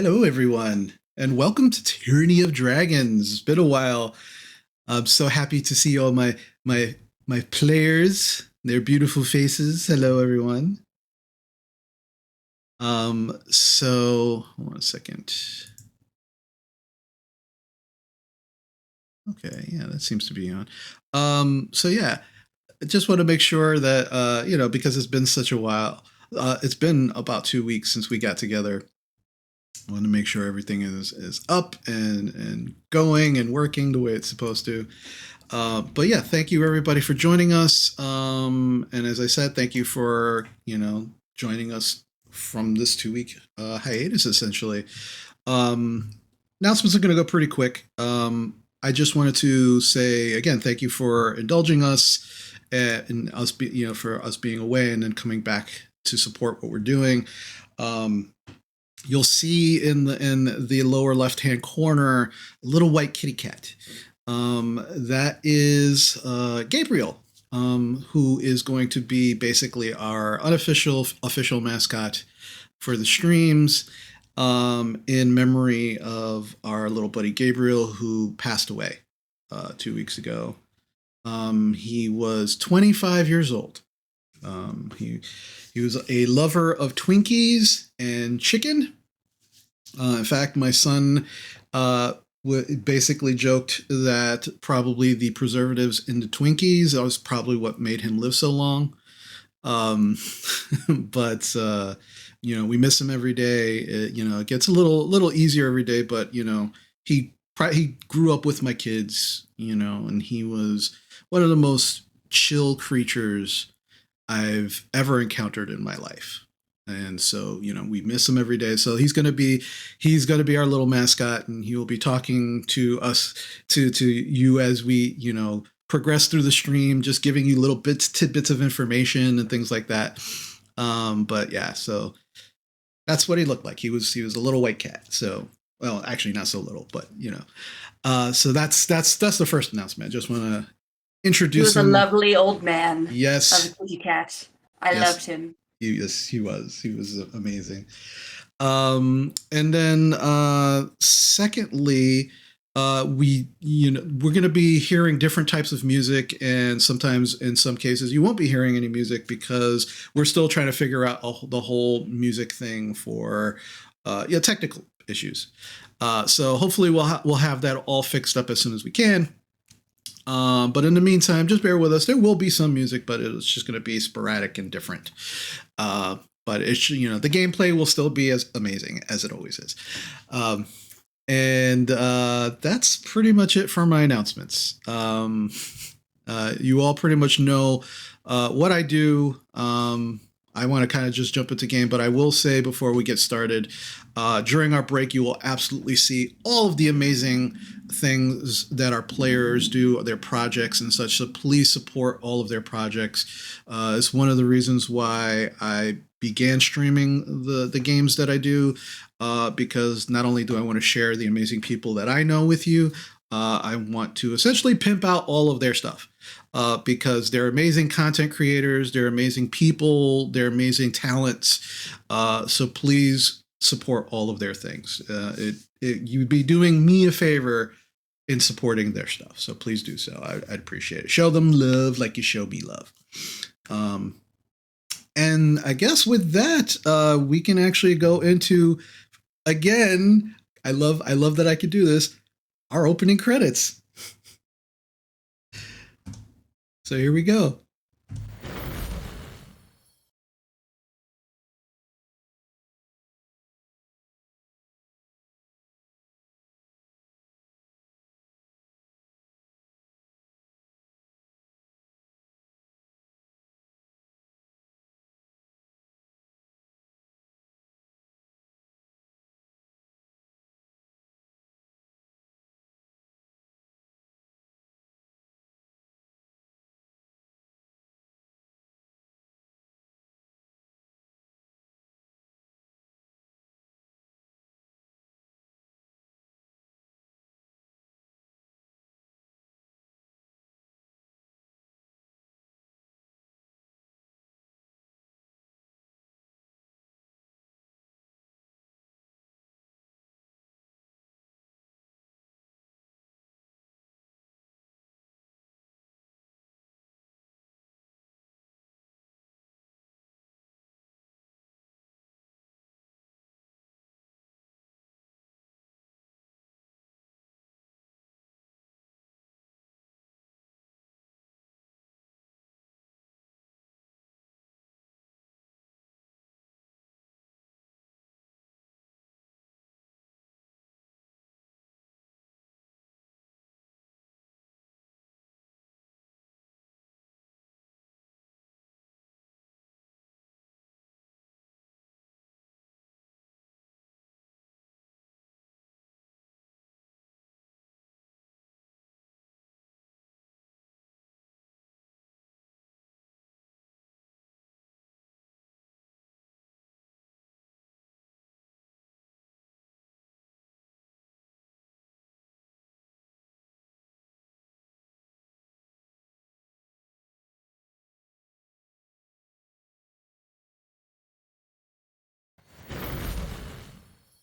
Hello, everyone, and welcome to Tyranny of Dragons. It's been a while. I'm so happy to see all my my players, their beautiful faces. Hello, everyone. So hold on a second. Okay, yeah, that seems to be on. So yeah, I just want to make sure that because it's been such a while. It's been about 2 weeks since we got together. I want to make sure everything is up and going and working the way it's supposed to. But yeah, thank you everybody for joining us. And as I said, thank you for joining us from this 2 week hiatus essentially. Um, Announcements are going to go pretty quick. I just wanted to say again, thank you for indulging us and us, for us being away and then coming back to support what we're doing. Um, you'll see in the lower left hand corner a little white kitty cat. That is Gabriel, who is going to be basically our unofficial official mascot for the streams, in memory of our little buddy Gabriel, who passed away 2 weeks ago. He was 25 years old. He was a lover of Twinkies and chicken. In fact, my son basically joked that probably the preservatives in the Twinkies was probably what made him live so long. Um, but we miss him every day. It gets a little easier every day. But he grew up with my kids. And he was one of the most chill creatures I've ever encountered in my life. And so, we miss him every day. So he's gonna be our little mascot, and he will be talking to us, to you as we, progress through the stream, just giving you little tidbits of information and things like that. But yeah, so that's what he looked like. He was a little white cat. So, well, actually not so little, but so that's the first announcement. I just want to He introduce was a him. lovely old man of a Yes, kitty cat. I loved yes, him. yes, he was. He was amazing. And then secondly, we're going to be hearing different types of music, and sometimes in some cases you won't be hearing any music because we're still trying to figure out the whole music thing for technical issues. So hopefully we'll have that all fixed up as soon as we can. But in the meantime, just bear with us. There will be some music, but it's just going to be sporadic and different. But the gameplay will still be as amazing as it always is. And that's pretty much it for my announcements. You all pretty much know what I do. I want to kind of just jump into game, but I will say before we get started, during our break, you will absolutely see all of the amazing things that our players do, their projects and such. So please support all of their projects. It's one of the reasons why I began streaming the games that I do, because not only do I want to share the amazing people that I know with you, I want to essentially pimp out all of their stuff. Because they're amazing content creators, they're amazing people, they're amazing talents. So please support all of their things. You'd be doing me a favor in supporting their stuff. So please do so. I'd appreciate it. Show them love like you show me love. And I guess with that, we can actually go into, again, I love that I could do this, our opening credits. So here we go.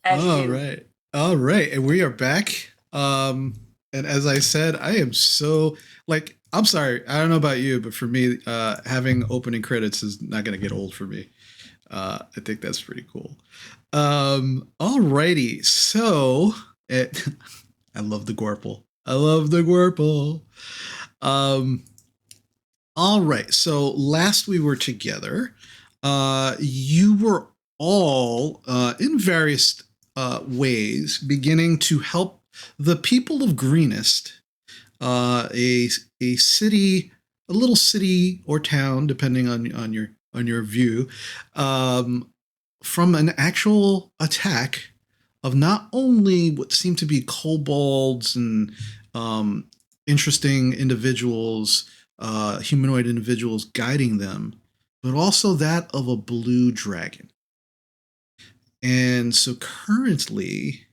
as you All do. right. All right. And we are back. And as I said, I am so like I'm sorry, I don't know about you, but for me, having opening credits is not gonna get old for me. I think that's pretty cool. Alrighty. So it I love the Gorple. I love the Gorple. Um, all right. So last we were together, you were all in various ways beginning to help the people of Greenest, a city, a little city or town, depending on your view, um, from an actual attack of not only what seemed to be kobolds and um, interesting individuals, humanoid individuals guiding them, but also that of a blue dragon. And so currently,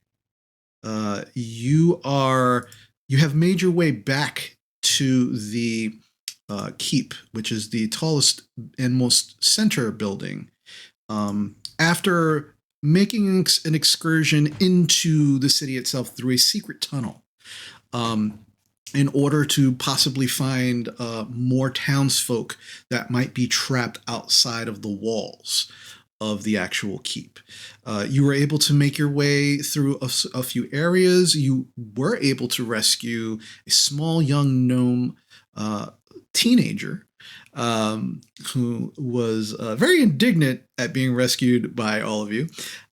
you have made your way back to the keep, which is the tallest and most center building. After making an excursion into the city itself through a secret tunnel, um, in order to possibly find more townsfolk that might be trapped outside of the walls of the actual keep. You were able to make your way through a few areas. You were able to rescue a small young gnome teenager who was very indignant at being rescued by all of you.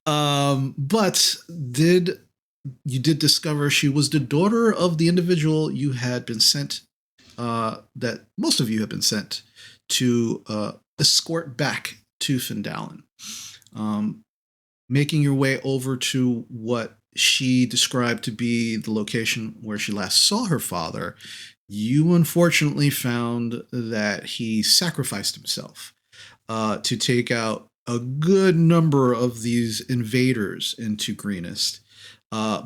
But you did discover she was the daughter of the individual you had been sent, that most of you have been sent to escort back to Findalen. Making your way over to what she described to be the location where she last saw her father, you unfortunately found that he sacrificed himself to take out a good number of these invaders into Greenest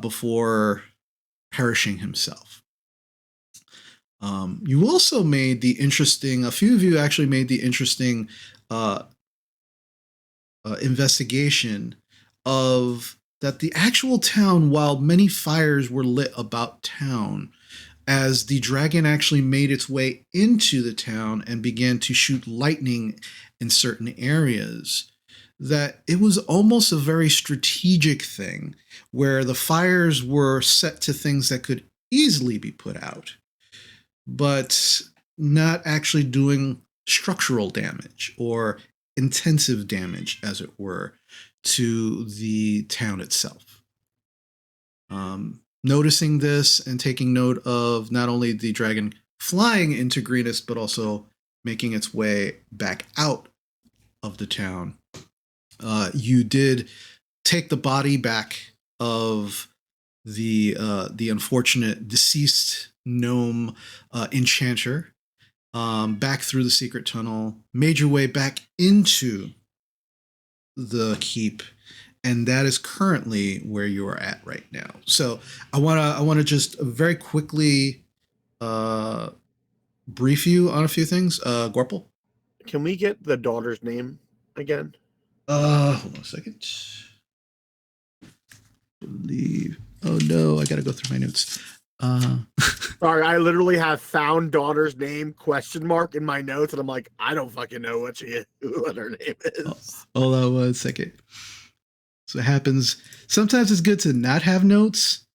before perishing himself. You also made the interesting, a few of you actually made the interesting investigation of that the actual town, while many fires were lit about town, as the dragon actually made its way into the town and began to shoot lightning in certain areas, that it was almost a very strategic thing where the fires were set to things that could easily be put out, but not actually doing structural damage or intensive damage, as it were, to the town itself. Noticing this and taking note of not only the dragon flying into Greenest, but also making its way back out of the town, you did take the body back of the unfortunate deceased gnome enchanter back through the secret tunnel, made your way back into the keep, and that is currently where you are at right now. So I wanna just very quickly brief you on a few things. Gorple, can we get the daughter's name again? Hold on a second. Believe. Oh no, I gotta go through my notes. Sorry, I literally have found daughter's name ? In my notes, and I'm like, I don't fucking know what her name is. Hold on 1 second. So it happens. Sometimes it's good to not have notes,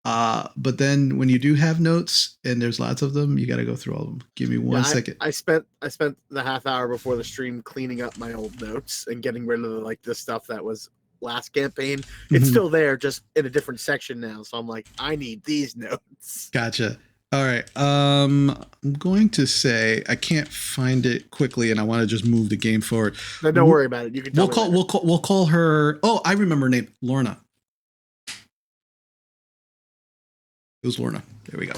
but then when you do have notes and there's lots of them, you got to go through all of them. Give me 1 second. I spent the half hour before the stream cleaning up my old notes and getting rid of the stuff that was last campaign. It's still there, just in a different section now. So I'm like, I need these notes. Gotcha. All right. I'm going to say I can't find it quickly, and I want to just move the game forward. No, don't worry about it. You can. We'll call her. Oh, I remember her name, Lorna. It was Lorna. There we go.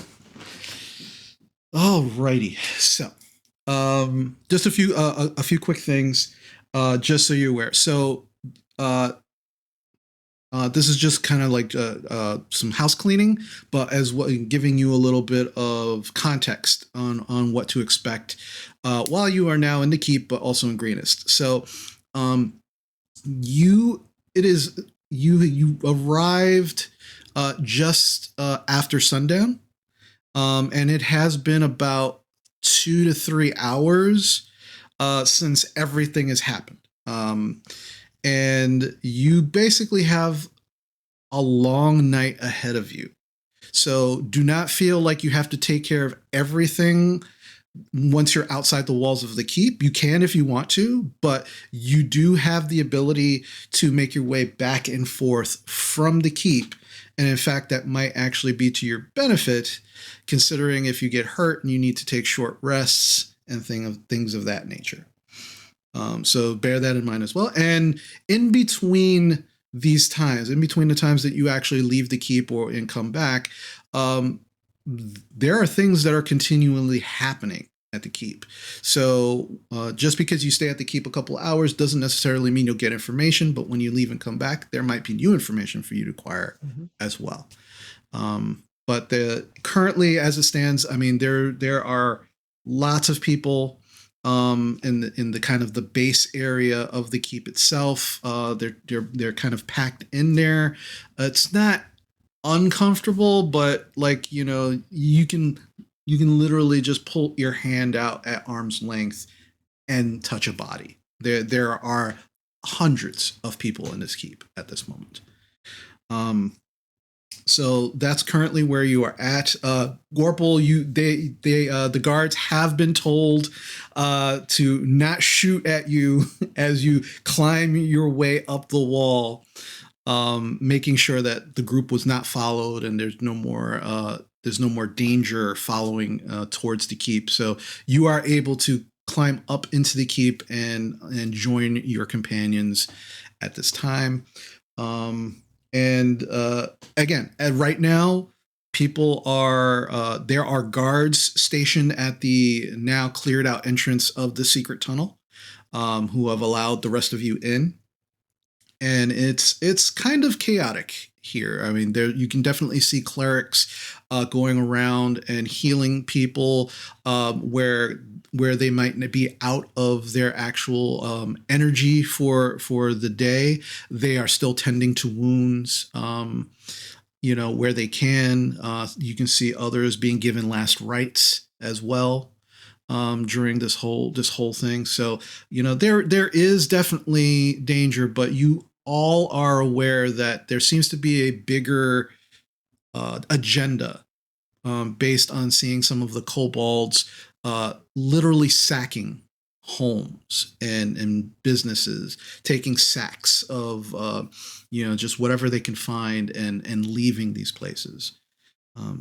All righty. So, just a few quick things, just so you're aware. So, this is just kind of like some house cleaning, but as well giving you a little bit of context on what to expect while you are now in the keep, but also in Greenest. So, it is you arrived just after sundown, and it has been about 2 to 3 hours since everything has happened. And you basically have a long night ahead of you. So do not feel like you have to take care of everything once you're outside the walls of the keep. You can if you want to, but you do have the ability to make your way back and forth from the keep. And in fact, that might actually be to your benefit, considering if you get hurt and you need to take short rests and things of that nature. So bear that in mind as well. And in between these times, in between the times that you actually leave the keep and come back, there are things that are continually happening at the keep. So just because you stay at the keep a couple hours doesn't necessarily mean you'll get information, but when you leave and come back, there might be new information for you to acquire as well. But currently, as it stands, I mean, there are lots of people in the kind of the base area of the keep itself. They're kind of packed in there. It's not uncomfortable, but like, you know, you can literally just pull your hand out at arm's length and touch a body. There are hundreds of people in this keep at this moment. So that's currently where you are at. Gorple, the guards have been told to not shoot at you as you climb your way up the wall, making sure that the group was not followed and there's no more danger following towards the keep. So you are able to climb up into the keep and join your companions at this time. And again, right now, people there are guards stationed at the now cleared out entrance of the secret tunnel, who have allowed the rest of you in. And it's kind of chaotic here. I mean, you can definitely see clerics going around and healing people where they might be out of their actual energy for the day. They are still tending to wounds, where they can. You can see others being given last rites as well during this whole thing. So, there is definitely danger, but you all are aware that there seems to be a bigger agenda based on seeing some of the kobolds literally sacking homes and businesses, taking sacks of just whatever they can find and leaving these places.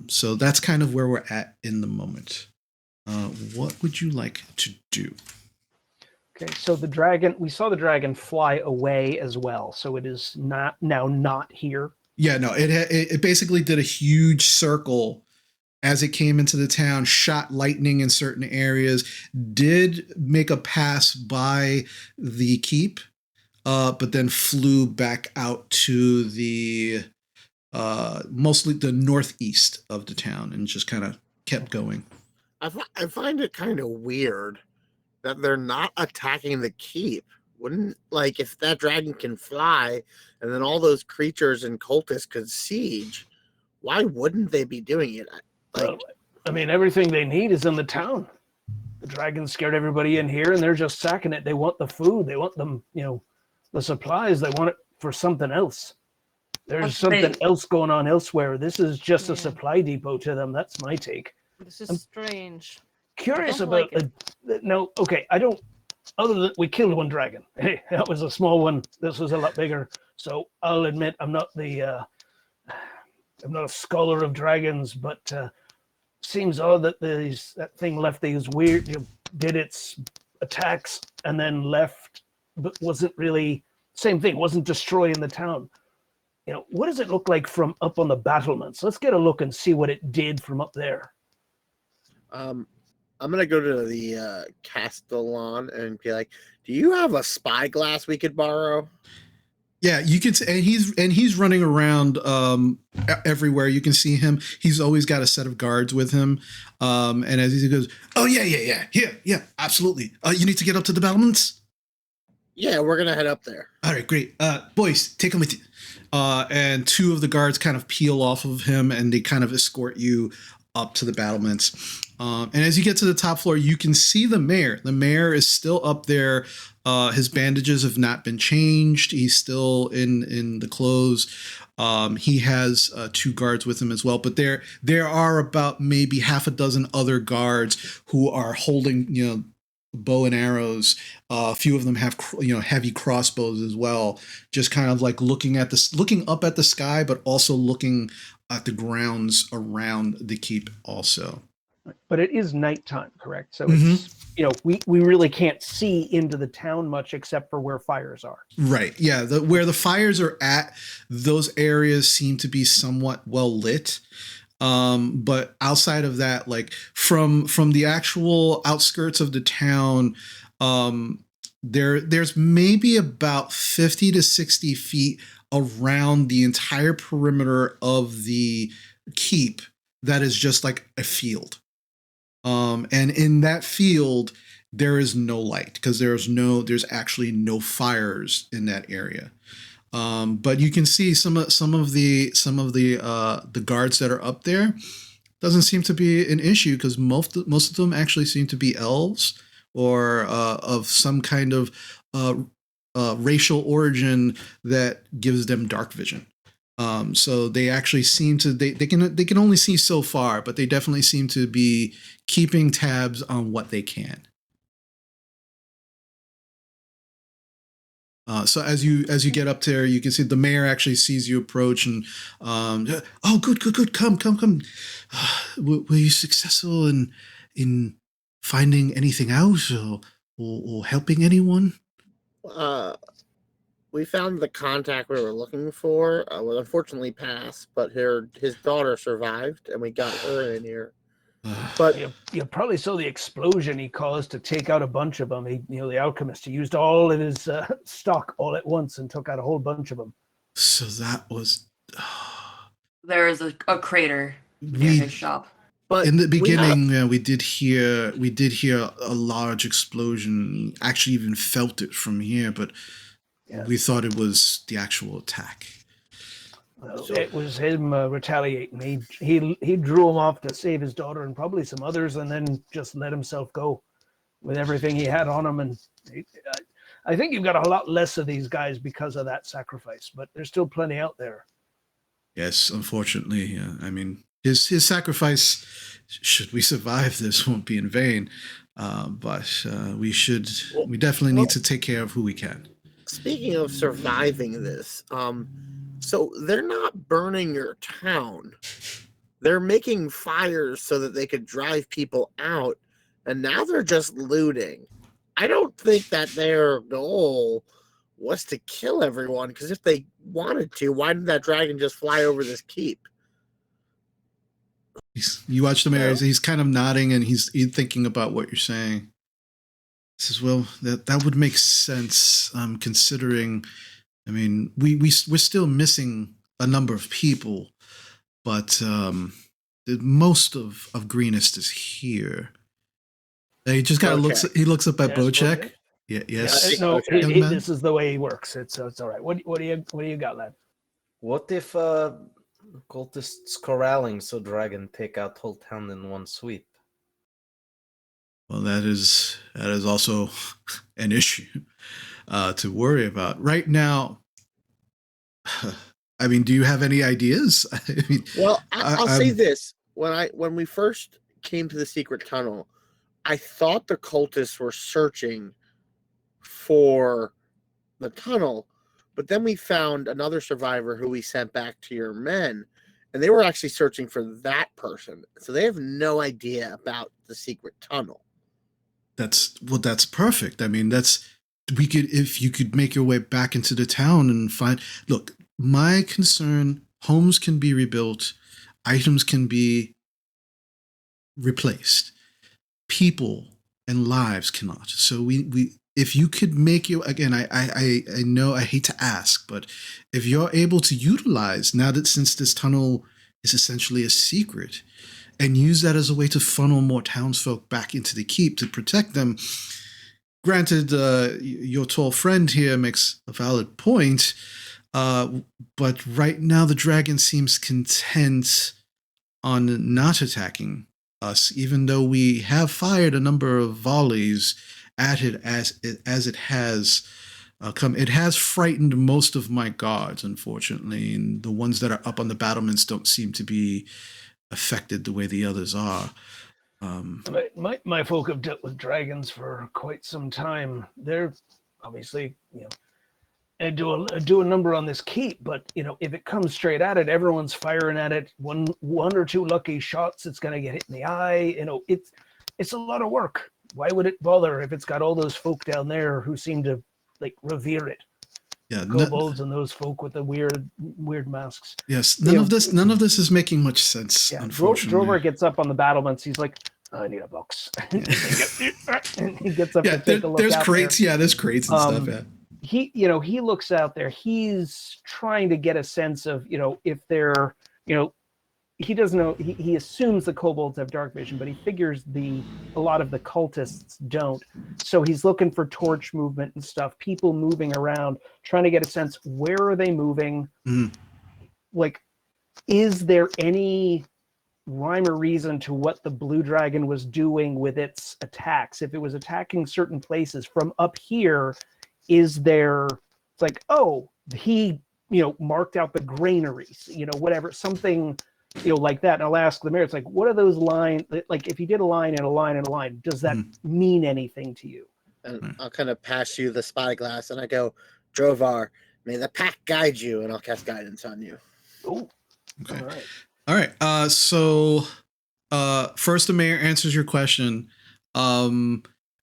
So that's kind of where we're at in the moment. What would you like to do? Okay, so we saw the dragon fly away as well, so it is not here. Yeah, no, it basically did a huge circle as it came into the town, shot lightning in certain areas, did make a pass by the keep, but then flew back out to the mostly the northeast of the town and just kind of kept going. I find it kind of weird that they're not attacking the keep. Wouldn't, like, if that dragon can fly and then all those creatures and cultists could siege, why wouldn't they be doing it? Well, I mean, everything they need is in the town. The dragon scared everybody in here, and they're just sacking it. They want the food. They want them, the supplies. They want it for something else. There's something else going on elsewhere. This is just a supply depot to them. That's my take. This is strange. Curious about no. Okay, I don't. Other than we killed one dragon. Hey, that was a small one. This was a lot bigger. So I'll admit I'm not a scholar of dragons, but seems odd that that thing left these weird, did its attacks and then left, but wasn't really same thing. Wasn't destroying the town. What does it look like from up on the battlements? Let's get a look and see what it did from up there. I'm gonna go to the Castellan and be like, "Do you have a spyglass we could borrow?" Yeah, you can, and he's running around everywhere. You can see him. He's always got a set of guards with him, and as he goes, "Oh yeah, absolutely. You need to get up to the battlements." Yeah, we're gonna head up there. All right, great. Boys, take him with you. and two of the guards kind of peel off of him, and they kind of escort you up to the battlements. And as you get to the top floor, you can see the mayor. The mayor is still up there. His bandages have not been changed. He's still in the clothes. He has two guards with him as well, but there are about maybe half a dozen other guards who are holding, bow and arrows. A few of them have, heavy crossbows as well. Just kind of like looking up at the sky, but also looking at the grounds around the keep also. But it is nighttime, correct? So it's, we really can't see into the town much except for where fires are. Right. Yeah. Where the fires are at, those areas seem to be somewhat well lit. But outside of that, like from the actual outskirts of the town, there's maybe about 50 to 60 feet around the entire perimeter of the keep that is just like a field. And in that field, there is no light because there's actually no fires in that area. But you can see some of the guards that are up there. Doesn't seem to be an issue because most of them actually seem to be elves or of some kind of racial origin that gives them dark vision. So they actually seem to they can only see so far, but they definitely seem to be keeping tabs on what they can. So as you get up there, you can see the mayor actually sees you approach and, oh, good, come. Were you successful in finding anything out or helping anyone? We found the contact we were looking for. Was unfortunately passed, but his daughter survived, and we got her in here. But you probably saw the explosion he caused to take out a bunch of them. The alchemist, he used all of his stock all at once and took out a whole bunch of them. So that was. There is a crater near his shop. But in the beginning, we did hear a large explosion. Actually, even felt it from here, but we thought it was the actual attack. Well, it was him retaliating. He drew him off to save his daughter and probably some others, and then just let himself go with everything he had on him. And I think you've got a lot less of these guys because of that sacrifice, but there's still plenty out there. Yes, unfortunately. I mean, his sacrifice, should we survive this, won't be in vain. But we definitely need to take care of who we can. Speaking of surviving this, so they're not burning your town. They're making fires so that they could drive people out, and now they're just looting. I don't think that their goal was to kill everyone, because if they wanted to, why did that dragon just fly over this keep? You watch the mayor, he's kind of nodding, and he's thinking about what you're saying. He says, well, that would make sense, considering... I mean, we're still missing a number of people, but most of Greenest is here. He just kind of looks up at Bocek. Yeah, yes. No, this is the way he works. It's all right. What do you got, lad? What if cultists corralling so dragon take out whole town in one sweep? Well, that is also an issue to worry about right now. I mean, do you have any ideas? I mean, well, I'll say this: when we first came to the secret tunnel, I thought the cultists were searching for the tunnel, but then we found another survivor who we sent back to your men, and they were actually searching for that person. So they have no idea about the secret tunnel. That's perfect. I mean, if you could make your way back into the town and find, look, my concern, homes can be rebuilt, items can be replaced, people and lives cannot. So if you could make your, again, I know I hate to ask, but if you're able to utilize, now that since this tunnel is essentially a secret, and use that as a way to funnel more townsfolk back into the keep to protect them. Granted, your tall friend here makes a valid point. Uh, but right now the dragon seems content on not attacking us, even though we have fired a number of volleys at it as it has come. It has frightened most of my guards, unfortunately, and the ones that are up on the battlements don't seem to be affected the way the others are. My folk have dealt with dragons for quite some time. They're obviously, and do a number on this keep, but if it comes straight at it, everyone's firing at it. One or two lucky shots, it's gonna get hit in the eye. It's a lot of work. Why would it bother if it's got all those folk down there who seem to like revere it? Yeah, Kobolds and those folk with the weird masks. Yes, none of this is making much sense. Yeah, unfortunately, Drover gets up on the battlements. He's like, I need a box. and he gets up to take a look. There's out crates. there. Yeah, there's crates and stuff. Yeah. He looks out there. He's trying to get a sense of, if they're, he doesn't know. He assumes the kobolds have dark vision, but he figures a lot of the cultists don't. So he's looking for torch movement and stuff, people moving around, trying to get a sense, where are they moving? Mhm. Like, is there any rhyme or reason to what the blue dragon was doing with its attacks? If it was attacking certain places from up here, is there, it's like, oh, he marked out the granaries, whatever, something like that. And I'll ask the mayor, it's like, what are those lines, like if you did a line and a line and a line, does that mean anything to you? And I'll kind of pass you the spyglass, and I go, Drovar, may the pack guide you, and I'll cast guidance on you. Oh, Okay. all right. All right. So first the mayor answers your question.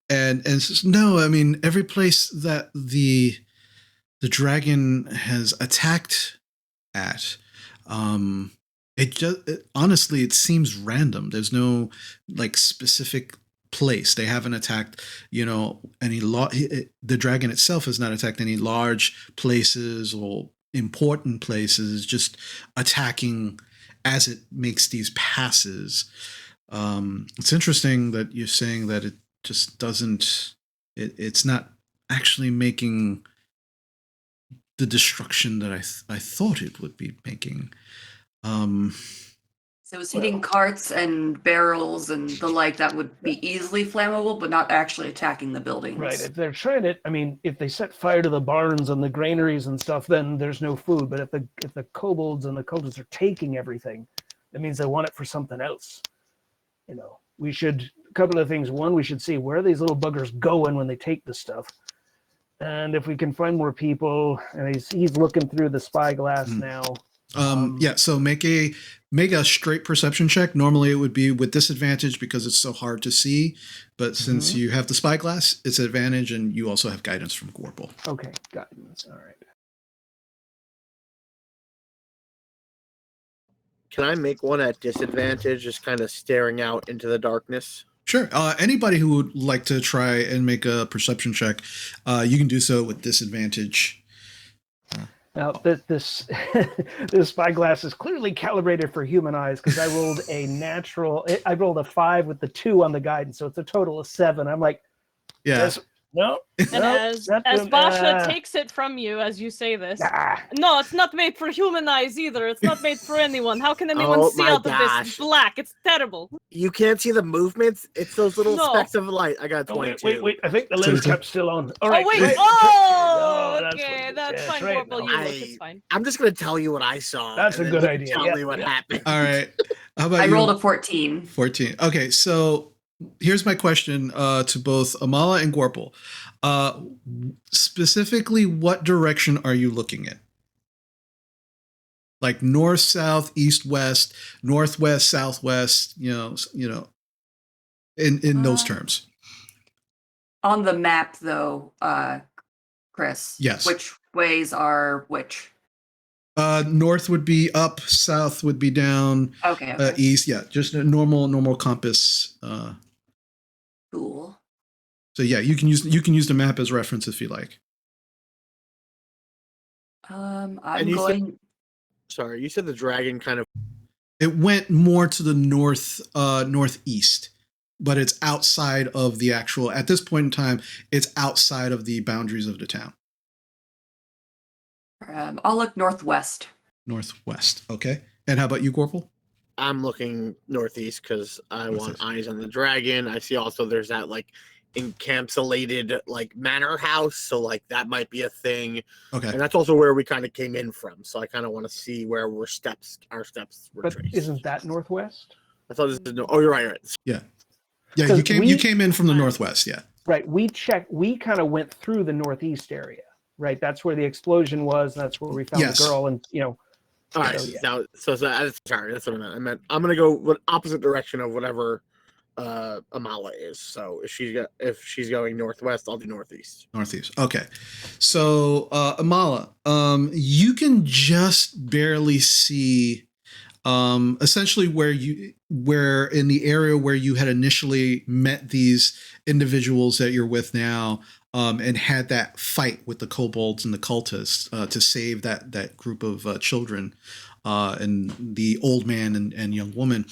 And says, no, I mean, every place that the dragon has attacked at, honestly, it seems random. There's no like specific place. They haven't attacked, any the dragon itself has not attacked any large places or important places, just attacking as it makes these passes. It's interesting that you're saying that it just doesn't, it's not actually making the destruction that I thought it would be making. So it was hitting carts and barrels and the like that would be easily flammable, but not actually attacking the buildings. Right. If they're trying to, I mean, if they set fire to the barns and the granaries and stuff, then there's no food. But if the kobolds and the cultists are taking everything, that means they want it for something else. We should, a couple of things. One, we should see where are these little buggers going when they take the stuff. And if we can find more people, and he's looking through the spyglass now. Yeah, so make a straight perception check. Normally it would be with disadvantage because it's so hard to see, but since you have the spyglass, it's an advantage, and you also have guidance from Gorple. Okay, guidance. All right. Can I make one at disadvantage, just kind of staring out into the darkness? Sure. Anybody who would like to try and make a perception check, you can do so with disadvantage. Now, this spyglass is clearly calibrated for human eyes because I rolled I rolled a 5 with the 2 on the guidance, so it's a total of 7. I'm like, Yeah. no. And as Basha takes it from you as you say this, no, it's not made for human eyes either. It's not made for anyone. How can anyone see out of this black? It's terrible. You can't see the movements? It's those little specks of light. I got 22. Wait. I think the lens cap's still on. All right. Oh, wait. Great. Oh, No, okay. That's fine, right. Corporal. You look. It's fine. I'm just going to tell you what I saw. That's a good idea. Tell me what happened. All right. How about I you? rolled a 14. 14. Okay, so here's my question to both Amala and Gorple. Specifically, what direction are you looking at? Like north, south, east, west, northwest, southwest, in those terms. On the map, though, Chris. Yes. Which ways are which? North would be up, south would be down, Okay. east, yeah, just a normal compass. Cool. So yeah, you can use the map as reference if you like. I'm you going. Sorry, you said the dragon kind of. It went more to the northeast, but it's outside of the actual. At this point in time, it's outside of the boundaries of the town. I'll look northwest. Northwest. Okay. And how about you, Corporal? I'm looking northeast because I want Northeast. eyes on the dragon. I see also there's that like encapsulated like manor house, so like that might be a thing. Okay. And that's also where we kind of came in from. So I kind of want to see where our steps were But traced. isn't that northwest? I thought this is no. Oh, you're right. Yeah. Yeah, 'Cause you came in from the northwest, yeah. Right. We kind of went through the northeast area, right? That's where the explosion was. And that's where we found Yes. the girl. And, All right. So, yeah. Now, sorry, that's what I meant. I'm gonna go what opposite direction of whatever Amala is. So if she's going northwest, I'll do northeast. Northeast. Okay. So Amala, you can just barely see essentially where in the area where you had initially met these individuals that you're with now, and had that fight with the kobolds and the cultists to save that group of children and the old man and young woman.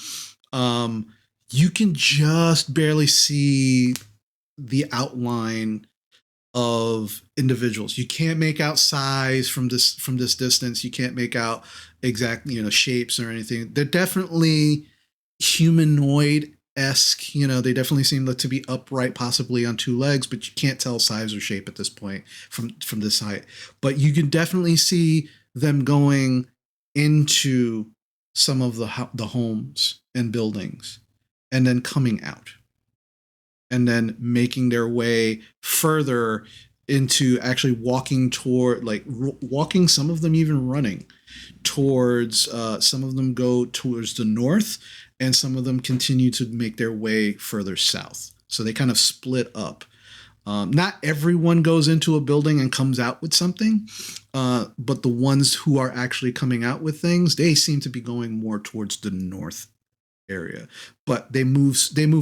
You can just barely see the outline of individuals. You can't make out size from this distance. You can't make out exact shapes or anything. They're definitely humanoid-esque. They definitely seem to be upright, possibly on two legs, but you can't tell size or shape at this point from this height. But you can definitely see them going into some of the homes and buildings, and then coming out, and then making their way further into actually walking toward, walking, some of them even running towards, some of them go towards the north, and some of them continue to make their way further south. So they kind of split up. Not everyone goes into a building and comes out with something, but the ones who are actually coming out with things, they seem to be going more towards the north area, but they move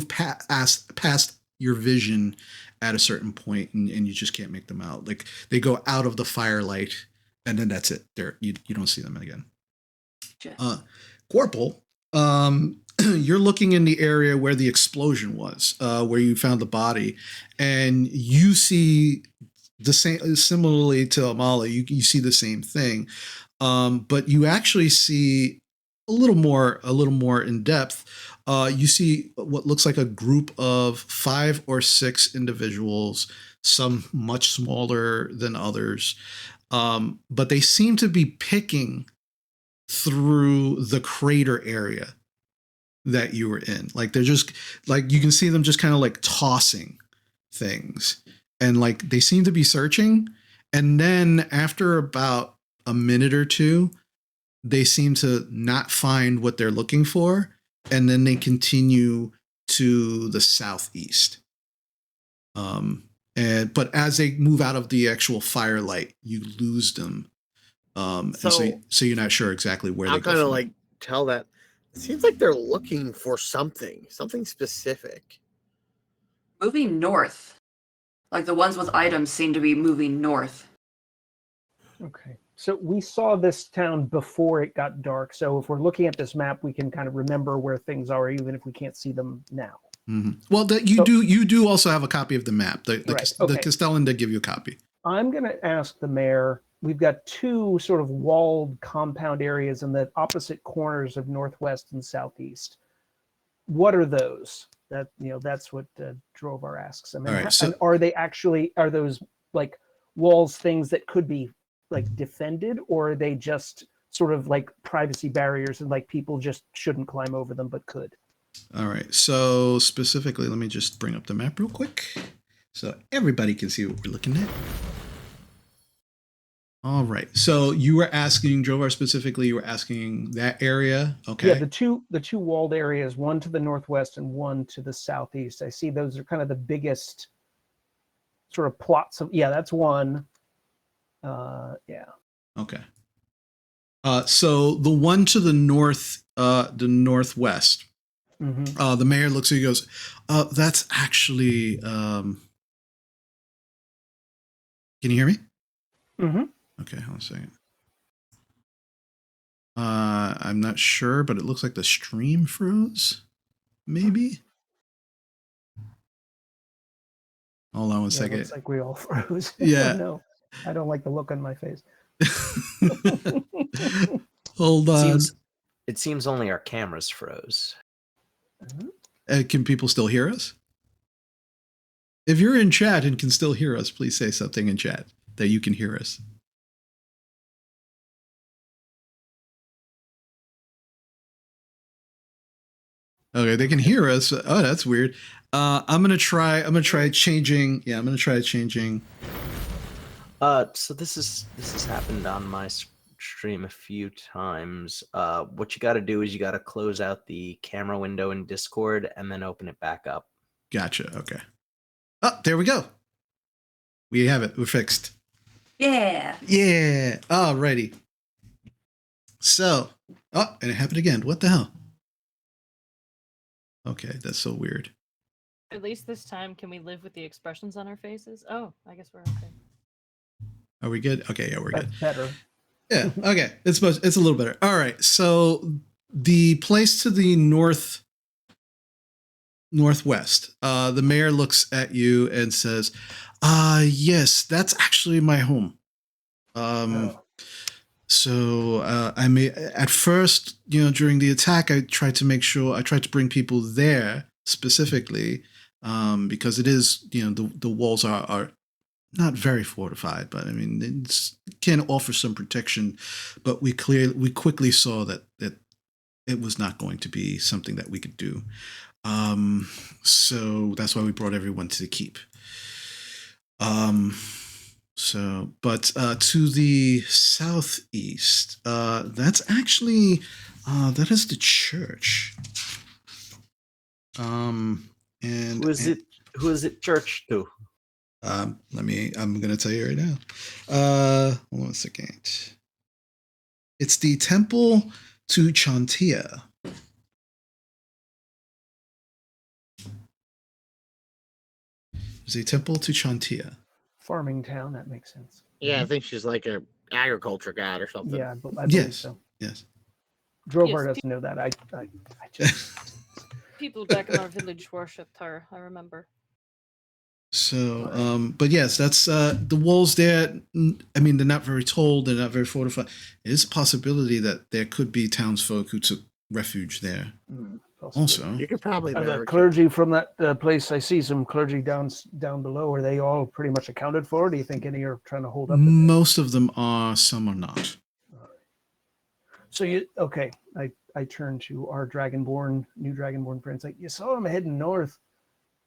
past your vision at a certain point, and you just can't make them out. Like, they go out of the firelight, and then that's it. You don't see them again. Corporal, you're looking in the area where the explosion was, where you found the body, and you see the same. Similarly to Amala, you see the same thing, but you actually see a little more in depth. You see what looks like a group of 5 or 6 individuals, some much smaller than others, but they seem to be picking through the crater area that you were in. Like, they're just, like, you can see them just kind of like tossing things, and like they seem to be searching, and then after about a minute or two, they seem to not find what they're looking for, and then they continue to the southeast. But as they move out of the actual firelight, you lose them. So you're not sure exactly where I'll they go. kind of like tell that it seems like they're looking for something specific. Moving north. Like the ones with items seem to be moving north. Okay. So we saw this town before it got dark. So if we're looking at this map, we can kind of remember where things are, even if we can't see them now. Mm-hmm. Well, you do also have a copy of the map. The Castellan did give you a copy. I'm going to ask the mayor. We've got 2 sort of walled compound areas in the opposite corners of northwest and southeast. What are those? That's what drove our asks. I mean, right, and are those like walls things that could be like defended, or are they just sort of like privacy barriers and like people just shouldn't climb over them but could? All right. So specifically, let me just bring up the map real quick so everybody can see what we're looking at. All right. So you were asking, Jovar, specifically, you were asking that area. Okay. Yeah, the two walled areas, one to the northwest and one to the southeast. I see those are kind of the biggest sort of plots of, that's one. Yeah. Okay. So the one to the northwest, the mayor looks at you and goes, that's actually, can you hear me? Mm-hmm. Okay, hold on a second. I'm not sure, but it looks like the stream froze. Maybe. Hold on one second. Looks like we all froze. Yeah. Oh, no, I don't like the look on my face. Hold on. It seems only our cameras froze. Can people still hear us? If you're in chat and can still hear us, please say something in chat that you can hear us. Okay, they can hear us. Oh, that's weird. I'm gonna try changing. Yeah, I'm gonna try changing. So this has happened on my stream a few times. What you got to do is you got to close out the camera window in Discord and then open it back up. Gotcha. Okay. Oh, there we go. We have it. We're fixed. Yeah. Yeah. Alrighty. So, and it happened again. What the hell? Okay, that's so weird. At least this time, can we live with the expressions on our faces? Oh, I guess we're okay. Are we good? Okay, yeah, we're good. Better. Yeah. Okay. It's a little better. All right. So the place to the northwest, the mayor looks at you and says, yes, that's actually my home. So I may at first, during the attack, I tried to bring people there specifically, because it is, the walls are not very fortified, but I mean, it can offer some protection. But we quickly saw that it was not going to be something that we could do. So that's why we brought everyone to the keep. But to the southeast, that's actually that is the church. And who is it church to? I'm gonna tell you right now. Hold on a second. It's the temple to Chantia. There's a temple to Chantia. Farming town, that makes sense. Yeah, I think she's like a agriculture god or something. Yeah, but I believe so. Yes. Drobar doesn't know that. I just People back in our village worshipped her, I remember. So, but yes, that's the walls there. I mean, they're not very tall. They're not very fortified. It is a possibility that there could be townsfolk who took refuge there. Also, you could probably the clergy from that place. I see some clergy down below. Are they all pretty much accounted for? Do you think any are trying to hold up? Most of them are. Some are not. So I turn to our new Dragonborn friends. Like, you saw them heading north.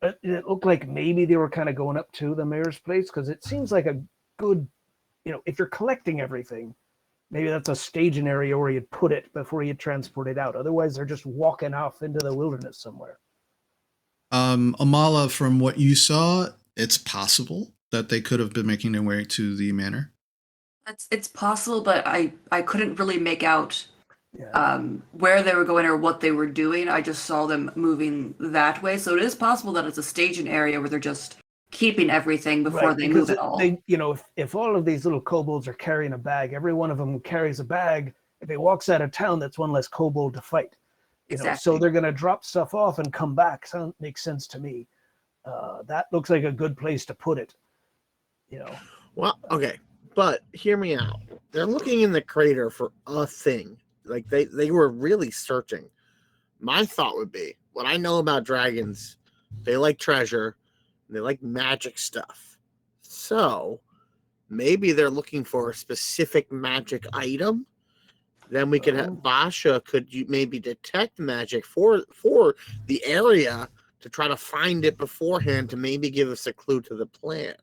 It looked like maybe they were kind of going up to the mayor's place, because it seems like a good, if you're collecting everything, maybe that's a staging area where you'd put it before you transport it out. Otherwise, they're just walking off into the wilderness somewhere. Amala, from what you saw, it's possible that they could have been making their way to the manor. It's possible, but I couldn't really make out where they were going or what they were doing. I just saw them moving that way. So it is possible that it's a staging area where they're just keeping everything before they move it all. If all of these little kobolds are carrying a bag, every one of them carries a bag. If he walks out of town, that's one less kobold to fight. Exactly. So they're going to drop stuff off and come back. Makes sense to me. That looks like a good place to put it. Well, okay, but hear me out. They're looking in the crater for a thing. Like they were really searching. My thought would be, what I know about dragons, they like treasure, they like magic stuff. So maybe they're looking for a specific magic item. Then we could have Basha maybe detect magic for the area to try to find it beforehand to maybe give us a clue to the plan.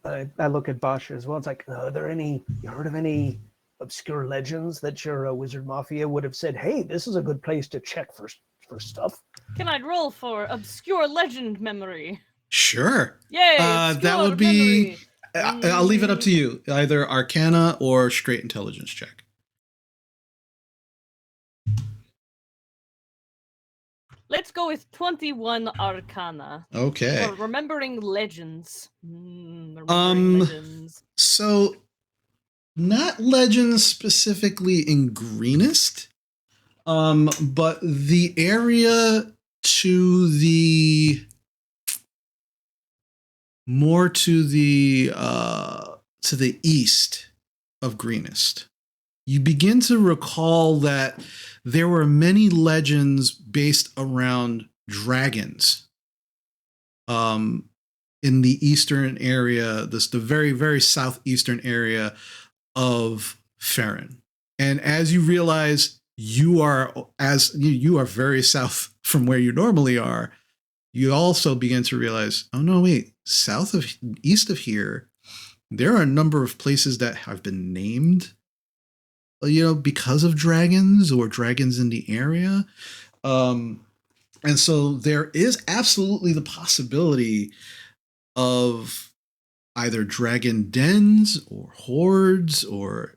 I look at Basha as well. It's like, are there you heard of any obscure legends that your wizard mafia would have said, hey, this is a good place to check for stuff? Can I roll for obscure legend memory? Sure. Yay! That would be. I'll leave it up to you. Either Arcana or straight intelligence check. Let's go with 21 Arcana. Okay. For remembering legends. Legends. So, not legends specifically in Greenest, but the area to the east of Greenest, you begin to recall that there were many legends based around dragons in the eastern area, the very, very southeastern area of Farron. And as you realize you are very south from where you normally are, you also begin to realize, oh no, wait, east of here, there are a number of places that have been named, because of dragons or dragons in the area. And so there is absolutely the possibility of either dragon dens or hordes or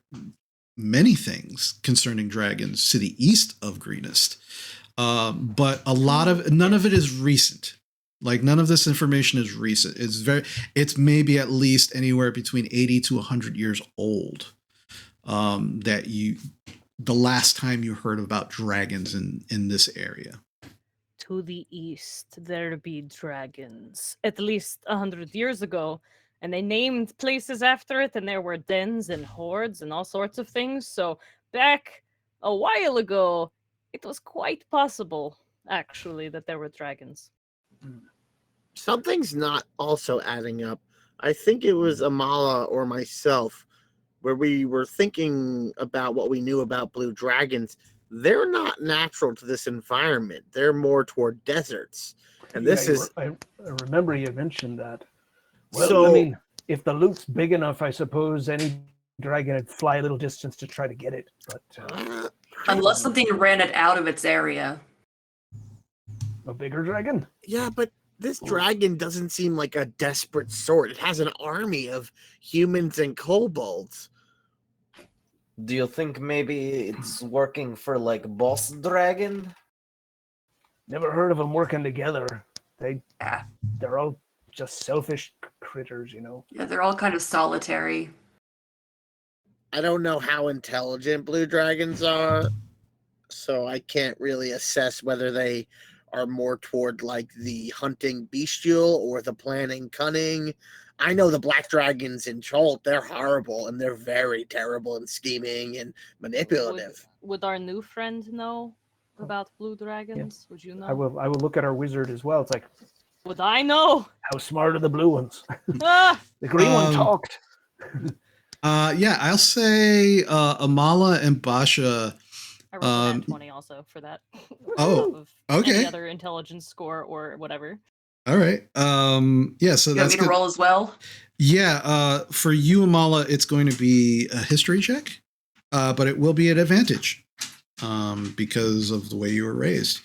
many things concerning dragons to the east of Greenest. But none of it is recent. Like none of this information is recent. It's maybe at least anywhere between 80 to 100 years old. The last time you heard about dragons in this area. To the east, there be dragons. At least 100 years ago. And they named places after it, and there were dens and hordes and all sorts of things. So back a while ago, it was quite possible, actually, that there were dragons. Something's not also adding up. I think it was Amala or myself where we were thinking about what we knew about blue dragons. They're not natural to this environment. They're more toward deserts. And I remember you mentioned that. Well, I mean, if the loot's big enough, I suppose any dragon would fly a little distance to try to get it. But unless something ran it out of its area. A bigger dragon? Yeah, but this dragon doesn't seem like a desperate sort. It has an army of humans and kobolds. Do you think maybe it's working for like boss dragon? Never heard of them working together. They're all just selfish critters, Yeah, they're all kind of solitary. I don't know how intelligent blue dragons are, so I can't really assess whether they are more toward like the hunting bestial or the planning cunning. I know the black dragons in Cholt, they're horrible and they're very terrible and scheming and manipulative. Would our new friend know about blue dragons? Yeah. Would you know? I will look at our wizard as well. It's like, would I know? How smart are the blue ones? The green one talked. Yeah, I'll say Amala and Basha. I rolled 20 also for that. Oh, okay. Any other intelligence score or whatever. All right. Yeah, so that's good. Roll as well? Yeah, for you, Amala, it's going to be a history check, but it will be an advantage because of the way you were raised.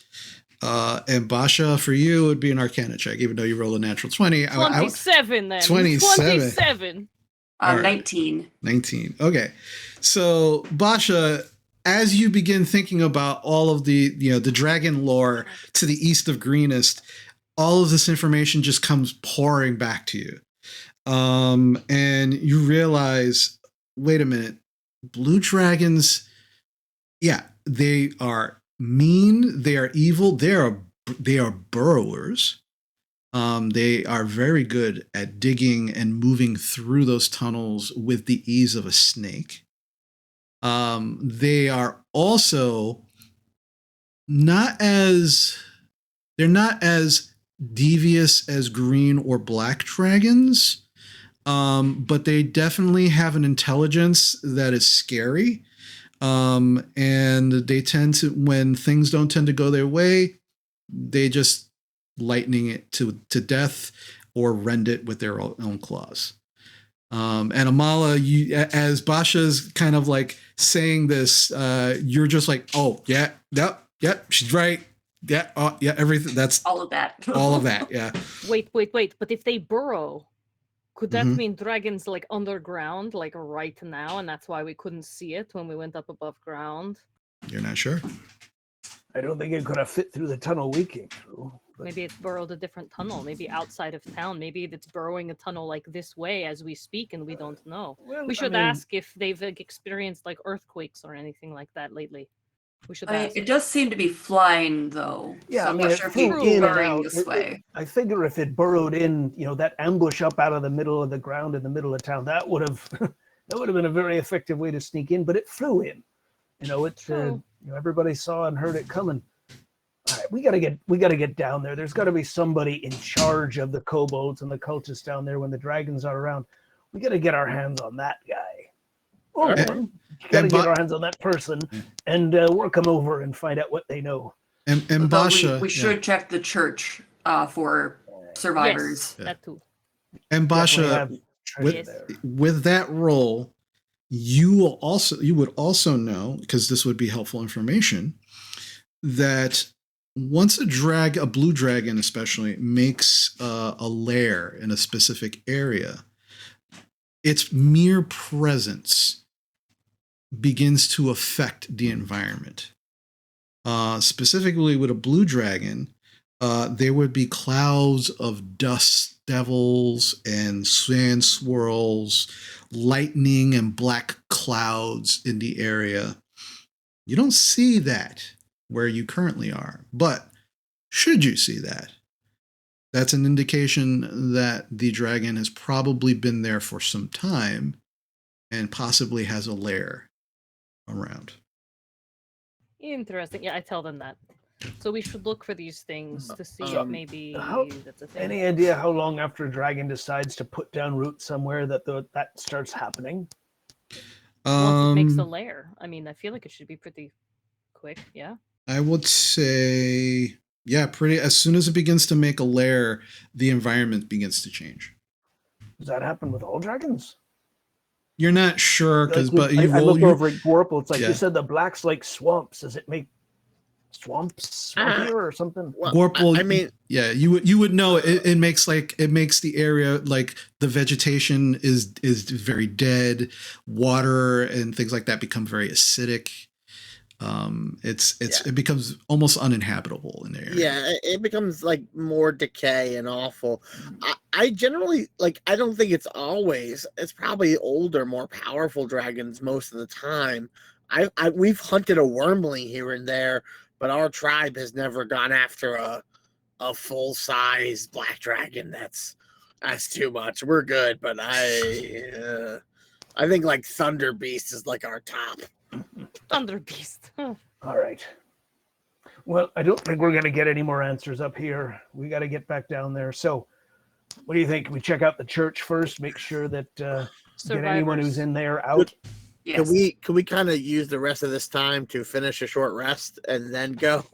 And Basha, for you, would be an Arcana check, even though you roll a natural 20. 27 then. 27. 19. 19. Okay. So, Basha, as you begin thinking about all of the dragon lore to the east of Greenest, all of this information just comes pouring back to you. And you realize, wait a minute, blue dragons, yeah, they are mean, they are evil, they are burrowers. They are very good at digging and moving through those tunnels with the ease of a snake. They are also they're not as devious as green or black dragons, but they definitely have an intelligence that is scary. And they tend to, when things don't tend to go their way, they just lightning it to death or rend it with their own claws. And Amala, as Basha's kind of like saying this, you're just like, oh yeah, yep, she's right. Yeah, yeah, everything. That's all of that. All of that, yeah. Wait. But if they burrow, could that mean dragons like underground, like right now, and that's why we couldn't see it when we went up above ground? You're not sure? I don't think it could have fit through the tunnel we came through. But... Maybe it's burrowed a different tunnel, maybe outside of town. Maybe it's burrowing a tunnel like this way as we speak, and we don't know. Well, we should ask if they've experienced like earthquakes or anything like that lately. We should ask. It does seem to be flying, though. Yeah, so I'm not sure if it's burrowing this way. I figure if it burrowed in, that ambush up out of the middle of the ground in the middle of town, that would have That would have been a very effective way to sneak in, but it flew in. Everybody saw and heard it coming. All right, we gotta get down there. There's got to be somebody in charge of the kobolds and the cultists down there when the dragons are around. We got to get our hands on that guy. Oh, Right. we got to get our hands on that person and work them over and find out what they know. And Though Basha, we should check the church for survivors. Yes, that too. And Definitely Basha, have treasure Yes. there. with that role, you would also know, because this would be helpful information, that once a blue dragon especially makes a lair in a specific area, its mere presence begins to affect the environment. Specifically with a blue dragon, there would be clouds of dust devils and sand swirls, lightning and black clouds in the area. You don't see that where you currently are, but should you see that, that's an indication that the dragon has probably been there for some time and possibly has a lair around. Interesting. Yeah, I tell them that. So we should look for these things to see if maybe that's a thing. Any idea how long after a dragon decides to put down roots somewhere that starts happening? Once it makes a lair. I mean, I feel like it should be pretty quick. Yeah. I would say, yeah, pretty. As soon as it begins to make a lair, the environment begins to change. Does that happen with all dragons? You're not sure I look over at Gorple. It's like Yeah. you said the blacks like swamps. Does it make swamps swampier or something? Well, Gorple, I mean, yeah, you would know it makes the area, like the vegetation is very dead, water and things like that become very acidic. It becomes almost uninhabitable in the area. yeah, it becomes like more decay and awful. I generally I don't think it's always. It's probably older, more powerful dragons most of the time. We've hunted a wormling here and there, but our tribe has never gone after a full size black dragon. That's too much. We're good, but I think like Thunder Beast is like our top. Thunder Beast. All right. Well, I don't think we're going to get any more answers up here. We got to get back down there. So, what do you think? We check out the church first, make sure that get anyone who's in there out. Yes. Can we kind of use the rest of this time to finish a short rest and then go?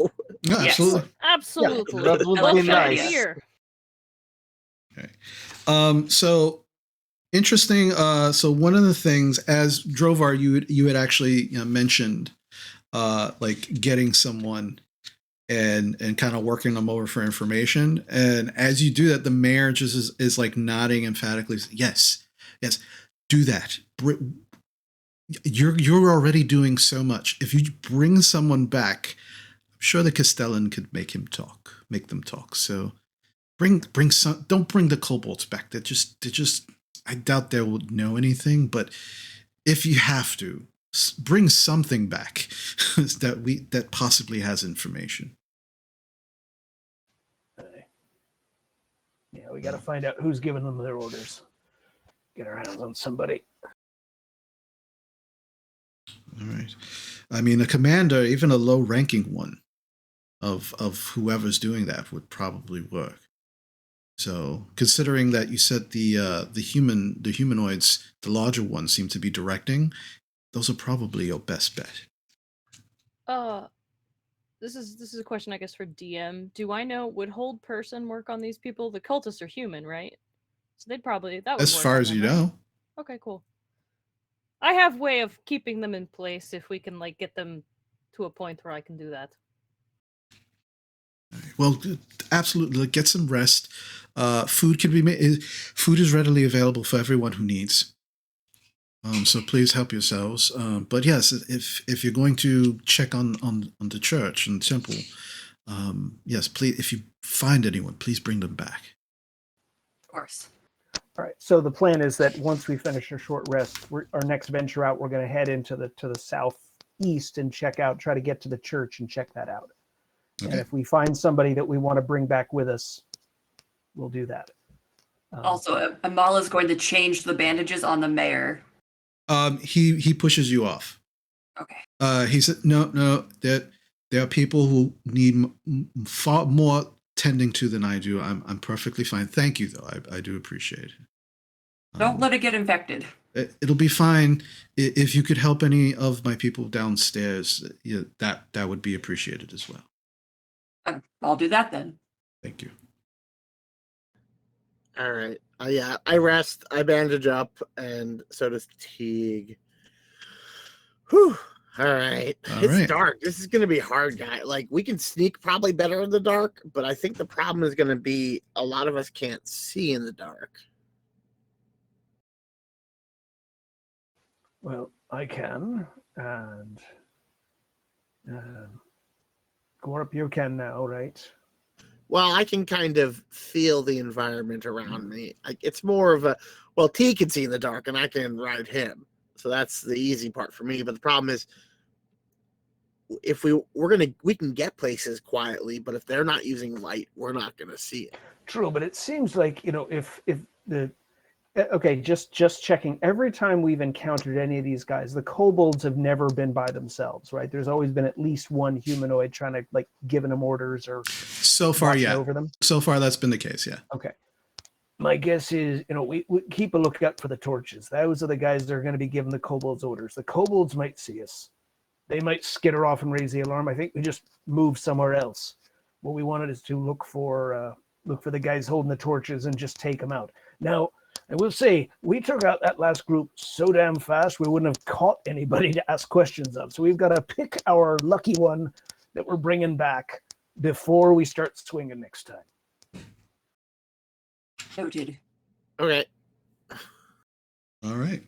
Yeah, Yes. absolutely. Absolutely. that would I love be that nice. idea. So interesting. So one of the things, as Drovar, you had actually mentioned, like getting someone and kind of working them over for information. And as you do that, the mayor just is like nodding emphatically. Yes, do that. You're already doing so much. If you bring someone back, I'm sure the Castellan could make them talk. So bring some. Don't bring the kobolds back. They're just. I doubt they will know anything. But if you have to, bring something back that possibly has information. Yeah, we got to find out who's giving them their orders. Get our hands on somebody. All right. I mean, a commander, even a low-ranking one, of whoever's doing that would probably work. So, considering that you said the humanoids, the larger ones, seem to be directing, those are probably your best bet. This is a question I guess for DM. Do I know, would hold person work on these people? The cultists are human, right? So they'd probably that would As work far on as them, you right? know. Okay, cool. I have way of keeping them in place if we can like get them to a point where I can do that. Well, absolutely. Get some rest. Food can be made. Food is readily available for everyone who needs. So please help yourselves. But yes, if you're going to check on the church and the temple, yes, please. If you find anyone, please bring them back. Of course. All right. So the plan is that once we finish our short rest, our next venture out, we're going to head into the southeast and try to get to the church and check that out. Okay. And if we find somebody that we want to bring back with us, we'll do that. Also, Amal is going to change the bandages on the mayor. He pushes you off. Okay. He said, no, that there are people who need far more tending to than I do. I'm perfectly fine. Thank you, though. I do appreciate it. Don't let it get infected. It'll be fine. If you could help any of my people downstairs, that would be appreciated as well. I'll do that then. Thank you. All right. Yeah, I rest. I bandage up, and so does Teague. Whew. All right. It's dark. This is going to be hard, guy. Like, we can sneak probably better in the dark, but I think the problem is going to be a lot of us can't see in the dark. Well, I can, and Gorp, you can now, right? Well, I can kind of feel the environment around me. It's more of a, well, T can see in the dark, and I can ride him. So that's the easy part for me. But the problem is, if we can get places quietly, but if they're not using light, we're not gonna see it. True, but it seems like, if the okay, just checking. Every time we've encountered any of these guys, the kobolds have never been by themselves, right? There's always been at least one humanoid trying to, like, giving them orders or so far, yeah. Over them. So far, that's been the case, yeah. Okay. My guess is, we keep a lookout for the torches. Those are the guys that are going to be giving the kobolds orders. The kobolds might see us. They might skitter off and raise the alarm. I think we just move somewhere else. What we wanted is to look for the guys holding the torches and just take them out. Now, I will say, we took out that last group so damn fast, we wouldn't have caught anybody to ask questions of. So we've got to pick our lucky one that we're bringing back before we start swinging next time. Noted. Okay. All right.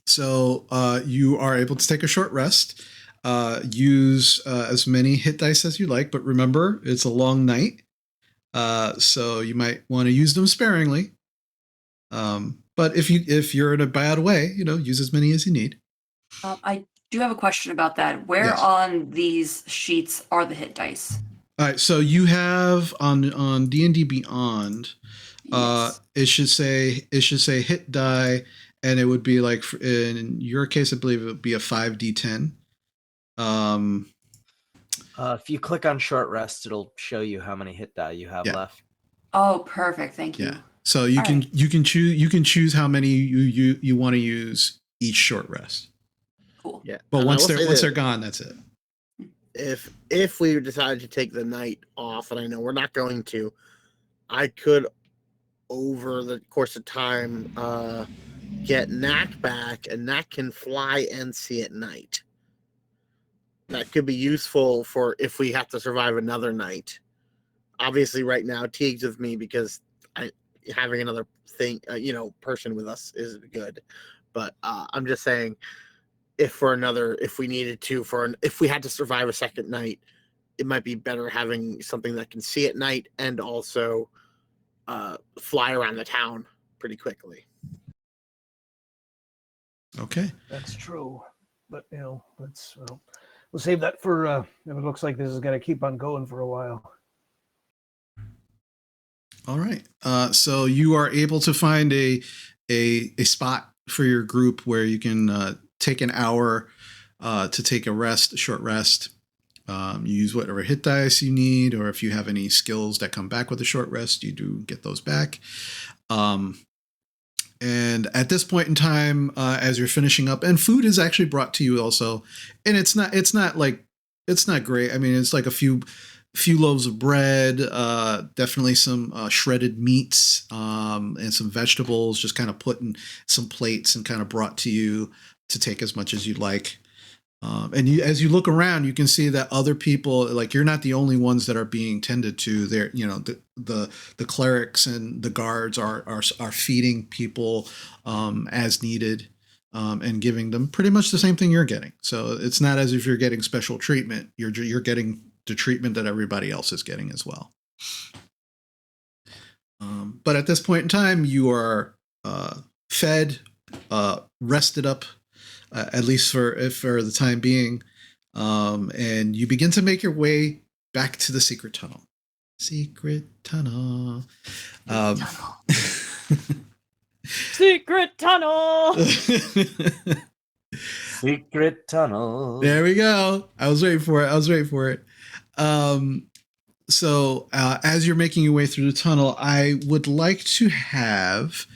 So you are able to take a short rest. Use as many hit dice as you like, but remember, it's a long night. So you might want to use them sparingly. But if you're in a bad way, use as many as you need. I do have a question about that. Where on these sheets are the hit dice? All right, so you have on D&D Beyond, it should say hit die, and it would be like, in your case, I believe it would be a 5d10. If you click on short rest, it'll show you how many hit die you have left. Oh, perfect. Thank you. Yeah. So you can choose how many you want to use each short rest. Cool. Yeah. But once they're gone, that's it. If we decide to take the night off, and I know we're not going to, I could, over the course of time, get Knack back, and Knack can fly and see at night. That could be useful for if we have to survive another night. Obviously, right now, Teague's with me because having another person with us is good. But I'm just saying, if we needed to, if we had to survive a second night, it might be better having something that can see at night and also fly around the town pretty quickly. Okay. That's true. But, we'll save that for, if it looks like this is going to keep on going for a while. All right. So you are able to find a spot for your group where you can take an hour to take a short rest. You use whatever hit dice you need, or if you have any skills that come back with a short rest, you do get those back. And at this point in time, as you're finishing up, and food is actually brought to you also, and it's not great. I mean, it's like a few loaves of bread, definitely some shredded meats, and some vegetables, just kind of put in some plates and kind of brought to you to take as much as you'd like. And as you look around, you can see that other people, like, you're not the only ones that are being tended to. There, the clerics and the guards are feeding people as needed, and giving them pretty much the same thing you're getting. So it's not as if you're getting special treatment. You're getting the treatment that everybody else is getting as well. But at this point in time, you are fed, rested up, at least for the time being, and you begin to make your way back to the secret tunnel. Secret tunnel. Secret tunnel. There we go. I was waiting for it. So as you're making your way through the tunnel, I would like to have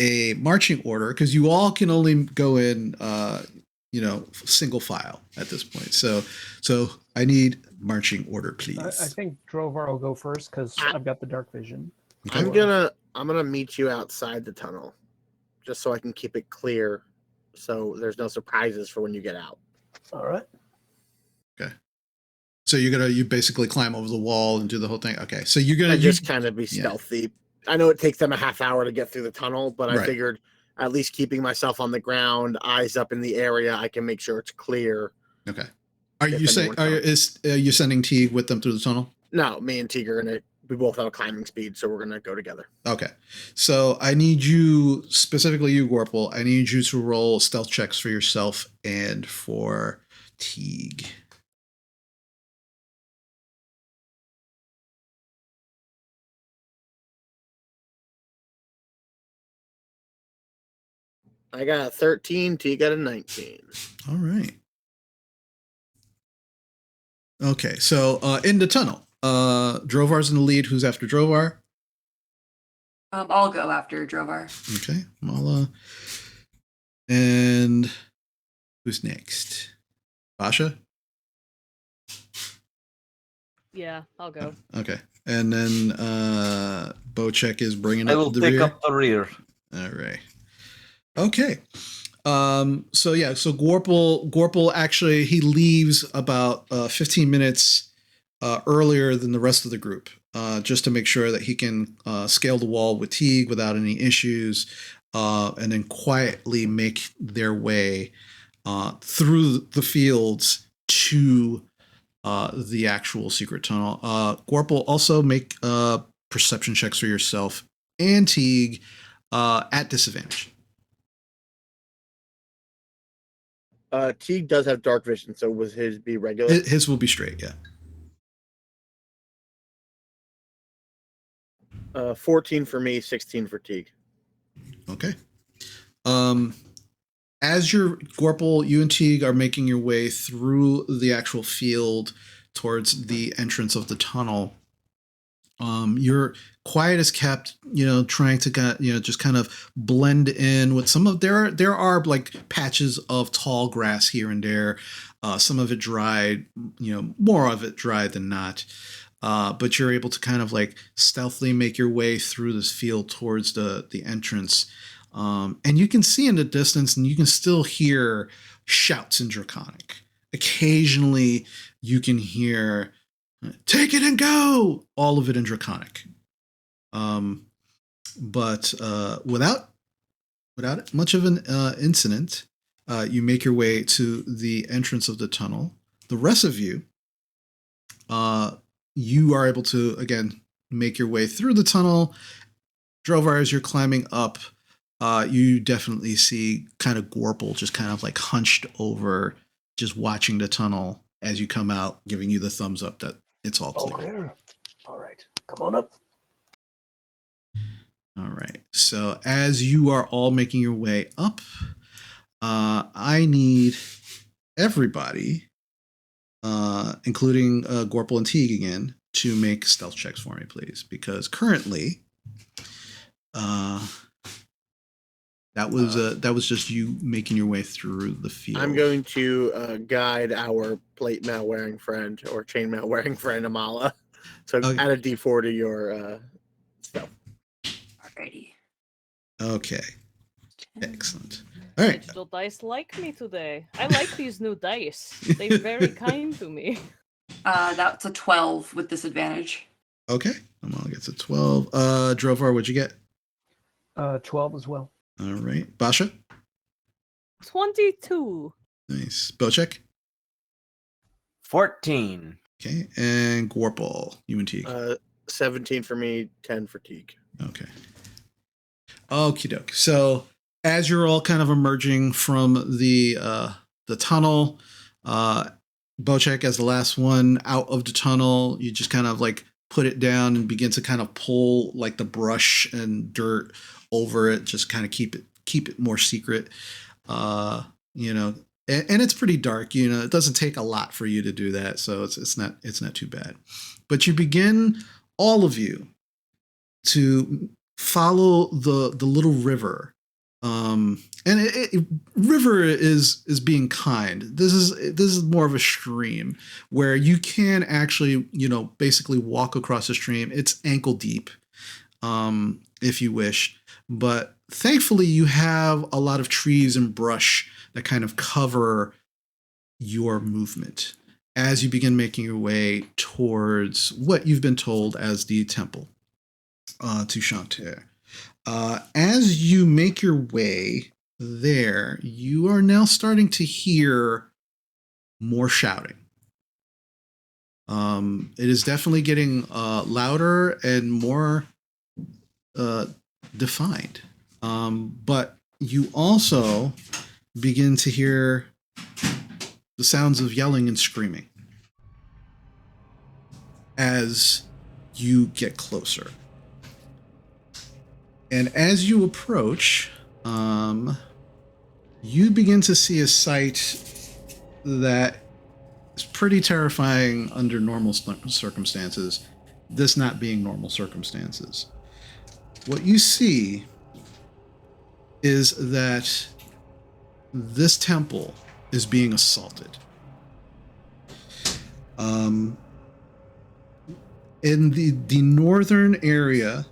a marching order because you all can only go in, single file at this point. So I need marching order, please. I think Drovar will go first because I've got the dark vision. I'm gonna meet you outside the tunnel, just so I can keep it clear, so there's no surprises for when you get out. All right. Okay. So you basically climb over the wall and do the whole thing. Okay. So you're gonna just kind of be stealthy. I know it takes them a half hour to get through the tunnel, but I figured at least keeping myself on the ground, eyes up in the area, I can make sure it's clear. Okay. Are you sending Teague with them through the tunnel? No, me and Teague are gonna. We both have a climbing speed, so we're gonna go together. Okay. So I need you, specifically you, Gorple, I need you to roll stealth checks for yourself and for Teague. I got a 13, Teague got a 19. All right. Okay, so in the tunnel, Drovar's in the lead. Who's after Drovar? I'll go after Drovar. Okay, Mala. And who's next? Basha? Yeah, I'll go. Okay. And then Bocek is bringing up I will the take rear. up the rear. All right. Okay. So Gorple actually, he leaves about 15 minutes earlier than the rest of the group, just to make sure that he can scale the wall with Teague without any issues, and then quietly make their way through the fields to the actual secret tunnel. Gorple, also make perception checks for yourself and Teague at disadvantage. Teague does have dark vision, so was his be regular? His will be straight, yeah. 14 for me, 16 for Teague. Okay. As your Gorple, you and Teague are making your way through the actual field towards the entrance of the tunnel, you're quiet as kept, trying to just kind of blend in with some of there are like patches of tall grass here and there, some of it dried, more of it dried than not, but you're able to kind of like stealthily make your way through this field towards the entrance, and you can see in the distance, and you can still hear shouts in Draconic. Occasionally you can hear "Take it and go!" all of it in Draconic. But without much of an incident, you make your way to the entrance of the tunnel. The rest of you, you are able to, again, make your way through the tunnel. Drovar, as you're climbing up, you definitely see kind of Gorple just kind of like hunched over, just watching the tunnel as you come out, giving you the thumbs up that it's all clear. All right. Come on up. All right. So as you are all making your way up, I need everybody, including Gorple and Teague again, to make stealth checks for me, please. Because currently, that was just you making your way through the field. I'm going to guide our plate mail wearing friend or chain mail wearing friend Amala. So add a D4 to your stuff. Alrighty. Okay. Excellent. All right. Digital dice like me today. I like these new dice. They're very kind to me. That's a 12 with disadvantage. Okay. Amala gets a 12. Drovar, what'd you get? 12 as well. All right. Basha? 22. Nice. Bocek? 14. Okay. And Gorple, you and Teague. 17 for me, 10 for Teague. Okay. Okie doke. So as you're all kind of emerging from the tunnel, Bocek as the last one out of the tunnel, you just kind of like put it down and begin to kind of pull like the brush and dirt over it, just kind of keep it more secret. You know, and it's pretty dark. You know, it doesn't take a lot for you to do that, so it's not too bad. But you begin, all of you, to follow the little river. And river is being kind. This is more of a stream where you can actually, you know, basically walk across the stream. It's ankle deep, if you wish, but thankfully you have a lot of trees and brush that kind of cover your movement as you begin making your way towards what you've been told as the temple to Chanter. As you make your way there, you are now starting to hear more shouting. It is definitely getting louder and more defined. But you also begin to hear the sounds of yelling and screaming as you get closer. And as you approach, you begin to see a sight that is pretty terrifying under normal circumstances, this not being normal circumstances. What you see is that this temple is being assaulted. In the northern area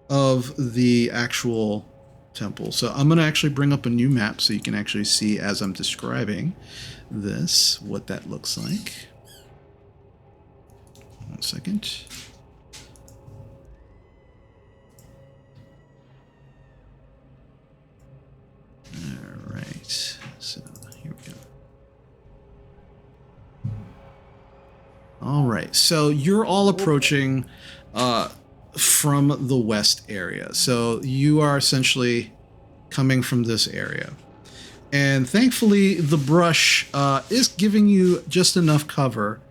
of the actual temple. So I'm going to actually bring up a new map so you can actually see as I'm describing this, what that looks like. 1 second. All right. So here we go. All right. So you're all approaching from the west area. So you are essentially coming from this area. And thankfully, the brush is giving you just enough cover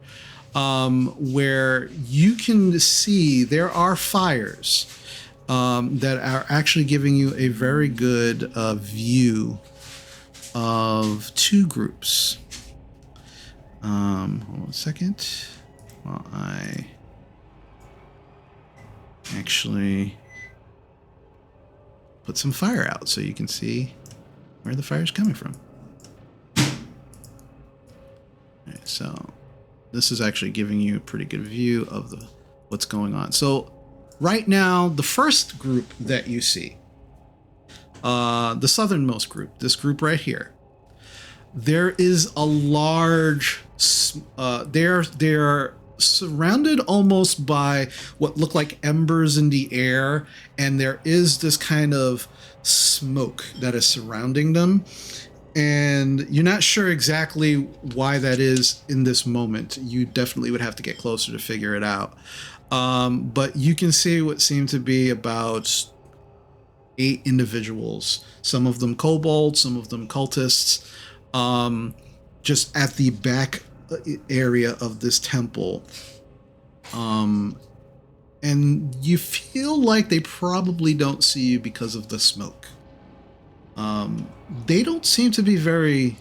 where you can see there are fires that are actually giving you a very good view of two groups. Hold on a second while I actually put some fire out so you can see where the fire is coming from. Alright, so this is actually giving you a pretty good view of what's going on. So right now, the first group that you see, the southernmost group, this group right here, there is a large, they're surrounded almost by what look like embers in the air, and there is this kind of smoke that is surrounding them, and you're not sure exactly why that is in this moment. You definitely would have to get closer to figure it out, but you can see what seem to be about 8 individuals, some of them kobolds, some of them cultists, just at the back area of this temple, and you feel like they probably don't see you because of the smoke. They don't seem to be very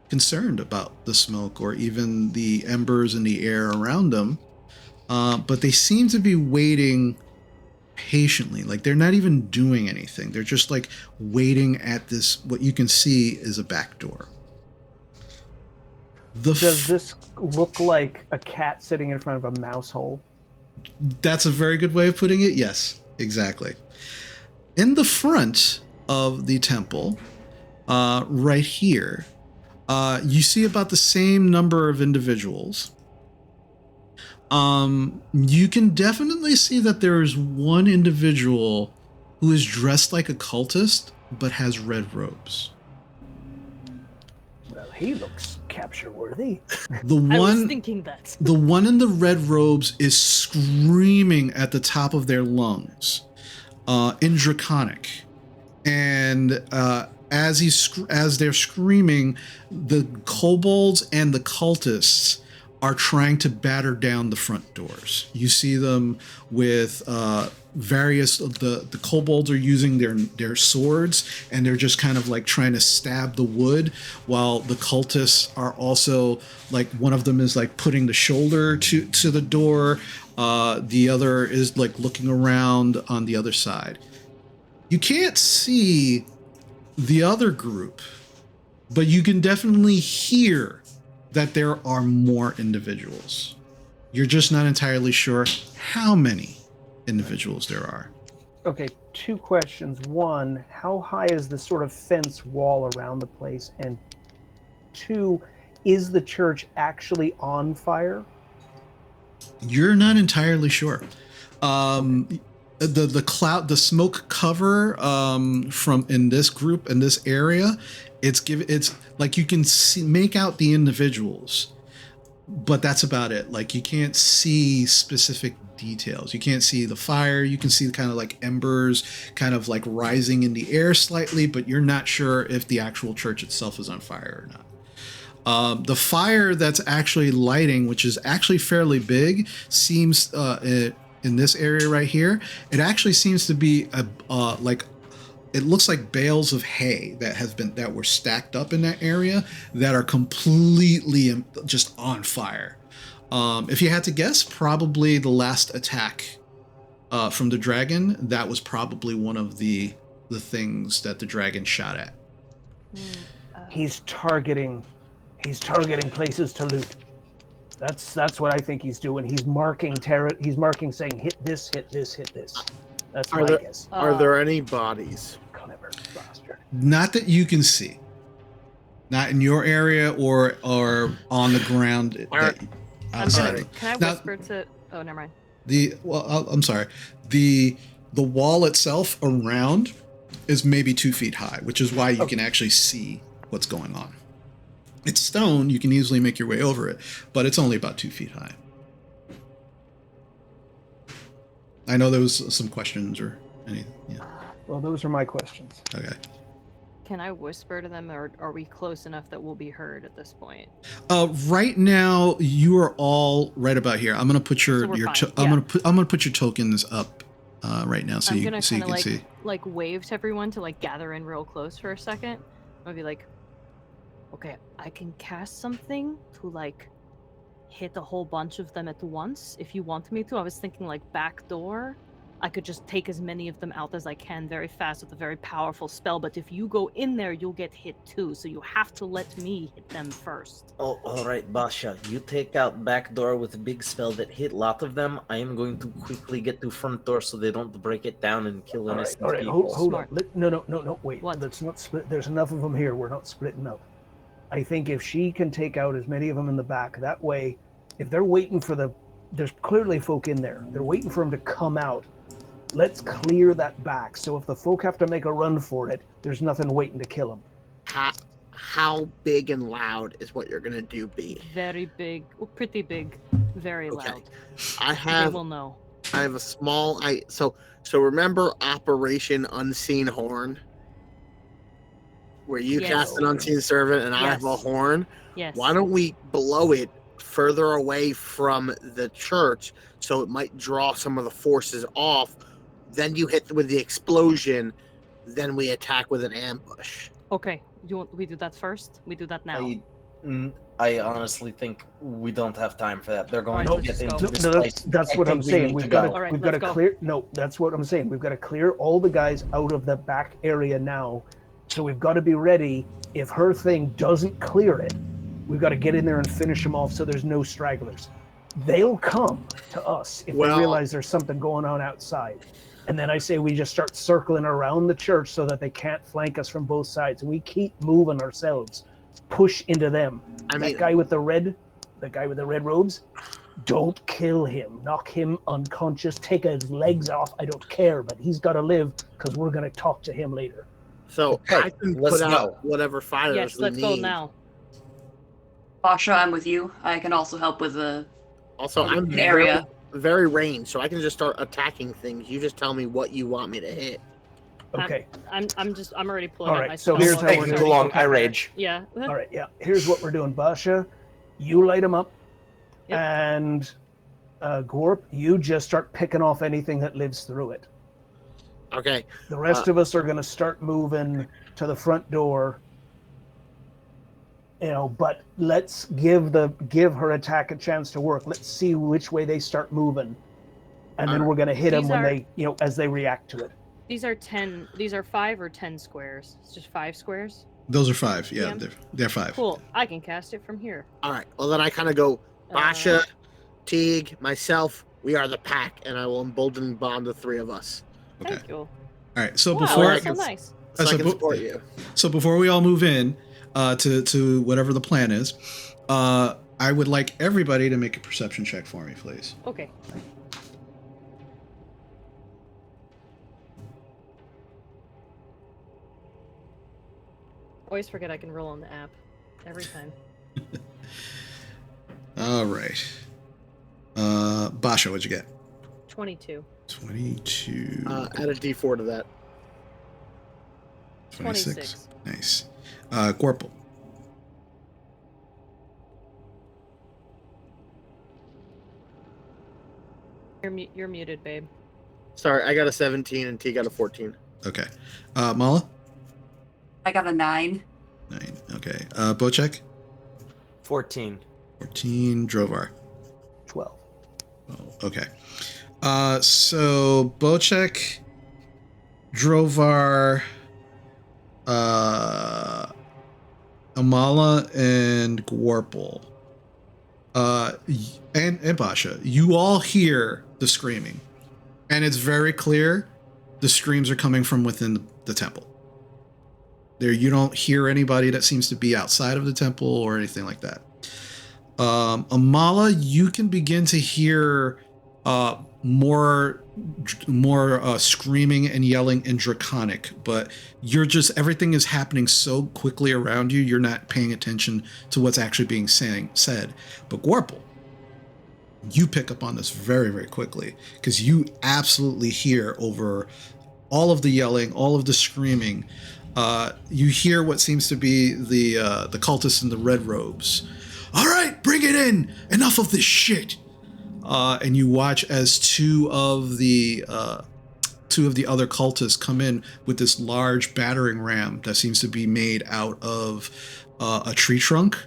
concerned about the smoke or even the embers in the air around them, but they seem to be waiting patiently. Like they're not even doing anything. They're just like waiting at this, what you can see is a back door. Does this look like a cat sitting in front of a mouse hole? That's a very good way of putting it. Yes, exactly. In the front of the temple, right here, you see about the same number of individuals. You can definitely see that there is one individual who is dressed like a cultist, but has red robes. Well, he looks capture worthy. The I was one, thinking that. the one in the red robes is screaming at the top of their lungs, in Draconic, and as they're screaming, the kobolds and the cultists are trying to batter down the front doors. You see them with various of the kobolds are using their swords, and they're just kind of like trying to stab the wood, while the cultists are also like, one of them is like putting the shoulder to the door, the other is like looking around on the other side. You can't see the other group, but you can definitely hear that there are more individuals. You're just not entirely sure how many individuals there are. Okay, 2 questions. 1, how high is the sort of fence wall around the place? And 2, is the church actually on fire? You're not entirely sure. The smoke cover from in this group, in this area, it's like you can make out the individuals, but that's about it. Like, you can't see specific details. You can't see the fire. You can see kind of like embers kind of like rising in the air slightly, but you're not sure if the actual church itself is on fire or not. The fire that's actually lighting, which is actually fairly big, seems in this area right here, it actually seems to be like, it looks like bales of hay that were stacked up in that area that are completely just on fire. If you had to guess, probably the last attack from the dragon, that was probably one of the things that the dragon shot at. He's targeting places to loot. That's what I think he's doing. He's marking He's marking, saying, hit this, hit this, hit this. That's my guess. Are there any bodies? Clever bastard. Not that you can see. Not in your area or on the ground. Outside. Can I whisper to? Oh, never mind. I'm sorry. The wall itself around is maybe 2 feet high, which is why you can actually see what's going on. It's stone. You can easily make your way over it, but it's only about 2 feet high. I know there was some questions or anything. Yeah. Well, those are my questions. Okay. Can I whisper to them, or are we close enough that we'll be heard at this point? Right now, you are all right about here. I'm gonna put your I'm gonna put your tokens up right now, so you can see. Like wave to everyone to like gather in real close for a second. I'll be like, okay, I can cast something to like hit a whole bunch of them at once if you want me to. I was thinking like back door. I could just take as many of them out as I can very fast with a very powerful spell, but if you go in there, you'll get hit too, so you have to let me hit them first. Oh, alright, Basha. You take out back door with a big spell that hit a lot of them. I am going to quickly get to front door so they don't break it down and kill innocent all right, people. Hold on. No, wait. What? Let's not split. There's enough of them here. We're not splitting up. I think if she can take out as many of them in the back, that way, if they're waiting for there's clearly folk in there. They're waiting for them to come out. Let's clear that back. So if the folk have to make a run for it, there's nothing waiting to kill them. How big and loud is what you're gonna do, B? Very big, pretty big, very loud. They will know. I have a small. So remember Operation Unseen Horn, where you cast an unseen servant and I have a horn. Yes. Why don't we blow it further away from the church so it might draw some of the forces off? Then you hit with the explosion. Then we attack with an ambush. Okay. We do that first? We do that now. I honestly think we don't have time for that. They're going to get into this No, place. that's what I'm saying. We've got to go. clear. No, that's what I'm saying. We've got to clear all the guys out of the back area now. So we've got to be ready. If her thing doesn't clear it, we've got to get in there and finish them off so there's no stragglers. They'll come to us if they realize there's something going on outside. And then I say we just start circling around the church so that they can't flank us from both sides. And we keep moving ourselves. Push into them. That guy with the red robes, don't kill him. Knock him unconscious. Take his legs off. I don't care, but he's got to live because we're going to talk to him later. So I can put out whatever fires Yes, let's go now. Basha, I'm with you. I can also help with the I'm area. Very ranged, so I can just start attacking things. You just tell me what you want me to hit. Okay. I'm already pulling All out my right, so spell. here's how we're too long. I rage. Yeah. All right, yeah. Here's what we're doing, Basha. You light them up. Yep. And Gorp, you just start picking off anything that lives through it. Okay. The rest of us are going to start moving to the front door. But let's give her attack a chance to work. Let's see which way they start moving, and then we're going to hit them when they, as they react to it. These are 5 or 10 squares. It's just 5 squares. Those are 5. Yeah, they're 5. Cool. I can cast it from here. All right. Well, then I kind of go, Basha, Teague, myself, we are the pack, and I will embolden bond the 3 of us. Okay. Thank you. All right. So Wow, before that's so nice. So I can support you. So before we all move in to whatever the plan is, I would like everybody to make a perception check for me, please. Okay. Always forget I can roll on the app. Every time. All right. Basha, what'd you get? 22. 22. Add a D4 to that. 26. Nice. Gorple. You're muted, babe. Sorry, I got a 17 and T got a 14. Okay. Mala? I got a 9. 9. Okay. Bocek? 14. 14. Drovar? 12. Oh, okay. So Bocek, Drovar, Amala, and Gwarple, and Basha, you all hear the screaming, and it's very clear the screams are coming from within the temple. There, you don't hear anybody that seems to be outside of the temple or anything like that. Amala, you can begin to hear more screaming and yelling in Draconic, but everything is happening so quickly around you, you're not paying attention to what's actually being said. But Gwarple, you pick up on this very, very quickly, because you absolutely hear over all of the yelling, all of the screaming. You hear what seems to be the cultists in the red robes. All right, bring it in. Enough of this shit. And you watch as two of the other cultists come in with this large battering ram that seems to be made out of a tree trunk,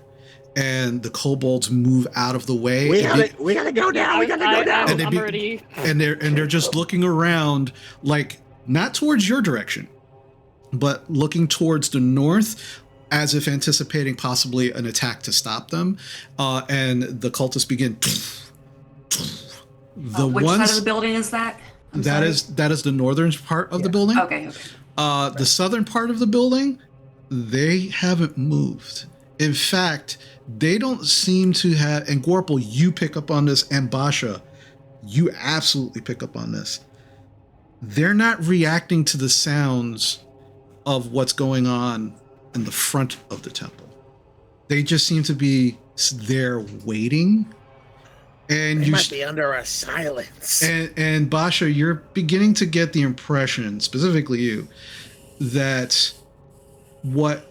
and the kobolds move out of the way. We gotta go down. We gotta go down. I'm already. And they're just looking around, like not towards your direction, but looking towards the north, as if anticipating possibly an attack to stop them. And the cultists begin. Which side of the building is that? That is the northern part of the building. Okay. The southern part of the building, they haven't moved. In fact, they don't seem to have. And Gwarple, you pick up on this, and Basha, you absolutely pick up on this. They're not reacting to the sounds of what's going on in the front of the temple. They just seem to be there waiting. And you might be under a silence. And Basha, you're beginning to get the impression, specifically you, that what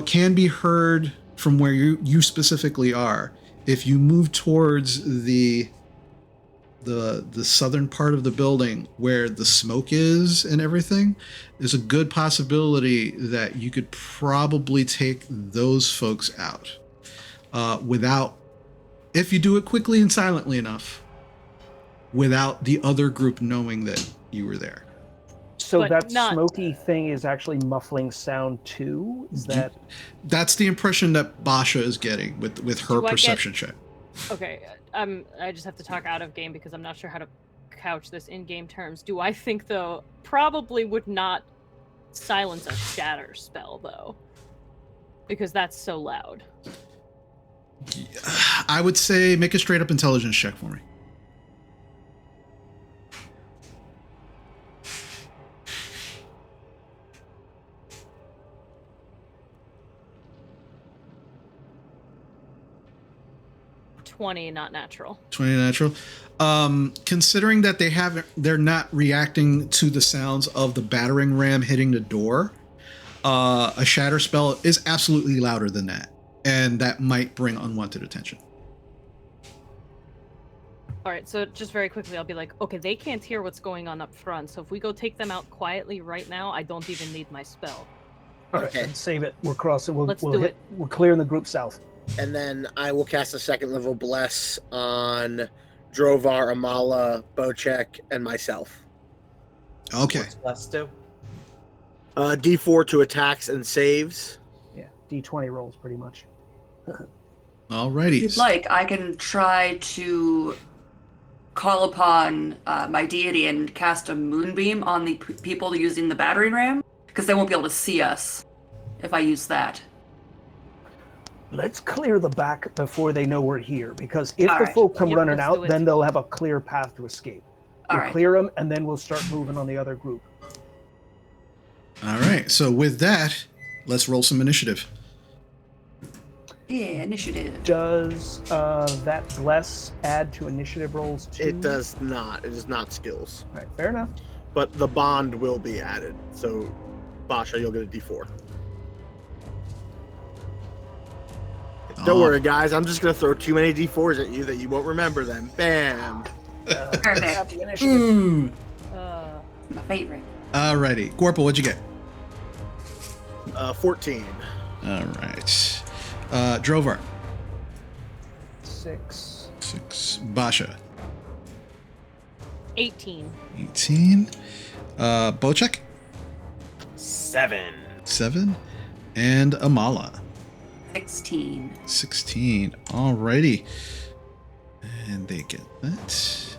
can be heard from where you specifically are, if you move towards the southern part of the building where the smoke is and everything, there's a good possibility that you could probably take those folks out without, if you do it quickly and silently enough, without the other group knowing that you were there. So But that not- smoky thing is actually muffling sound too? Is that... That's the impression that Basha is getting with her Do I get- perception check. Okay, I just have to talk out of game because I'm not sure how to couch this in game terms. Do I think though probably would not silence a shatter spell though, because that's so loud. I would say make a straight up intelligence check for me. Not natural. 20 natural. Considering that they're not reacting to the sounds of the battering ram hitting the door, a shatter spell is absolutely louder than that. and that might bring unwanted attention. All right, so just very quickly, I'll be like, okay, they can't hear what's going on up front, so if we go take them out quietly right now, I don't even need my spell. All right, Okay. then save it. We're crossing. Let's do it. We're clearing the group south. And then I will cast a second level bless on Drovar, Amala, Bocek, and myself. Okay. What's blessed do? D4 to attacks and saves. Yeah, D20 rolls pretty much. Alrighty. If you'd like, I can try to call upon my deity and cast a moonbeam on the people using the battering ram, because they won't be able to see us if I use that. Let's clear the back before they know we're here, because if All the right. folk come Yep, running let's do out, it. then they'll have a clear path to escape. All We'll right. clear them, and then we'll start moving on the other group. All right. So with that, let's roll some initiative. Yeah, initiative. Does that bless add to initiative rolls too? It does not. It is not skills. All right, fair enough. But the bond will be added. So, Basha, you'll get a D4. Don't worry, guys. I'm just going to throw too many D4s at you that you won't remember them. Bam. Perfect. Add the initiative. Ooh. My favorite. Alrighty. Gorple, what'd you get? 14. All right. Drovar. 6. 6. Basha. 18. 18. Bocek. 7. 7. And Amala. 16. 16. Alrighty. And they get that.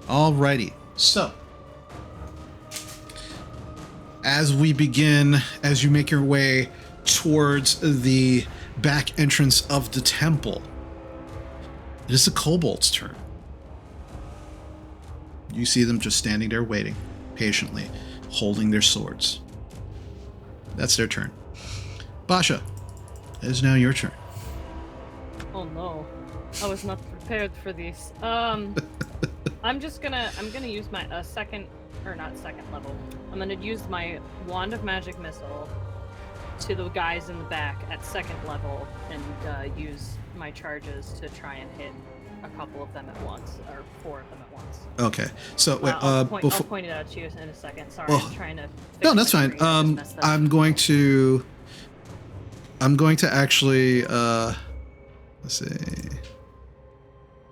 Alrighty. So, as we begin, as you make your way towards the back entrance of the temple, it is the kobold's turn. You see them just standing there waiting, patiently, holding their swords. That's their turn. Basha, it is now your turn. Oh no, I was not prepared for this. I'm gonna use my second level. I'm gonna use my wand of magic missile to the guys in the back at second level and use my charges to try and hit a couple of them at once, or 4 of them at once. Okay, so wait, I'll point it out to you in a second. Sorry, Well, I'm trying to. no, fix that's my fine. screen. I just messed up. I'm going to actually let's see.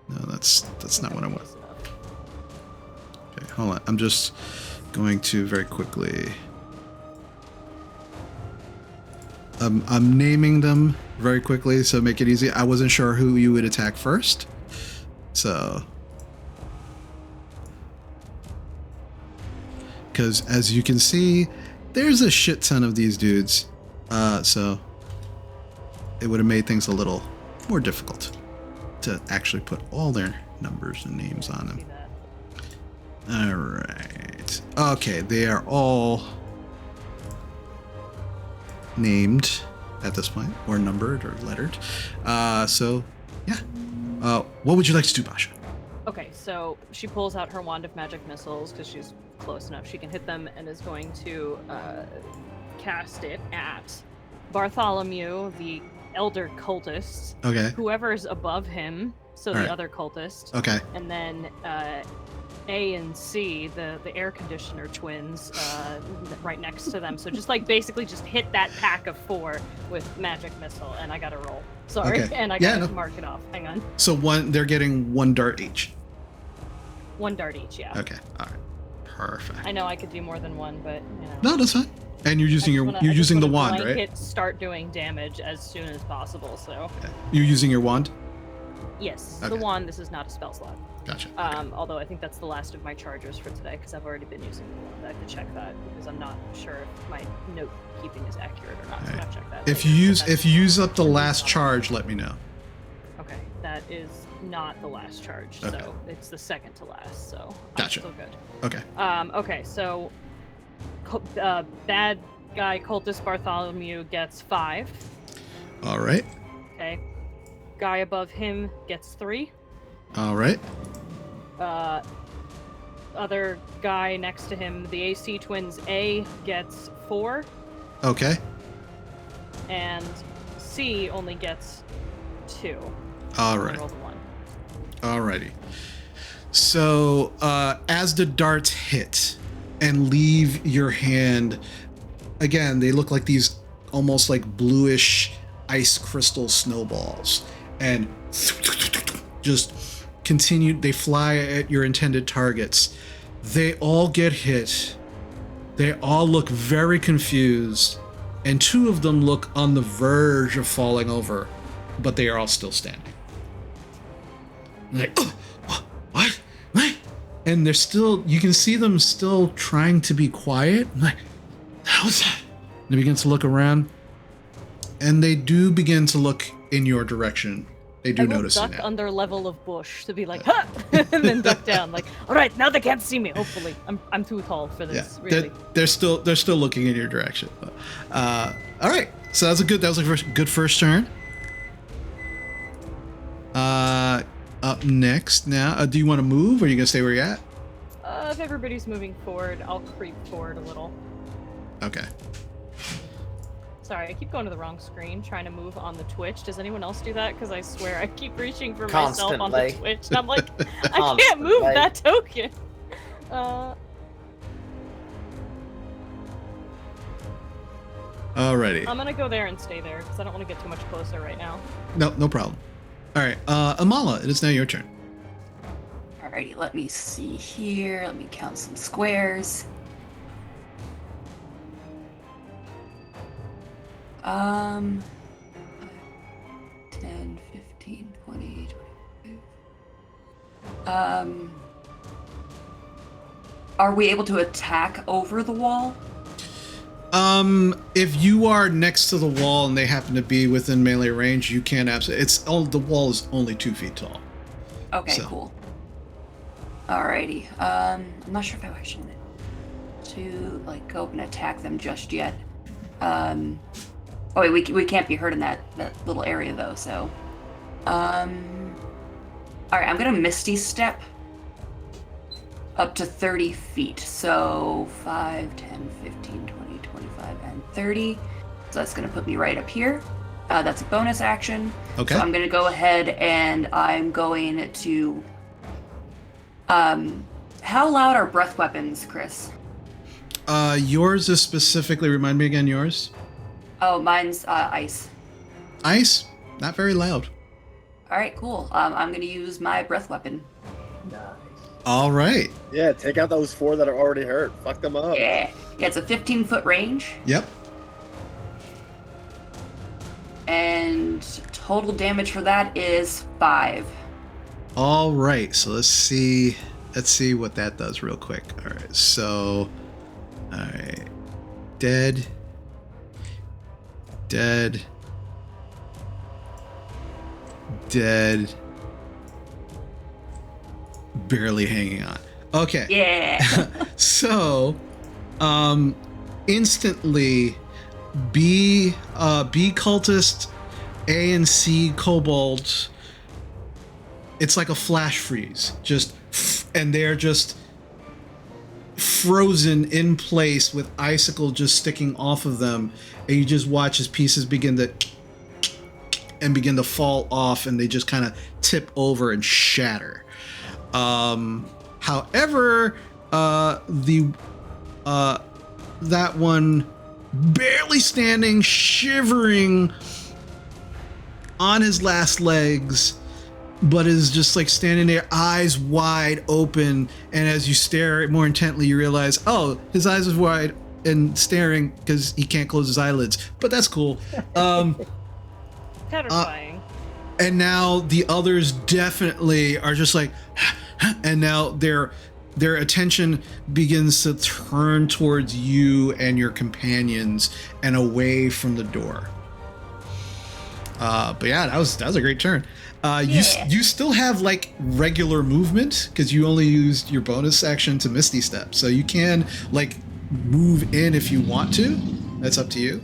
No, that's not what I want. Okay, hold on. I'm just going to very quickly. I'm naming them very quickly, so make it easy. I wasn't sure who you would attack first, so because as you can see, there's a shit ton of these dudes, so it would have made things a little more difficult to actually put all their numbers and names on them. See that. All right. Okay, they are all named at this point, or numbered, or lettered. So, yeah. What would you like to do, Basha? Okay, so she pulls out her wand of magic missiles because she's close enough. She can hit them and is going to cast it at Bartholomew, the elder cultist, Okay. whoever's above him, so the Alright. other cultist, Okay. and then A and C, the air conditioner twins, right next to them. So just basically just hit that pack of 4 with magic missile, and I gotta roll. Sorry, Okay. and I Yeah, gotta no. mark it off. Hang on, So they're getting 1 dart each. 1 dart each. Yeah. Okay. All right. Perfect. I know I could do more than 1, but you know. No, that's fine. And you're using I you're just using the wanna wand, right? blanket Start doing damage as soon as possible. So You're using your wand. yes, Okay. the wand. This is not a spell slot. Gotcha. Although I think that's the last of my chargers for today because I've already been using the wand. I have to check that because I'm not sure if my note keeping is accurate or not. So Alright. I'll check that. If later, you but use that's- if you use up the last charge, let me know. okay, that is not the last charge. Okay. So it's the second to last. So Gotcha. I'm still good. Okay. Okay, so bad guy cultist Bartholomew gets 5. All right. Okay. Guy above him gets 3. All right. Other guy next to him, the AC twins A gets 4, Okay. and see only gets 2. All I right. rolled a 1. Alrighty. So as the darts hit and leave your hand, again, they look like these almost like bluish ice crystal snowballs, and just continue. They fly at your intended targets. They all get hit. They all look very confused, and 2 of them look on the verge of falling over, but they are all still standing. Like, what? And they're still, you can see them still trying to be quiet. I'm like, how's that? They begin to look around, and they do begin to look in your direction. They do notice you duck now. under level of bush to be like, ha! And then duck down. Like, all right, now they can't see me. Hopefully, I'm too tall for this. Yeah, Really. they're still looking in your direction. All right, so that was a good first turn. Up next now, do you want to move, or are you gonna stay where you're at? If everybody's moving forward, I'll creep forward a little. Okay. Sorry, I keep going to the wrong screen trying to move on the Twitch. Does anyone else do that? Because I swear I keep reaching for myself on the Constantly. Twitch. And I'm like, I can't move Constantly. that token. Alrighty. I'm gonna go there and stay there because I don't want to get too much closer right now. No problem. All right, Amala, it is now your turn. Alrighty, let me see here. Let me count some squares. 10, 15, 20, 25. Are we able to attack over the wall? If you are next to the wall and they happen to be within melee range, you can absolutely. The wall is only 2 feet tall. Okay, So. cool. Alrighty. I'm not sure if I should to like go up and attack them just yet. Oh wait, we can't be hurt in that little area though. So, all right, I'm gonna Misty Step up to 30 feet. So 5, 10, 15, 20, 25, and 30. So that's gonna put me right up here. That's a bonus action. Okay. So I'm gonna go ahead and I'm going to. How loud are breath weapons, Chris? Yours is specifically. Remind me again. Yours. Oh, mine's ice. Ice. Not very loud. All right, cool. I'm gonna use my breath weapon. Nice. All right. Yeah, take out those 4 that are already hurt. Fuck them up. Yeah, it's a 15-foot range, Yep. and total damage for that is 5. All right. So let's see what that does real quick. All right. So, all right. Dead. Barely hanging on. Okay. Yeah. So, instantly, B cultist, A and C kobold. It's like a flash freeze, and they're just frozen in place with icicle just sticking off of them, and you just watch as pieces begin to fall off, and they just kind of tip over and shatter. However, that one barely standing, shivering on his last legs, but is just like standing there, eyes wide open. And as you stare more intently, you realize, oh, his eyes are wide and staring because he can't close his eyelids. But that's cool. Terrifying. And now the others definitely are just like, and now their attention begins to turn towards you and your companions and away from the door. But yeah, that was a great turn. You still have like regular movement because you only used your bonus action to Misty Step, so you can like move in if you want to. That's up to you.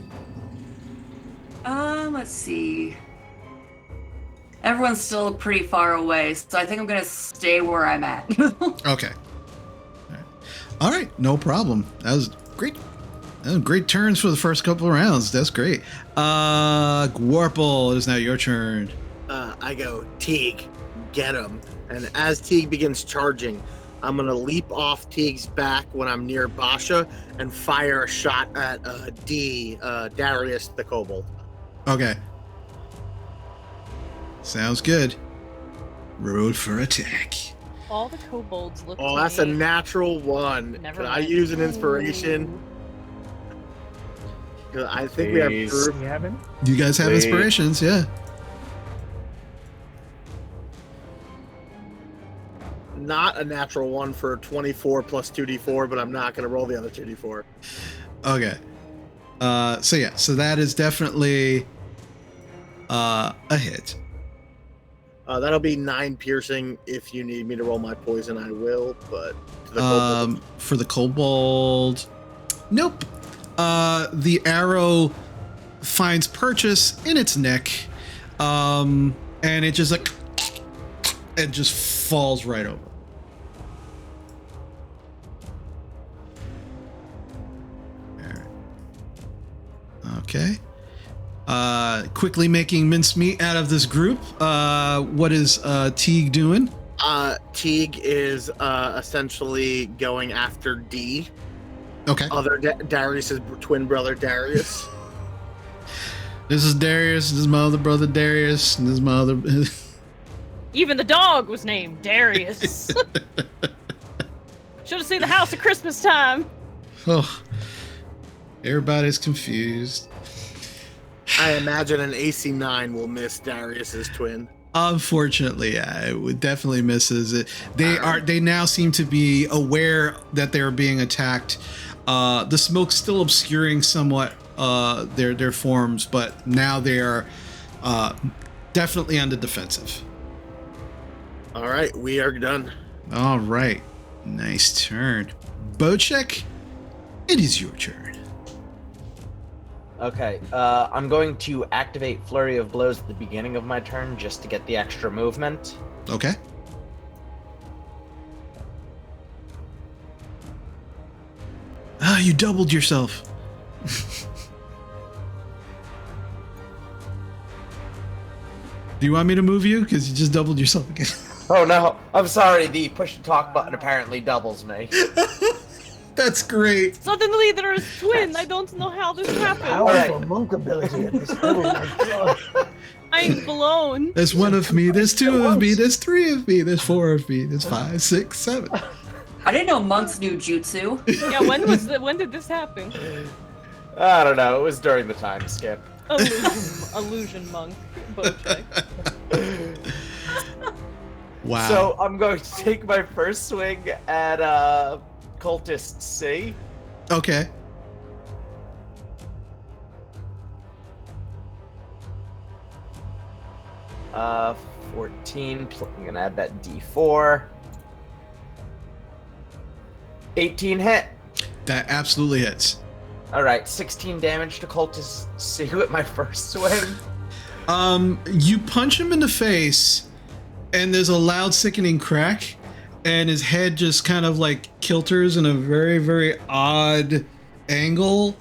Let's see. Everyone's still pretty far away, so I think I'm gonna stay where I'm at. Okay. All right, no problem. That was great. Oh, great turns for the first couple of rounds. That's great. Gwarple, it is now your turn. I go, Teague, get him. And as Teague begins charging, I'm going to leap off Teague's back when I'm near Basha and fire a shot at Darius the Kobold. Okay. Sounds good. Roll for attack. All the kobolds look. Oh, to that's a me- natural one. Never Can I mind. use an inspiration? 'Cause I think we have Please. proof. You have him? You guys have Wait. inspirations, yeah. Not a natural one for 24 plus 2d4, but I'm not going to roll the other 2d4. Okay. So that is definitely a hit. That'll be 9 piercing. If you need me to roll my poison, I will. But to the kobold, For the kobold, nope. The arrow finds purchase in its neck, and it just falls right over. All right. Okay. Quickly making mincemeat out of this group. What is Teague doing? Teague is essentially going after D. Okay. Other Darius's twin brother Darius. This is Darius. This is my other brother Darius. And this is my other. Even the dog was named Darius. Should have seen the house at Christmas time. Oh, everybody's confused. I imagine an AC9 will miss Darius's twin. Unfortunately, yeah, it would definitely misses it. They now seem to be aware that they're being attacked. The smoke's still obscuring somewhat their forms, but now they are definitely on the defensive. All right, we are done. All right, nice turn, Bocek. It is your turn. Okay, I'm going to activate Flurry of Blows at the beginning of my turn just to get the extra movement. Okay. Ah, you doubled yourself. Do you want me to move you? Because you just doubled yourself again. Oh no, I'm sorry, the push to talk button apparently doubles me. That's great. Suddenly there is twin. I don't know how this happened. Powerful monk ability at this level. My God. I'm blown. There's one of me, there's two of me, there's three of me, there's four of me, there's 5, 6, 7. I didn't know monks knew jutsu. Yeah, when did this happen? I don't know, it was during the time skip. Illusion monk. Bocek. Wow. So I'm going to take my first swing at Cultist C. Okay. Uh, 14. I'm gonna add that D4. 18 hit. That absolutely hits. All right, 16 damage to Cultist C with my first swing. You punch him in the face, and there's a loud, sickening crack, and his head just kind of like kilters in a very, very odd angle,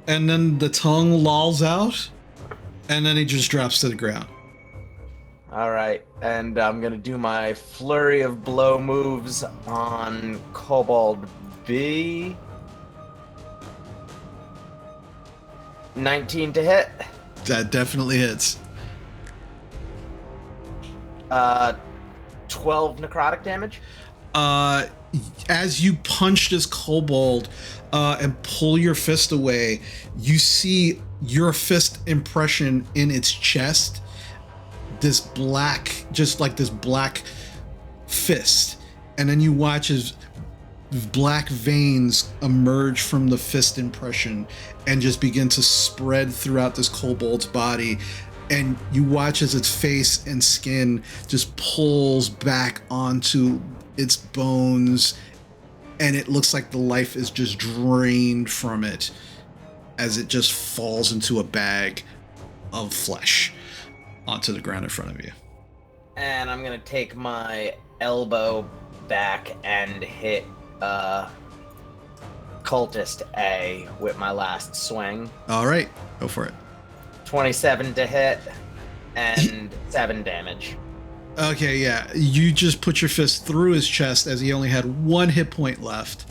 and then the tongue lolls out, and then he just drops to the ground. All right, and I'm gonna do my flurry of blow moves on Kobold B. 19 to hit. That definitely hits. 12 necrotic damage. As you punch this kobold and pull your fist away, you see your fist impression in its chest. This black, just like this black fist. And then you watch as black veins emerge from the fist impression and just begin to spread throughout this kobold's body. And you watch as its face and skin just pulls back onto its bones, and it looks like the life is just drained from it as it just falls into a bag of flesh onto the ground in front of you. And I'm gonna take my elbow back and hit cultist A with my last swing. All right, go for it. 27 to hit and 7 damage. Okay, yeah. You just put your fist through his chest as he only had 1 hit point left.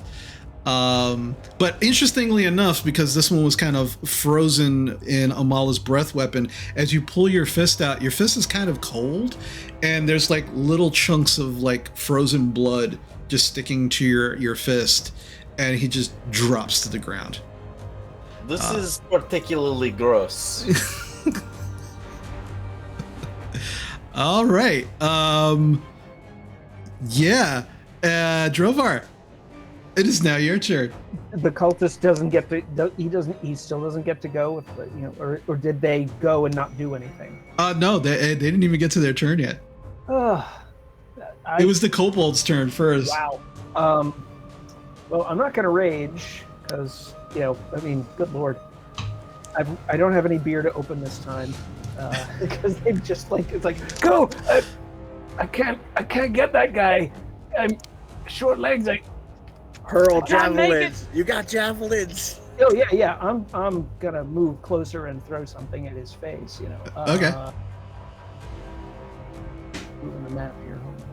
But interestingly enough, because this one was kind of frozen in Amala's breath weapon, as you pull your fist out, your fist is kind of cold, and there's like little chunks of like frozen blood just sticking to your fist, and he just drops to the ground. This is particularly gross. All right. Yeah. Drovar, it is now your turn. The cultist doesn't get to. He still doesn't get to go. Or did they go and not do anything? No, they didn't even get to their turn yet. It was the kobold's turn first. Wow. Well, I'm not going to rage because good lord, I don't have any beer to open this time because they've just it's like go. I can't get that guy. I'm short legs. Hurl can't make javelins. You got javelins. Oh yeah. I'm gonna move closer and throw something at his face. Okay. Moving the map here. Hold on.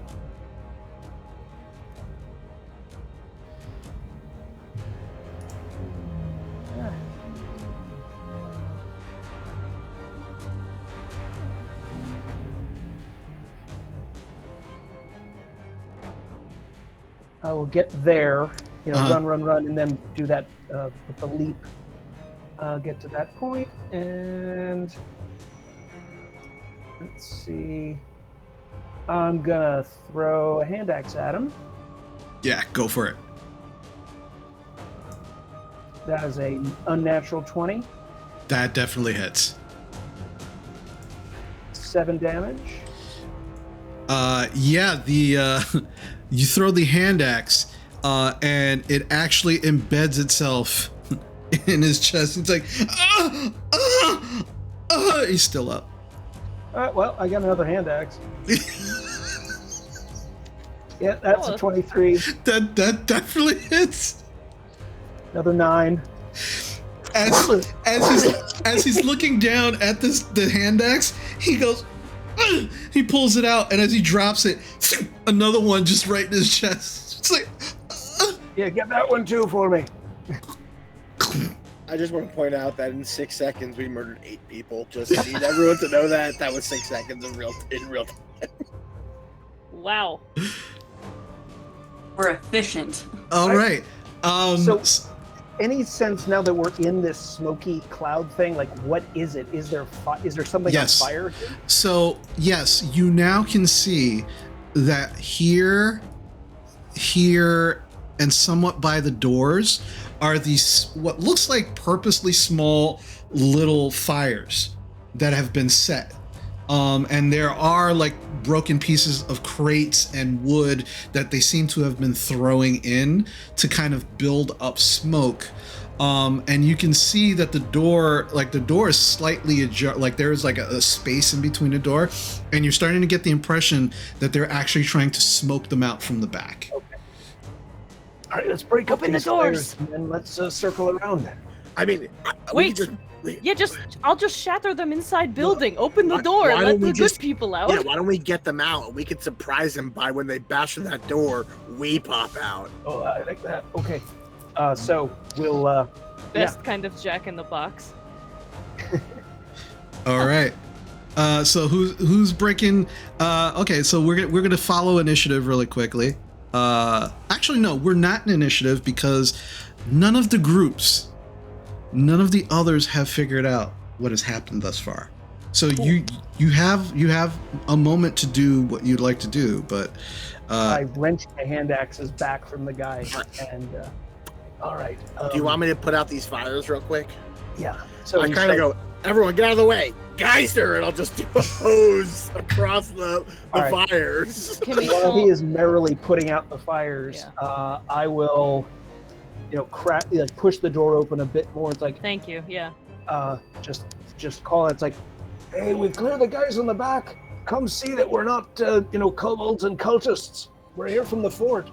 I will get there, run, and then do that with the leap. Get to that point, and let's see. I'm gonna throw a hand axe at him. Yeah, go for it. That is a unnatural 20. That definitely hits. 7 damage. Yeah, you throw the hand axe, and it actually embeds itself in his chest. It's like, he's still up. All right, well, I got another hand axe. Yeah, that's a 23. That definitely hits. Another 9. As he's looking down at the hand axe, he goes. He pulls it out, and as he drops it, another one just right in his chest. It's like, Yeah, get that one too for me. I just want to point out that in 6 seconds we murdered 8 people. Just need everyone to know that was 6 seconds in real time. Wow. We're efficient. all right. So, any sense now that we're in this smoky cloud thing? Like, what is it? Is there something Yes. on fire here? So, yes, you now can see that here, and somewhat by the doors are these what looks like purposely small little fires that have been set. And there are like broken pieces of crates and wood that they seem to have been throwing in to kind of build up smoke. And you can see that the door is slightly ajar, like there is like a space in between the door, and you're starting to get the impression that they're actually trying to smoke them out from the back. Okay. All right, let's break Open the these doors. fires and then let's circle around. I mean, Wait. I'll just shatter them inside building. Open the door and why let don't we the just- good people out. yeah, why don't we get them out? We could surprise them by when they bash in that door, we pop out. Oh, I like that. Okay. So we'll Best kind of Jack in the Box. All right. So who's breaking? Okay, so we're gonna follow initiative really quickly. Actually, no, we're not in initiative because none of the others have figured out what has happened thus far. So Cool. you have a moment to do what you'd like to do, but I wrenched my hand axes back from the guy, and all right. Do you want me to put out these fires real quick? Yeah. So I kind of go, everyone get out of the way. Geyser, and I'll just do a hose across the All right. fires. Can we While he all- is merrily putting out the fires, I will, push the door open a bit more. It's like, Thank you. Yeah. just call it. It's like, hey, we've cleared the guys in the back. Come see that we're not, kobolds and cultists. We're here from the fort.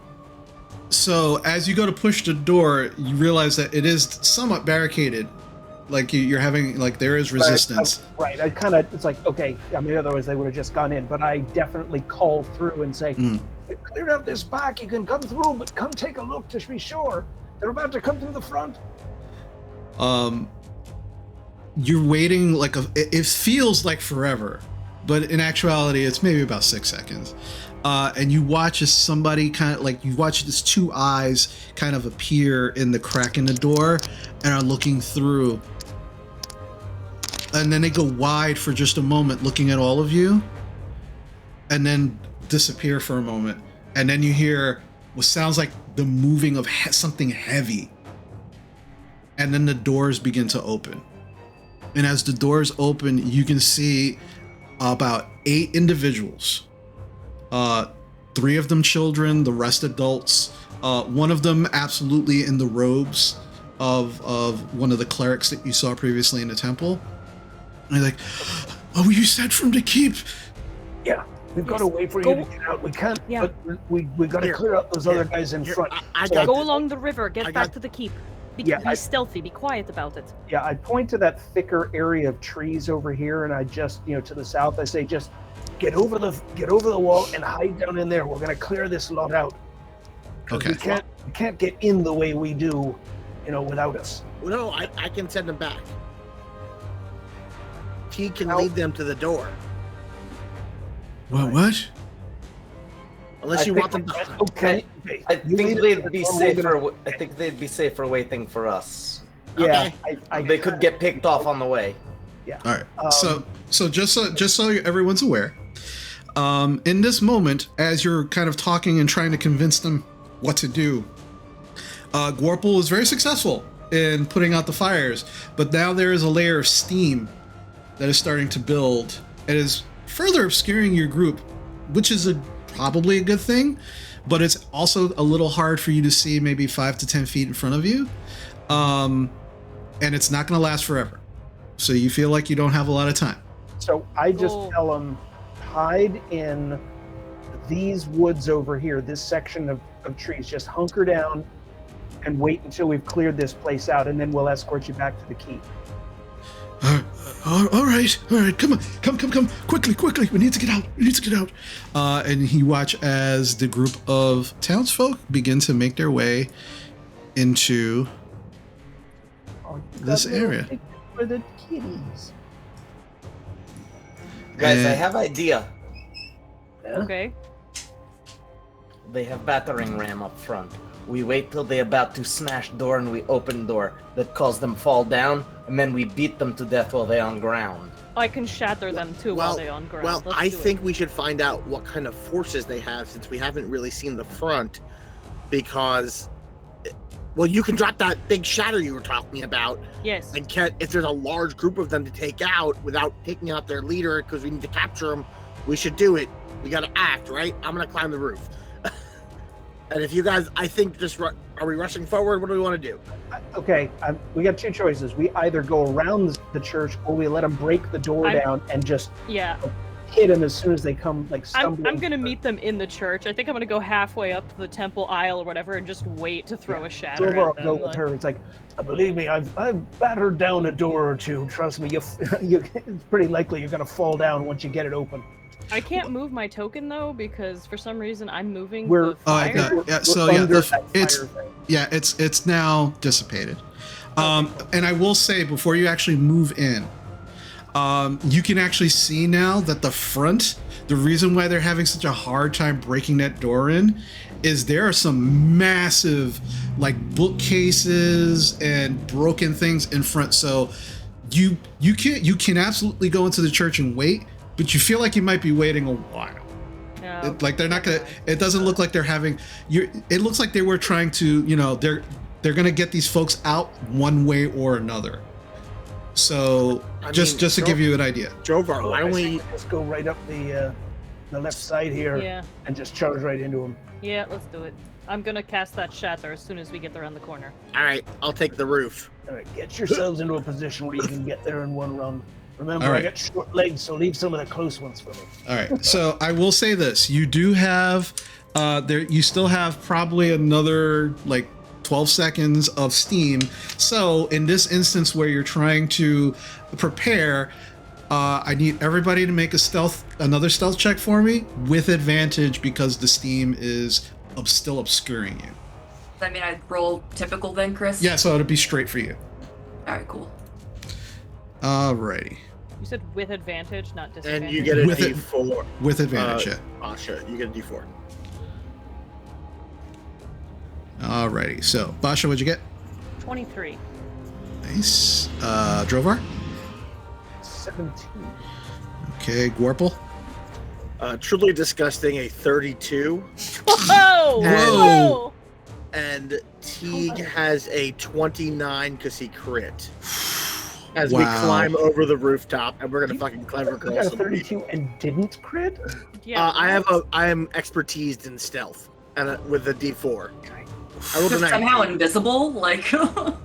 So as you go to push the door, you realize that it is somewhat barricaded. Like you're having, like there is resistance. Right. I kind of, it's like, okay, I mean, otherwise they would have just gone in, but I definitely call through and say, "We cleared out this back, you can come through, but come take a look to be sure. They're about to come through the front." You're waiting like it feels like forever, but in actuality, it's maybe about 6 seconds. And you watch as somebody kind of like, you watch these two eyes kind of appear in the crack in the door and are looking through. And then they go wide for just a moment, looking at all of you, and then disappear for a moment. And then you hear what sounds like the moving of something heavy. And then the doors begin to open. And as the doors open, you can see about 8 individuals. 3 of them children, the rest adults. One of them absolutely in the robes of one of the clerics that you saw previously in the temple. And they're like, "Oh, you sent from to keep." Yeah, we've got to wait for you to get out. We can't, but we got to clear out those other guys in front. Go along the river, get back to the keep. Be stealthy, be quiet about it. Yeah, I point to that thicker area of trees over here, and I just, to the south, I say, just get over the wall and hide down in there. We're gonna clear this lot out. Okay. We can't get in the way we do, without us. No, I can send them back. He can lead them to the door. What? Unless you want them to. Okay. I think they'd be safer. I think they'd be safer waiting for us. Yeah, Okay. They could get picked off on the way. Yeah. All right. So just so everyone's aware, in this moment, as you're kind of talking and trying to convince them what to do, Gorple is very successful in putting out the fires, but now there is a layer of steam that is starting to build. It is further obscuring your group, which is probably a good thing, but it's also a little hard for you to see maybe 5 to 10 feet in front of you. And it's not going to last forever. So you feel like you don't have a lot of time. So I just tell them, hide in these woods over here, this section of trees. Just hunker down and wait until we've cleared this place out, and then we'll escort you back to the keep. All right, come on, come, quickly, we need to get out. And you watch as the group of townsfolk begin to make their way into this area. For the kitties. Guys, I have idea. Okay. They have battering ram up front. We wait till they're about to smash door and we open door. That calls them fall down, and then we beat them to death while they're on ground. I can shatter them too while they're on ground. Well, Let's I do think it. we should find out what kind of forces they have, since we haven't really seen the front. Because, well, you can drop that big shatter you were talking about. Yes. And if there's a large group of them to take out without taking out their leader, because we need to capture them, we should do it. We got to act, right? I'm gonna climb the roof. And if you guys, I think, are we rushing forward? What do we want to do? Okay, we got 2 choices. We either go around the church, or we let them break the door down and just hit them as soon as they come, like stumbling. I'm gonna meet them in the church. I think I'm gonna go halfway up to the temple aisle or whatever and just wait to throw a shatter at them. Go with her. It's like, believe me, I've battered down a door or 2. Trust me, it's pretty likely you're gonna fall down once you get it open. I can't move my token though because for some reason I'm moving. We're the fire. It's now dissipated. And I will say, before you actually move in, you can actually see now that the reason why they're having such a hard time breaking that door in is there are some massive like bookcases and broken things in front. So you can absolutely go into the church and wait, but you feel like you might be waiting a while. No. Like they're not gonna. It doesn't look like they're having. It looks like they were trying to. They're gonna get these folks out one way or another. So just to give you an idea. Jovar, why don't we just go right up the left side here and just charge right into them? Yeah, let's do it. I'm gonna cast that shatter as soon as we get around the corner. All right, I'll take the roof. All right, get yourselves into a position where you can get there in one run. Remember, All I right. got short legs, so leave some of the close ones for me. All right. So I will say this: you do have there. You still have probably another like 12 seconds of steam. So in this instance where you're trying to prepare, I need everybody to make another stealth check for me with advantage because the steam is still obscuring you. I mean, I'd roll typical then, Chris? Yeah. So it'll be straight for you. All right, cool. Alrighty. You said with advantage, not disadvantage. And you get a With it- D4. With advantage, yeah. Asha, you get a D4. Alrighty. So Basha, what'd you get? 23. Nice. Drovar. 17. Okay. Gorple. Truly disgusting, a 32. Whoa! Whoa! And Teague has a 29 because he crit. As we Wow. climb over the rooftop, and we're gonna fucking clever You girl got a some 32 and didn't crit? Yeah. I am expertised in stealth, and with a D4. I rolled a Just 9. somehow invisible, like.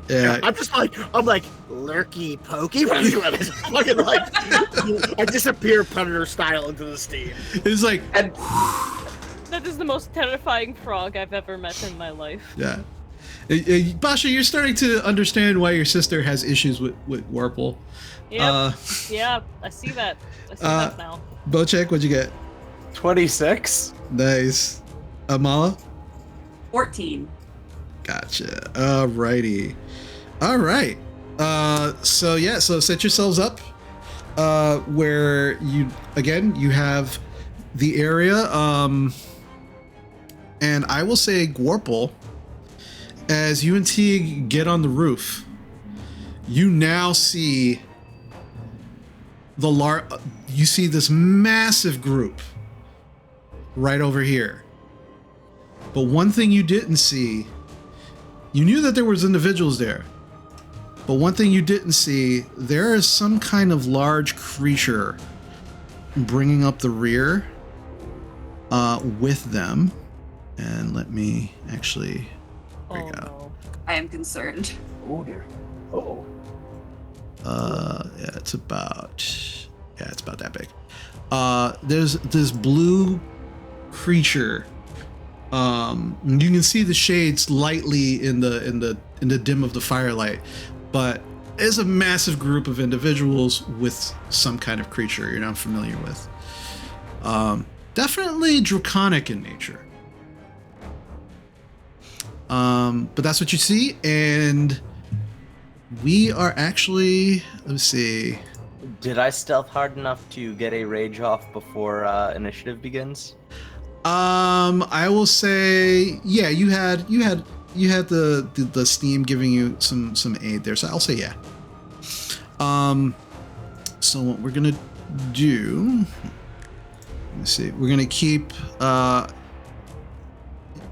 Yeah. I'm like lurky pokey. Fucking like I disappear predator style into the steam. It's like, That is the most terrifying frog I've ever met in my life. yeah. Basha, you're starting to understand why your sister has issues with Warple. Yep. Yeah, I see that. I see that now. Bocek, what'd you get? 26. Nice. Amala? 14. Gotcha. Alrighty. All right. So set yourselves up where you have the area. And I will say, Gwarple, as you and Teague get on the roof, you now see you see this massive group right over here. But one thing you didn't see, you knew that there was individuals there. But one thing you didn't see, there is some kind of large creature bringing up the rear with them. And let me actually break Oh, out. no. I am concerned. Oh dear. Oh. Yeah, it's about that big. There's this blue creature. You can see the shades lightly in the dim of the firelight, but it's a massive group of individuals with some kind of creature you're not familiar with. Definitely draconic in nature. But that's what you see, and we are actually, let's see. Did I stealth hard enough to get a rage off before initiative begins? I will say, yeah, you had the steam giving you some aid there, so I'll say yeah. So what we're gonna do, let me see, we're gonna keep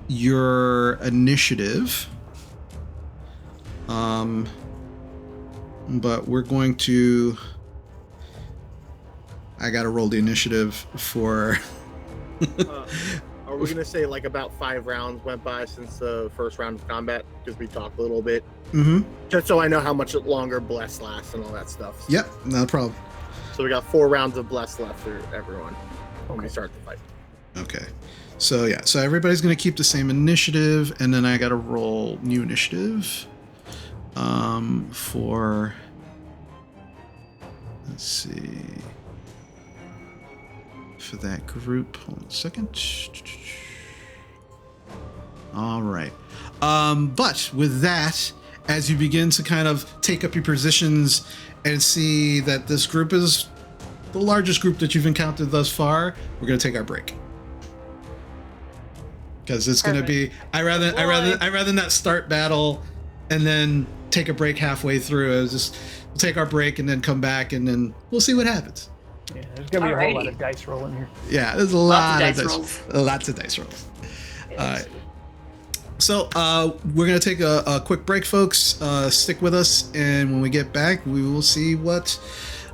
your initiative, but we're going to, I gotta roll the initiative for Are we gonna say like about 5 rounds went by since the first round of combat? Because we talked a little bit, just so I know how much longer bless lasts and all that stuff. Yep, no problem. So we got 4 rounds of bless left for everyone when we start the fight. Okay. So yeah, so everybody's gonna keep the same initiative, and then I gotta roll new initiative. For, let's see, for that group. Hold on a second. All right. But with that, as you begin to kind of take up your positions and see that this group is the largest group that you've encountered thus far, we're gonna take our break. Because it's going to be, I rather not start battle and then take a break halfway through. We'll take our break and then come back, and then we'll see what happens. Yeah, there's gonna be a whole lot Alrighty. of dice rolling here. Yeah, there's a lot of dice rolls. Lots of dice rolls. All right. So we're going to take a quick break, folks. Stick with us, and when we get back, we will see what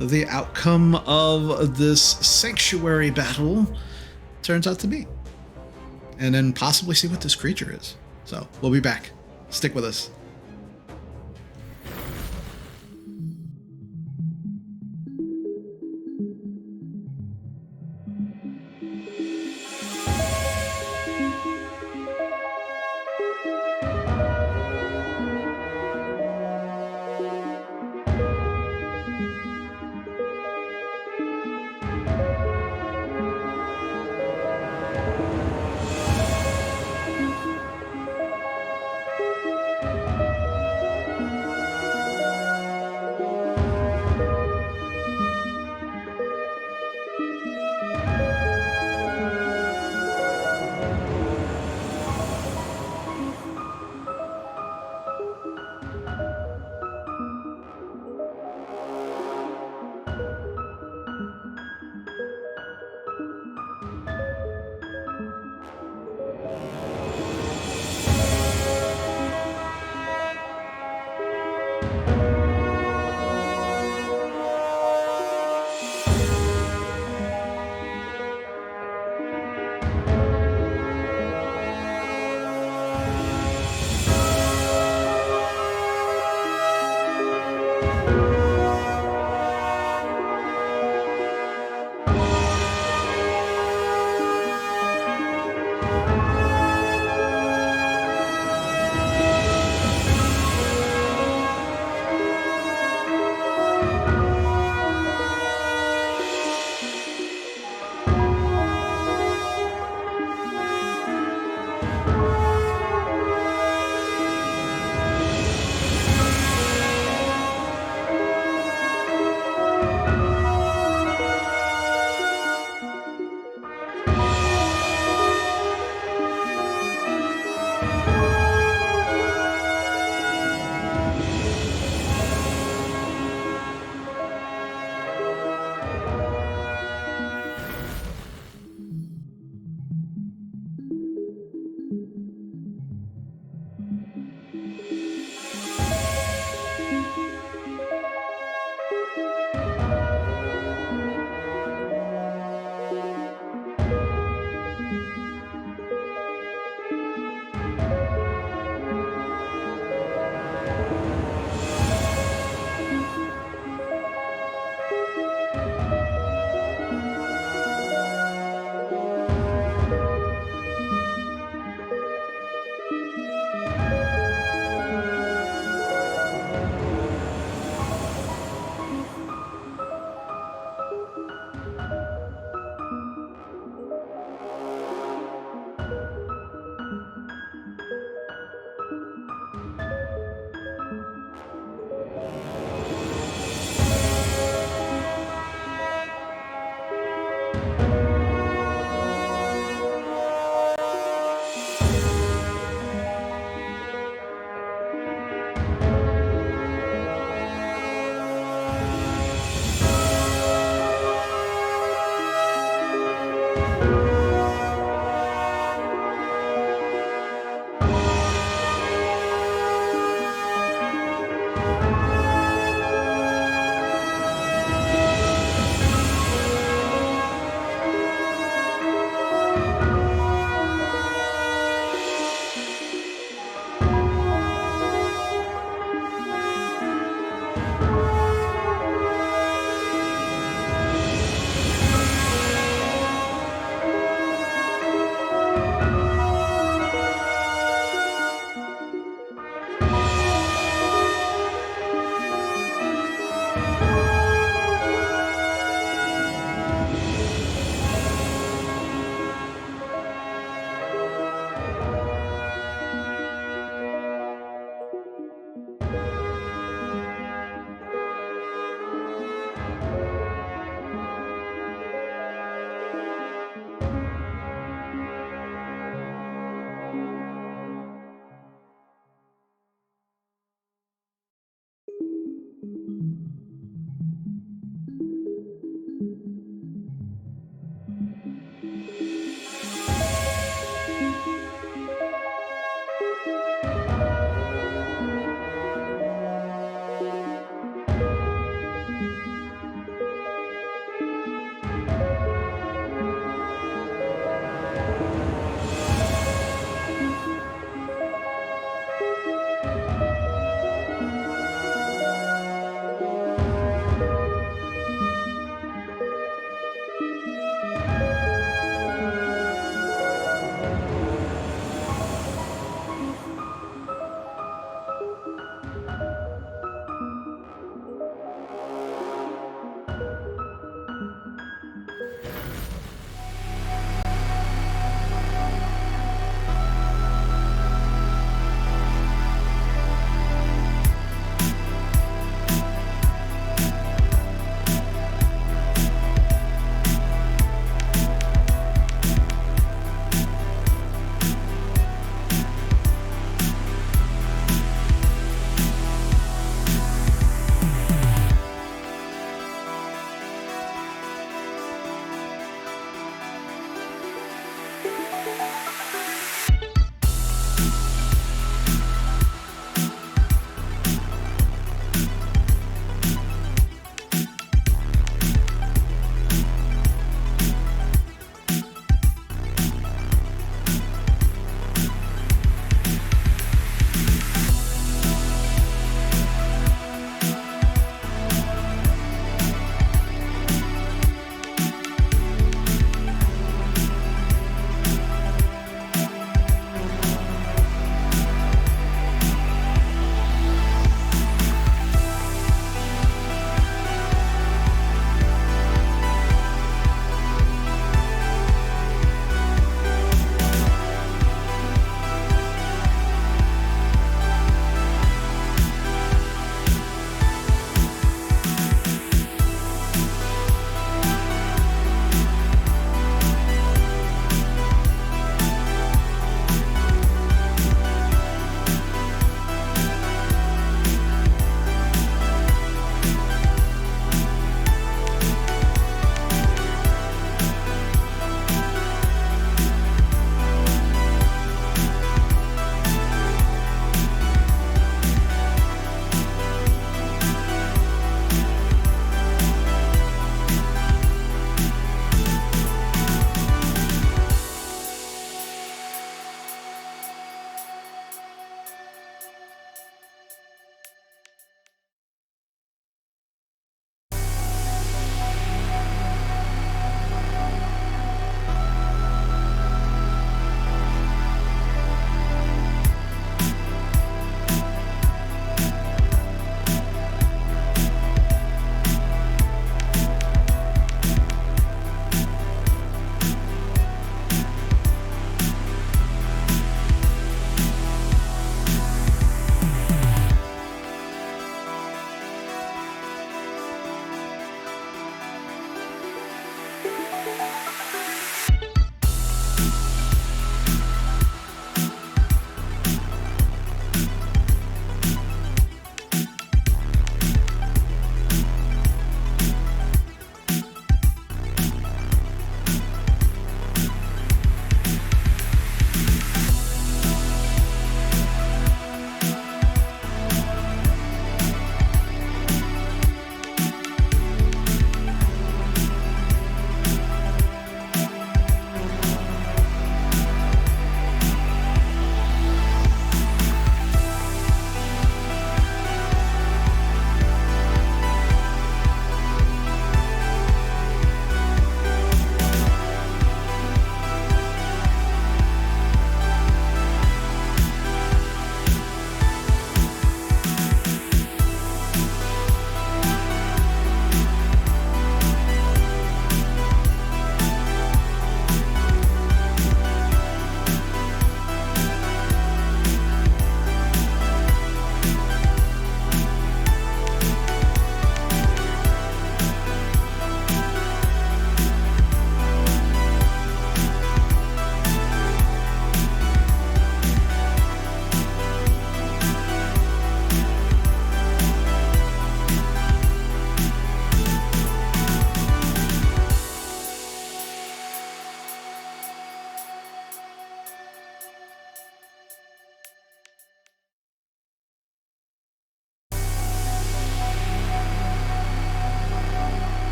the outcome of this sanctuary battle turns out to be. And then possibly see what this creature is. So we'll be back. Stick with us.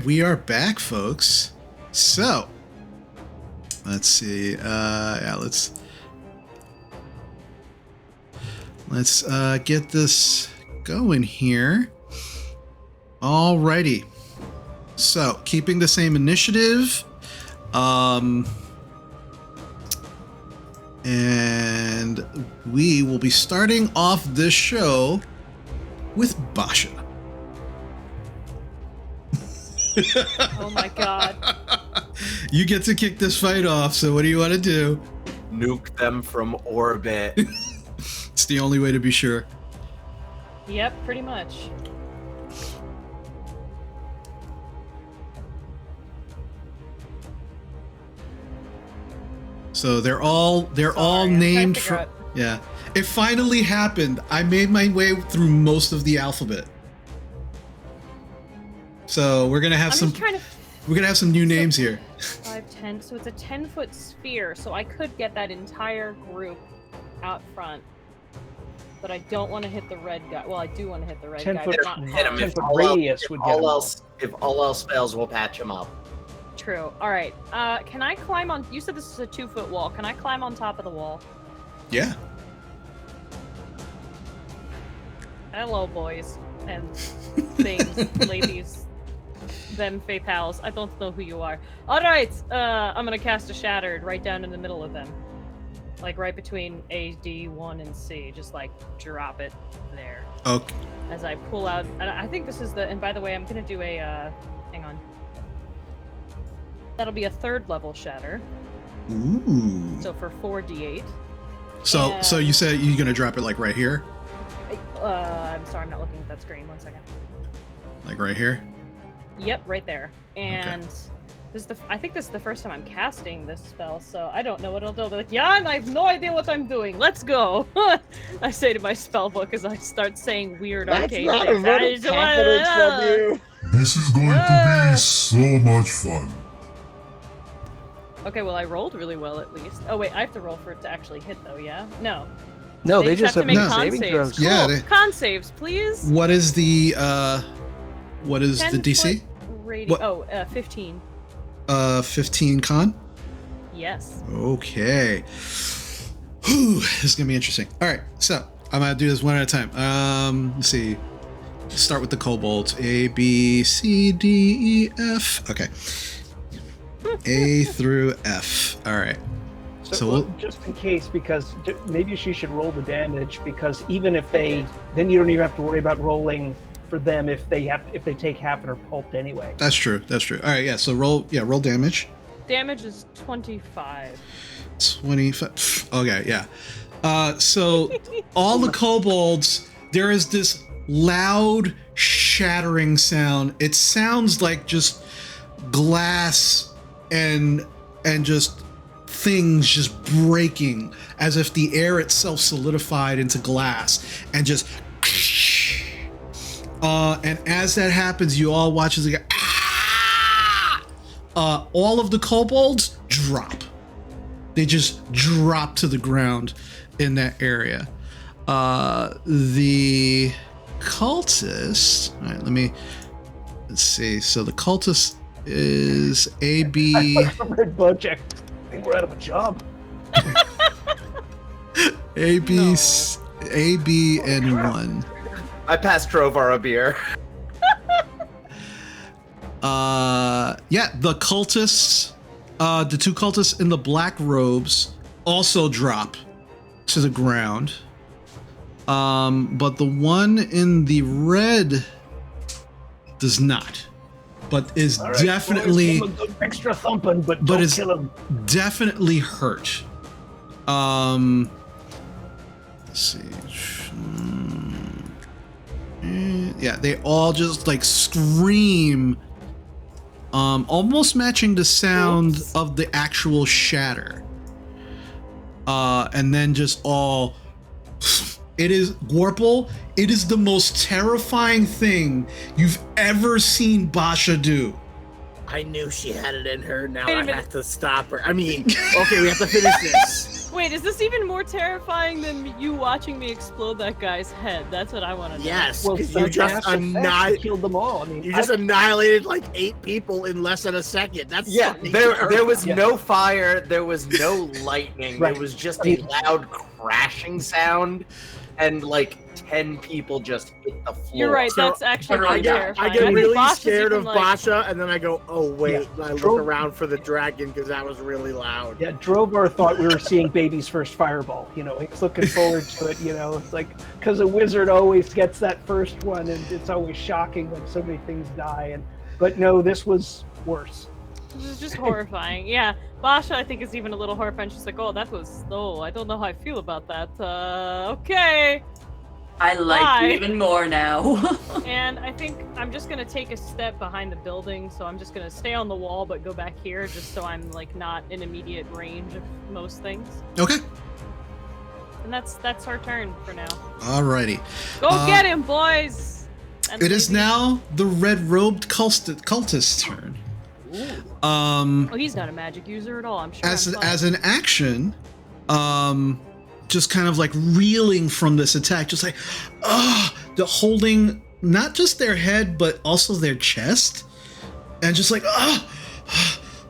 we are back, folks. So, let's see. Yeah, let's get this going here. Alrighty. So, keeping the same initiative. And we will be starting off this show with Basha. Oh my god. You get to kick this fight off, so what do you want to do? Nuke them from orbit. It's the only way to be sure. Yep, pretty much. So they're all Sorry, I'm trying to named figure from. out- Yeah, it finally happened. I made my way through most of the alphabet. So we're gonna have I'm some. just trying to We're gonna have some new names here. 5, 10. So it's a 10-foot sphere, so I could get that entire group out front. But I don't want to hit the red guy. Well, I do want to hit the red 10 guy, foot, but not Hit 'em hard. if 10 foot all else- radius if would get 'em all. if all else fails, we'll patch them up. True. All right. Can I climb on? You said this is a 2-foot wall. Can I climb on top of the wall? Yeah. Hello, boys and things, ladies, them fey pals. I don't know who you are. All right. I'm gonna cast a shattered right down in the middle of them, like right between A, D, 1, and C. Just like drop it there Okay. as I pull out. And I think this is the. And by the way, I'm gonna do a. Hang on. That'll be a 3rd level shatter. Ooh. So for 4d8. So you said you're gonna drop it like right here, I'm sorry, I'm not looking at that screen. 1 second. like right here. Yep, right there. And this is I think this is the first time I'm casting this spell, so I don't know what it'll do. But like, Jan, I have no idea what I'm doing. Let's go. I say to my spell book as I start saying weird That's arcane not a things. vote of confidence from you. This is going to be so much fun. Okay, well I rolled really well at least. Oh wait, I have to roll for it to actually hit though, yeah? No. No, they just have to make no. con saving saves. throws. Cool. Yeah, they- Con saves, please. What is the 10 DC? foot radi- What? Oh, 15. 15 con. Yes. Okay. Whew, this is gonna be interesting. All right, so I'm gonna do this one at a time. Let's see. Start with the kobolds. A, B, C, D, E, F. Okay. A through F. All right. So well, we'll- just in case, because maybe she should roll the damage, because even if they, then you don't even have to worry about rolling for them if they take half and are pulped anyway. That's true. That's true. All right. Yeah. So roll damage. Damage is 25. 25. Okay. Yeah. So all the kobolds, there is this loud shattering sound. It sounds like just glass and just things just breaking, as if the air itself solidified into glass and just and as that happens, you all watch as they go, all of the kobolds drop. They just drop to the ground in that area. The cultist, all right, let's see. So the cultist is AB. Red budget. I think we're out of a job. AB, No. AB, and 1. I passed Trovar a beer. Yeah, the cultists, the 2 cultists in the black robes also drop to the ground. But the one in the red does not, but is All right, definitely, boys, give 'em a good extra thumping, but but don't is kill him. definitely hurt. Let's see. Yeah, they all just like scream, almost matching the sound of the actual shatter. And then just all. It is Warple. It is the most terrifying thing you've ever seen Basha do. I knew she had it in her. Now Wait a I minute. have to stop her. I mean, okay, we have to finish this. Wait, is this even more terrifying than you watching me explode that guy's head? That's what I want to know. Yes, Well, because you just killed them all. I mean, you just annihilated like 8 people in less than a second. That's Yeah, fucking there was Yeah. no fire, there was no lightning, Right. there was just a loud crashing sound, and like 10 people just hit the floor. You're right. So, That's actually I really get, terrifying. I get think really Basha's scared even, of like, Basha, and then I go, oh wait, Yeah. and I look Drove- around for the dragon because that was really loud. Yeah, Drovar thought we were seeing baby's first fireball. You know, he's looking forward to it. You know, it's like because a wizard always gets that first one, and it's always shocking when so many things die. But no, this was worse. This is just horrifying. Yeah, Basha, I think, is even a little horrifying. She's like, oh, I don't know how I feel about that. Okay. I like Bye. you even more now. And I think I'm just gonna take a step behind the building, so I'm just gonna stay on the wall but go back here just so I'm like not in immediate range of most things. Okay. And that's our turn for now. Alrighty. Go get him, boys! And It is ladies. now the red-robed cultist's turn. Oh, he's not a magic user at all. I'm sure. As I'm fine. an action, just kind of like reeling from this attack, just like, the holding not just their head but also their chest, and just like,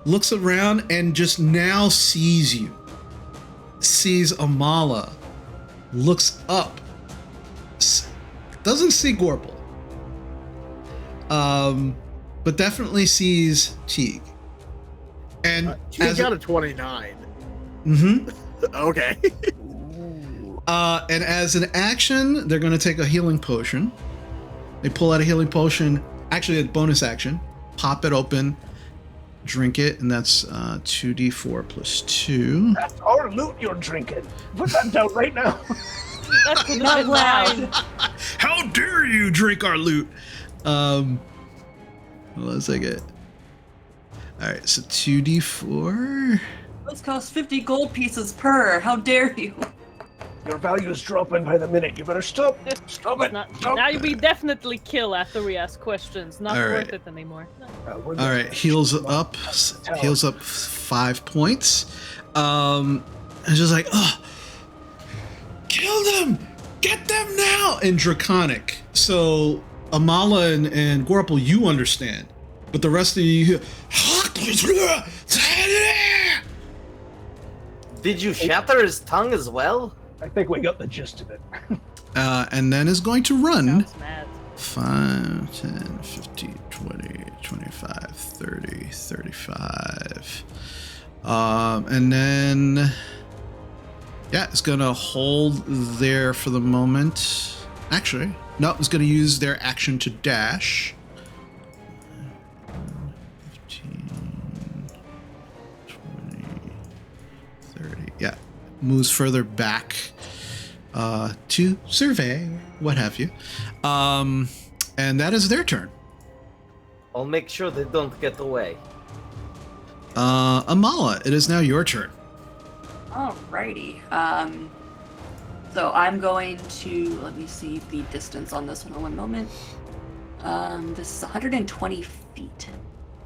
looks around and just now sees you, sees Amala, looks up, doesn't see Gorble, but definitely sees Teague, and She got a 29. mm-hmm. Okay. And as an action, they're going to take a healing potion. They pull out a healing potion, actually a bonus action, pop it open, drink it, and that's 2d4 plus 2. That's our loot you're drinking. Put that down right now. That's Not loud. How dare you drink our loot? Hold on a second. Alright, so 2d4. Those cost 50 gold pieces per. How dare you? Your value is dropping by the minute. You better stop. Stop it. Stop. Now we definitely kill after we ask questions. Not All worth right. it anymore. We're All right, heals up 5 points. And just like, kill them, get them now, in Draconic. So Amala and Gorple, you understand, but the rest of you, Did you shatter his tongue as well? I think we got the gist of it. and then is going to run. Sounds mad. 5, 10, 15, 20, 25, 30, 35. And then, yeah, it's going to hold there for the moment. Actually, no, it's going to use their action to dash. 15, 20, 30. Yeah, moves further back to survey, what have you. And that is their turn. I'll make sure they don't get away. Amala, it is now your turn. Alrighty. So I'm going to, let me see the distance on this one. One moment. This is 120 feet.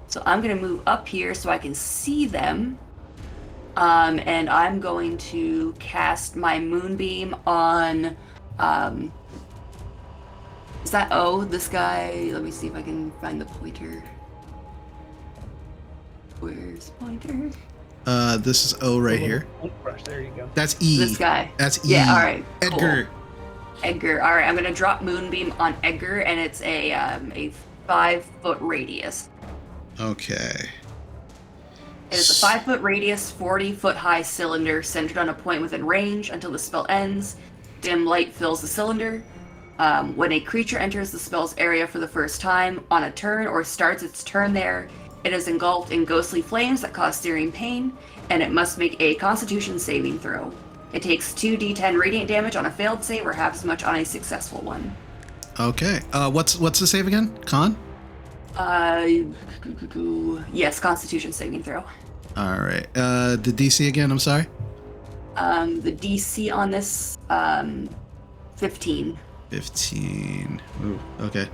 So I'm going to move up here so I can see them. And I'm going to cast my moonbeam on, is that this guy? Let me see if I can find the pointer. Where's pointer? This is O right here. Brush, there you go. That's E. This guy. That's E. Yeah, alright. Edgar. Cool. Edgar. Alright, I'm gonna drop Moonbeam on Edgar, and it's a 5-foot radius. Okay. It is a 5-foot radius, 40-foot high cylinder centered on a point within range until the spell ends. Dim light fills the cylinder. When a creature enters the spell's area for the first time on a turn or starts its turn there, it is engulfed in ghostly flames that cause searing pain, and it must make a Constitution saving throw. It takes 2d10 radiant damage on a failed save or half as much on a successful one. Okay. What's the save again? Con? Yes, Constitution saving throw. All right. The DC again, I'm sorry? The DC on this, 15. 15. Ooh, okay.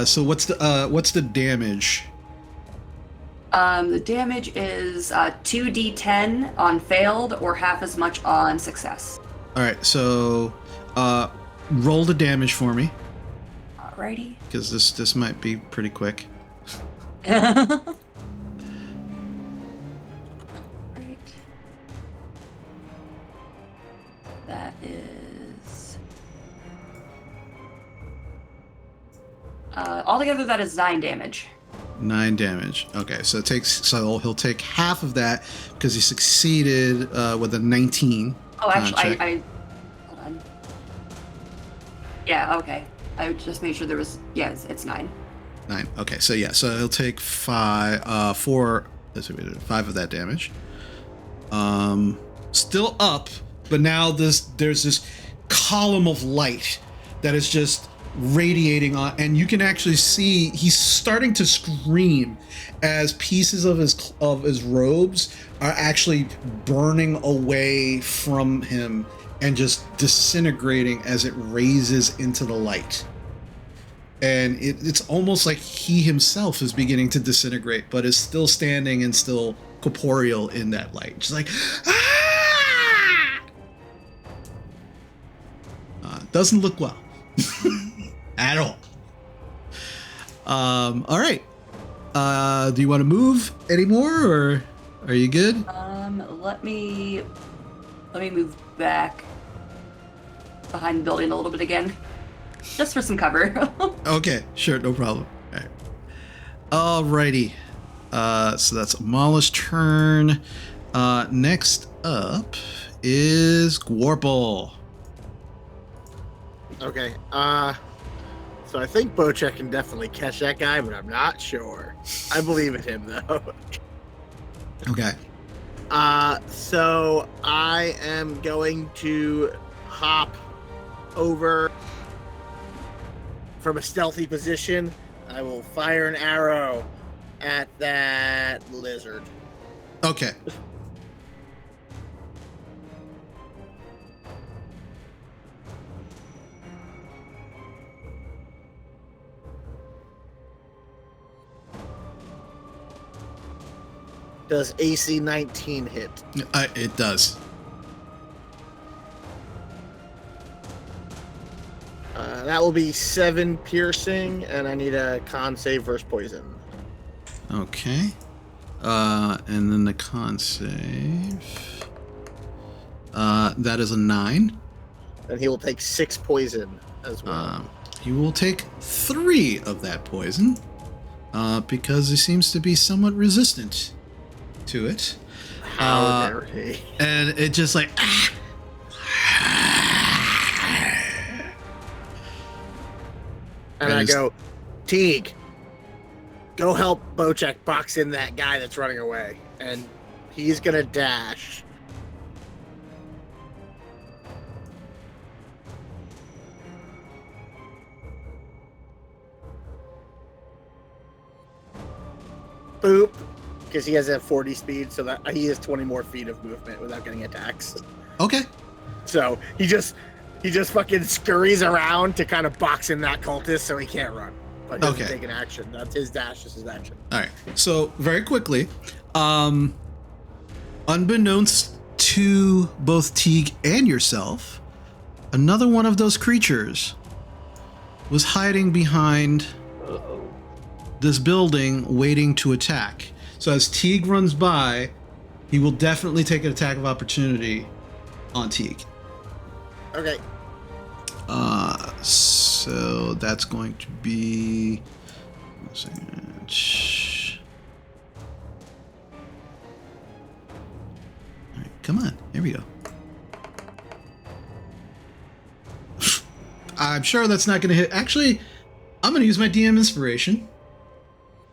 So what's the damage? The damage is 2d10 on failed or half as much on success. All right, so roll the damage for me Alrighty. because this might be pretty quick. Right. That is altogether that is 9 damage. 9 damage. Okay, so he'll take half of that because he succeeded with a 19. Oh, actually, check. I hold on. Yeah, okay. I just made sure there was. Yeah, it's 9. 9. Okay, so he'll take 5 of that damage. Still up, but now there's this column of light that is just radiating on, and you can actually see he's starting to scream as pieces of his robes are actually burning away from him and just disintegrating as it raises into the light. And it's almost like he himself is beginning to disintegrate, but is still standing and still corporeal in that light. Just like, ah! Doesn't look well at all. All right. Do you want to move anymore, or are you good? Let me move back behind the building a little bit again, just for some cover. Okay, sure, no problem. All right. Alrighty. So that's Amala's turn. Next up is Gwarble. Okay. So I think Bocek can definitely catch that guy, but I'm not sure. I believe in him though. Okay. So I am going to hop over from a stealthy position. I will fire an arrow at that lizard. Okay. Does AC 19 hit? It does. That will be 7 piercing, and I need a con save versus poison. Okay. And then the con save. That is a 9. And he will take 6 poison as well. He will take 3 of that poison because he seems to be somewhat resistant to it. How dare he? And it just like And I go, Teague, go help Bocek box in that guy that's running away. And he's gonna dash. Boop. Because he has a 40 speed, so that he has 20 more feet of movement without getting attacks. Okay. So he just fucking scurries around to kind of box in that cultist so he can't run. But he doesn't take an action. That's his dash, this is his action. All right. So very quickly, unbeknownst to both Teague and yourself, another one of those creatures was hiding behind this building waiting to attack. So as Teague runs by, he will definitely take an attack of opportunity on Teague. Okay. So that's going to be... one second. All right, come on. Here we go. I'm sure that's not going to hit. Actually, I'm going to use my DM inspiration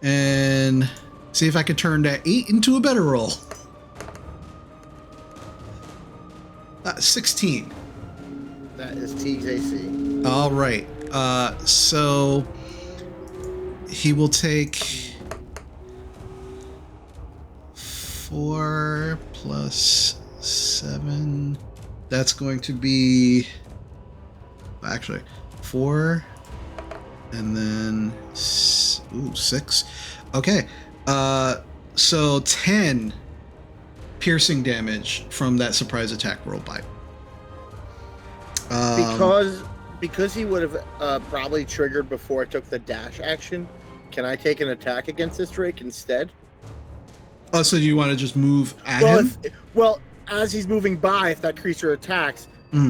and see if I can turn that 8 into a better roll. 16. That is Teague's AC. All right. So he will take 4 plus 7. That's going to be actually 4 and then 6. Okay. So 10 piercing damage from that surprise attack roll by. Because he would have probably triggered before I took the dash action. Can I take an attack against this Drake instead? Oh, so you want to just move at him? Well, as he's moving by, if that creature attacks,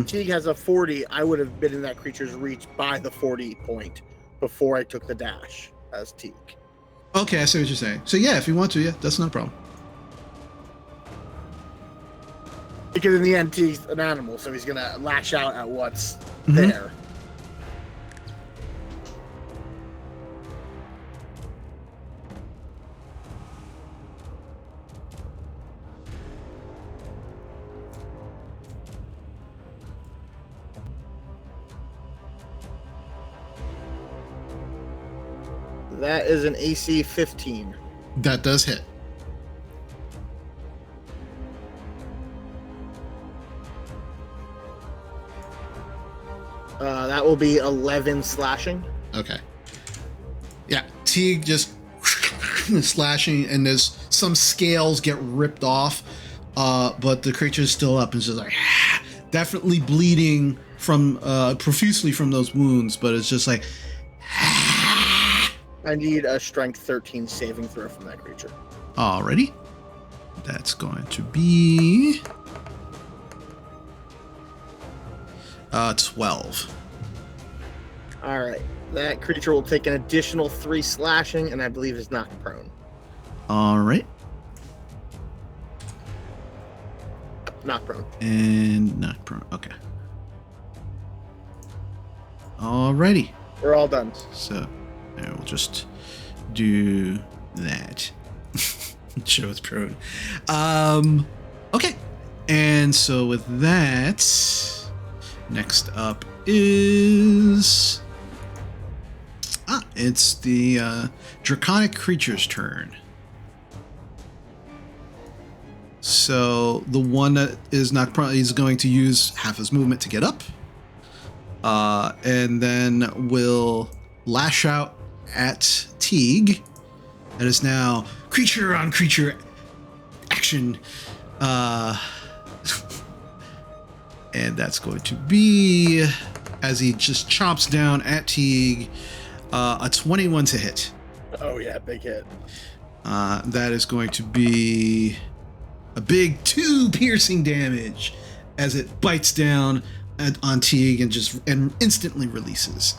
Teague has a 40. I would have been in that creature's reach by the 40 point before I took the dash as Teague. Okay, I see what you're saying. So yeah, if you want to, yeah, that's not a problem. Because in the end, Teague's an animal, so he's gonna lash out at what's there. That is an AC 15. That does hit. That will be 11 slashing. Okay. Yeah, Teague just slashing, and there's some scales get ripped off, but the creature's still up and it's just like definitely bleeding from profusely from those wounds, but it's just like I need a strength 13 saving throw from that creature. already. That's going to be 12. All right. That creature will take an additional 3 slashing, and I believe is knocked prone. All right. Knocked prone. And knocked prone. Okay. Alrighty. We're all done. So I will just do that. Show it's prone. Okay. And so with that, next up is it's the draconic creature's turn. So the one that is not prone is going to use half his movement to get up, and then will lash out at Teague. That is now creature on creature action, and that's going to be as he just chomps down at Teague, a 21 to hit. Oh yeah, big hit. That is going to be a big 2 piercing damage as it bites down on Teague and instantly releases.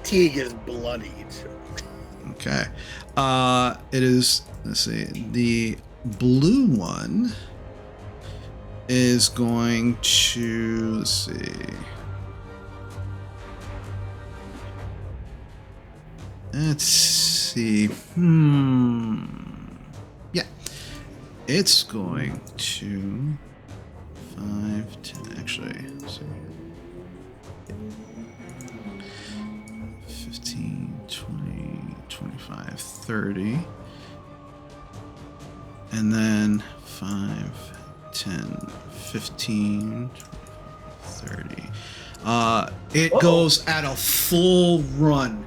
Teague is bloodied. Okay. It is, let's see, the blue one is going to, let's see. Let's see. Yeah. It's going to 5, 10, actually. Let's see. 15, 20, 25, 30. And then 5, 10, 15, 30. It goes at a full run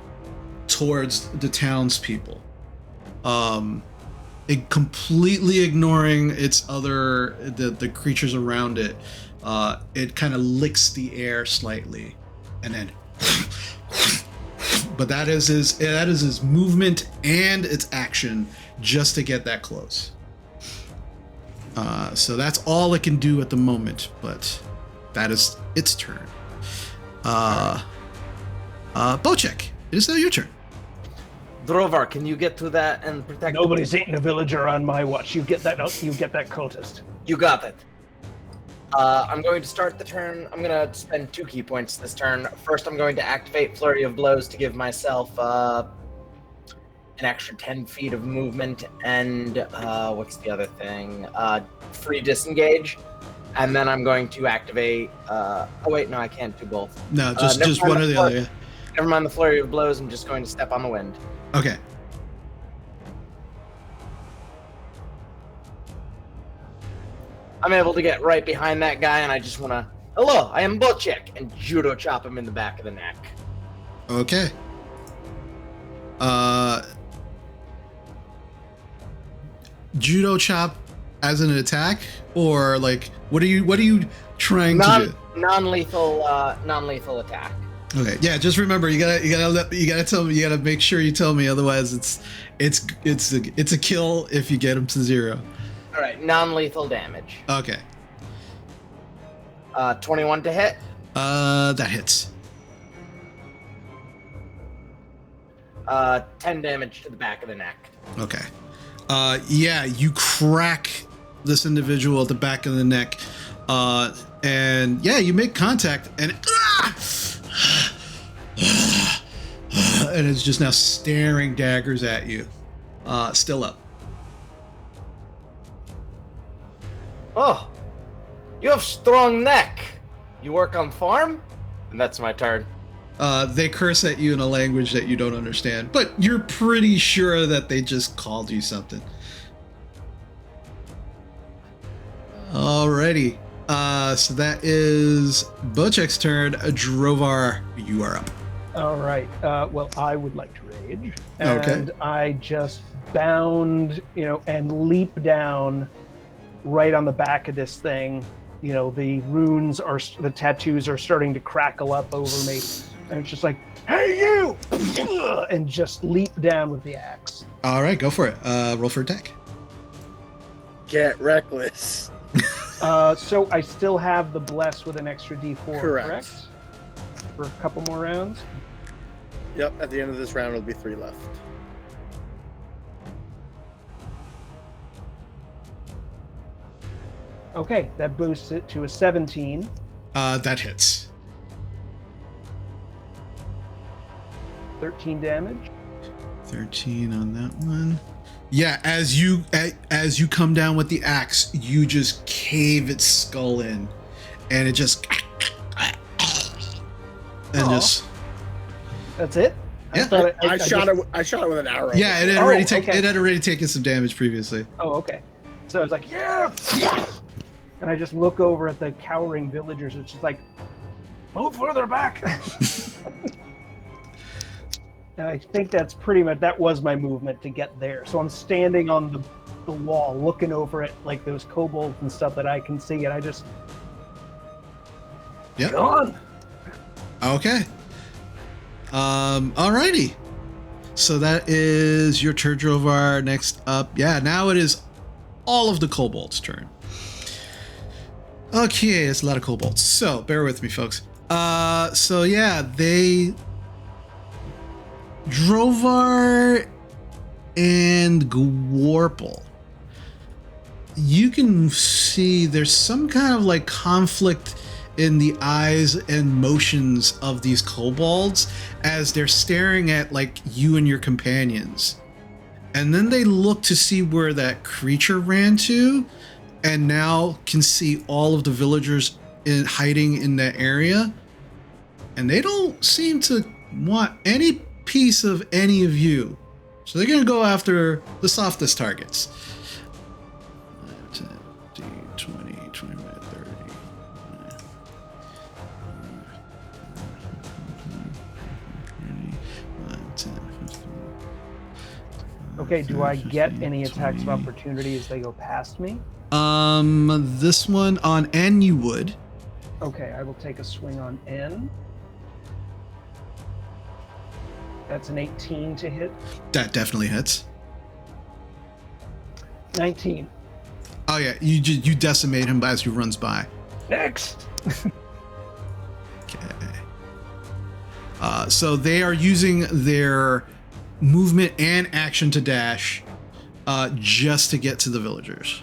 towards the townspeople. It completely ignoring its other the creatures around it. It kind of licks the air slightly, and then. But that is his movement and its action just to get that close. So that's all it can do at the moment. But that is its turn. Bocek, it is now your turn. Drovar, can you get to that and protect? Nobody's eating a villager on my watch. You get that. You get that cultist. You got it. I'm going to start the turn. I'm going to spend 2 key points this turn. First, I'm going to activate Flurry of Blows to give myself an extra 10 feet of movement and what's the other thing? Free disengage. And then I'm going to activate. Oh wait, no, I can't do both. No, just one or the other. Yeah. Never mind the Flurry of Blows. I'm just going to step on the wind. Okay. I'm able to get right behind that guy, and I just want to, hello, I am Bocek, and judo chop him in the back of the neck. judo chop as an attack, or like what are you trying to do? Non-lethal attack. Okay, yeah. Just remember, you gotta tell me. You gotta make sure you tell me. Otherwise, it's a kill if you get him to 0. All right, non-lethal damage. Okay. 21 to hit. That hits. 10 damage to the back of the neck. Okay. Yeah, you crack this individual at the back of the neck, and yeah, you make contact, and and it's just now staring daggers at you. Still up. Oh, you have strong neck. You work on farm? And that's my turn. They curse at you in a language that you don't understand, but you're pretty sure that they just called you something. Alrighty. So that is Bocek's turn. Drovar, you are up. All right. Well, I would like to rage. Okay. And I just bound, and leap down right on the back of this thing. The tattoos are starting to crackle up over me. And it's just like, hey, you! And just leap down with the axe. All right, go for it. Roll for attack. Get reckless. So I still have the bless with an extra D4, correct? For a couple more rounds? Yep, at the end of this round, it'll be 3 left. Okay, that boosts it to a 17. That hits. 13 damage. 13 on that one. Yeah, as you come down with the axe, you just cave its skull in, and it just just. That's it. Yeah, I shot it with an arrow. Yeah, it had already taken some damage previously. Oh, okay. So I was like, yeah, and I just look over at the cowering villagers. It's just like, move further back. And I think that's pretty much, that was my movement to get there. So I'm standing on the wall, looking over at like those kobolds and stuff that I can see, and I just, yeah, go on. Okay. Alrighty. So that is your turn, Drovar. Next up, yeah, now it is all of the kobolds' turn. Okay, it's a lot of kobolds. So bear with me, folks. So yeah, Drovar and Gwarple. You can see there's some kind of like conflict in the eyes and motions of these kobolds as they're staring at like you and your companions. And then they look to see where that creature ran to, and now can see all of the villagers hiding in that area. And they don't seem to want any piece of any of you. So they're going to go after the softest targets. 10, 15, 20, 25, 30. Okay, do I get any attacks of opportunity as they go past me? This one on N you would. Okay, I will take a swing on N. That's an 18 to hit. That definitely hits. 19. Oh yeah, you decimate him as he runs by. Next. Okay. So they are using their movement and action to dash, just to get to the villagers.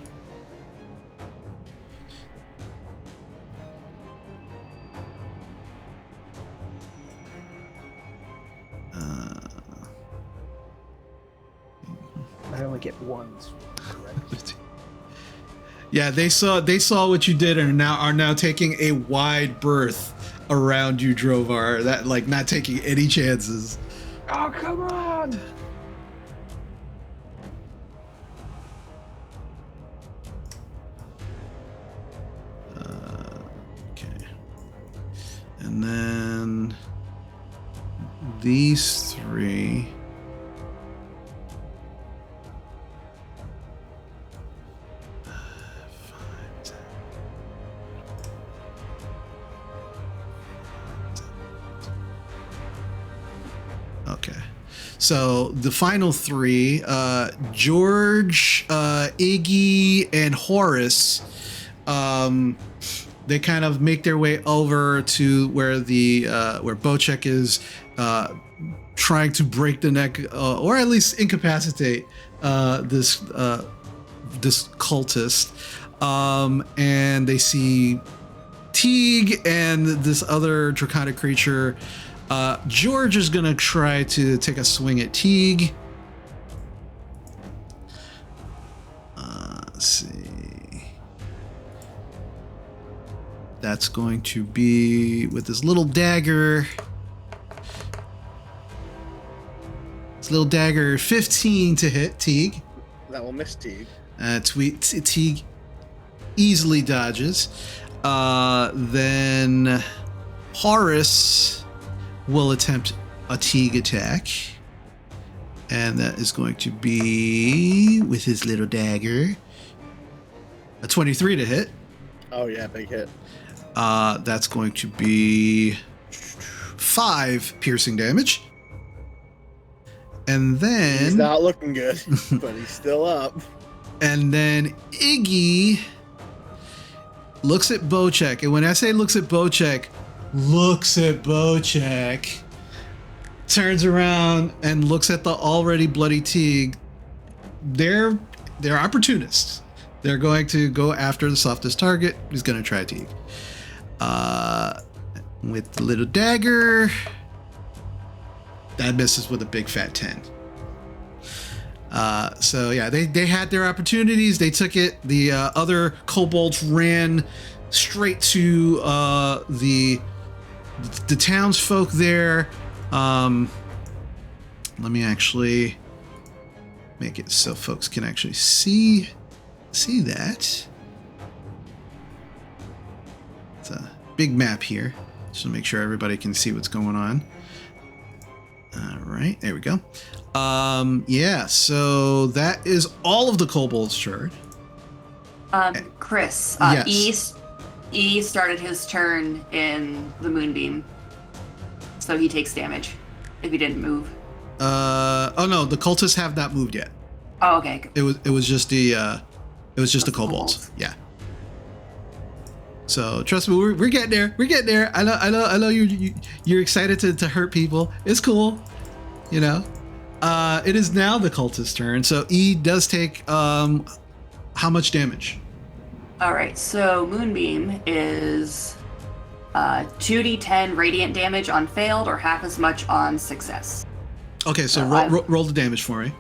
I only get ones. Correct. Yeah, they saw what you did and are now taking a wide berth around you, Drovar. That like not taking any chances. Oh, come on! Okay. And then these three. So the final three, George, Iggy, and Horace, they kind of make their way over to where where Bocek is trying to break the neck, or at least incapacitate this cultist. And they see Teague and this other draconic creature. George is gonna try to take a swing at Teague. Let's see. That's going to be with his little dagger. His little dagger, 15 to hit Teague. That will miss Teague. Teague easily dodges. Then Horace will attempt a Teague attack. And that is going to be with his little dagger. A 23 to hit. Oh yeah, big hit. That's going to be 5 piercing damage. And then... He's not looking good, but he's still up. And then Iggy looks at Bocek. And when I say looks at Bocek, turns around and looks at the already bloody Teague. They're opportunists. They're going to go after the softest target. He's going to try Teague. With the little dagger, that misses with a big fat 10. So yeah, they had their opportunities. They took it. The other kobolds ran straight to the townsfolk there. Let me actually make it so folks can actually see that. It's a big map here, just to make sure everybody can see what's going on. All right, there we go. Yeah, so that is all of the kobolds turn. Chris, yes. E started his turn in the moonbeam, so he takes damage if he didn't move. Oh no, the cultists have not moved yet. Oh, okay. It was just the kobolds. Yeah. So trust me, we're getting there. We're getting there. I know you're excited to hurt people. It's cool, you know. It is now the cultist's turn. So E does take how much damage? All right. So moonbeam is 2d10 radiant damage on failed, or half as much on success. Okay, so roll the damage for me.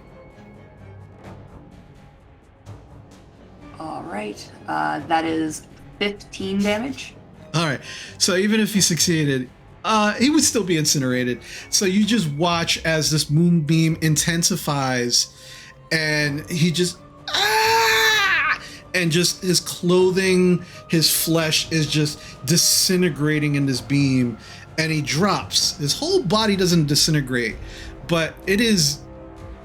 All right. That is 15 damage. All right. So even if he succeeded, he would still be incinerated. So you just watch as this moonbeam intensifies, and he just and just his clothing, his flesh is just disintegrating in this beam, and he drops. His whole body doesn't disintegrate, but it is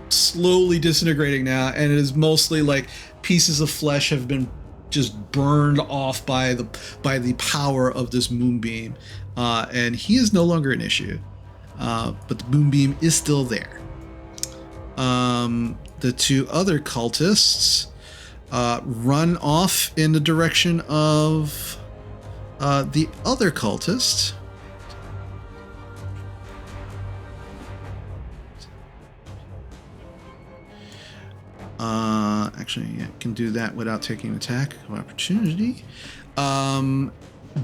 slowly disintegrating now, and it is mostly like pieces of flesh have been just burned off by the power of this moonbeam, and he is no longer an issue, but the moonbeam is still there. The two other cultists run off in the direction of the other cultist. Actually, yeah, can do that without taking attack of opportunity.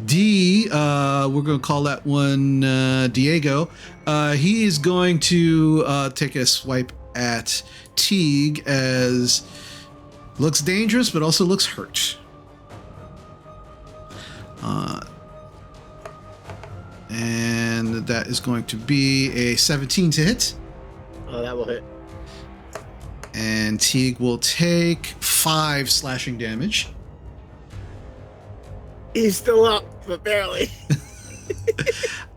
D, we're going to call that one Diego. He is going to take a swipe at Teague, as looks dangerous, but also looks hurt. And that is going to be a 17 to hit. Oh, that will hit. And Teague will take 5 slashing damage. He's still up, but barely.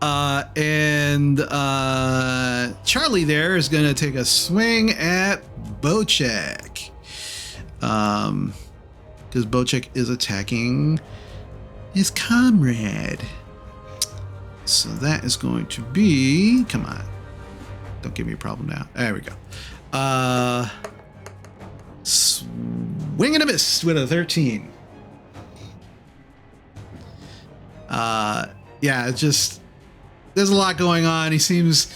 And Charlie there is going to take a swing at Bocek. Because Bocek is attacking his comrade. So that is going to be... Come on. Don't give me a problem now. There we go. Swing and a miss with a 13. Yeah, it just there's a lot going on. He seems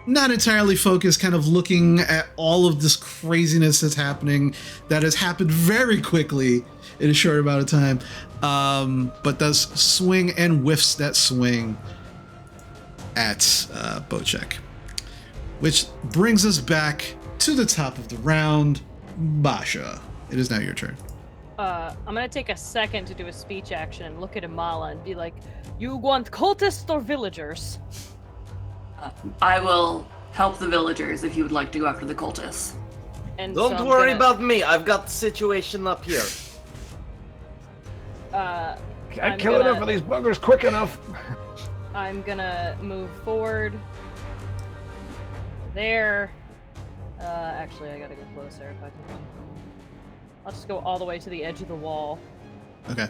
not entirely focused, kind of looking at all of this craziness that's happening, that has happened very quickly in a short amount of time. But does swing and whiffs that swing at Bocek. Which brings us back to the top of the round. Basha, it is now your turn. I'm gonna take a second to do a speech action and look at Amala and be like, "You want cultists or villagers?" I will help the villagers if you would like to go after the cultists. And Don't so I'm worry gonna- about me. I've got the situation up here. Can't kill enough of these buggers quick enough. I'm gonna move forward. There. Actually, I gotta go closer if I can. I'll just go all the way to the edge of the wall. Okay.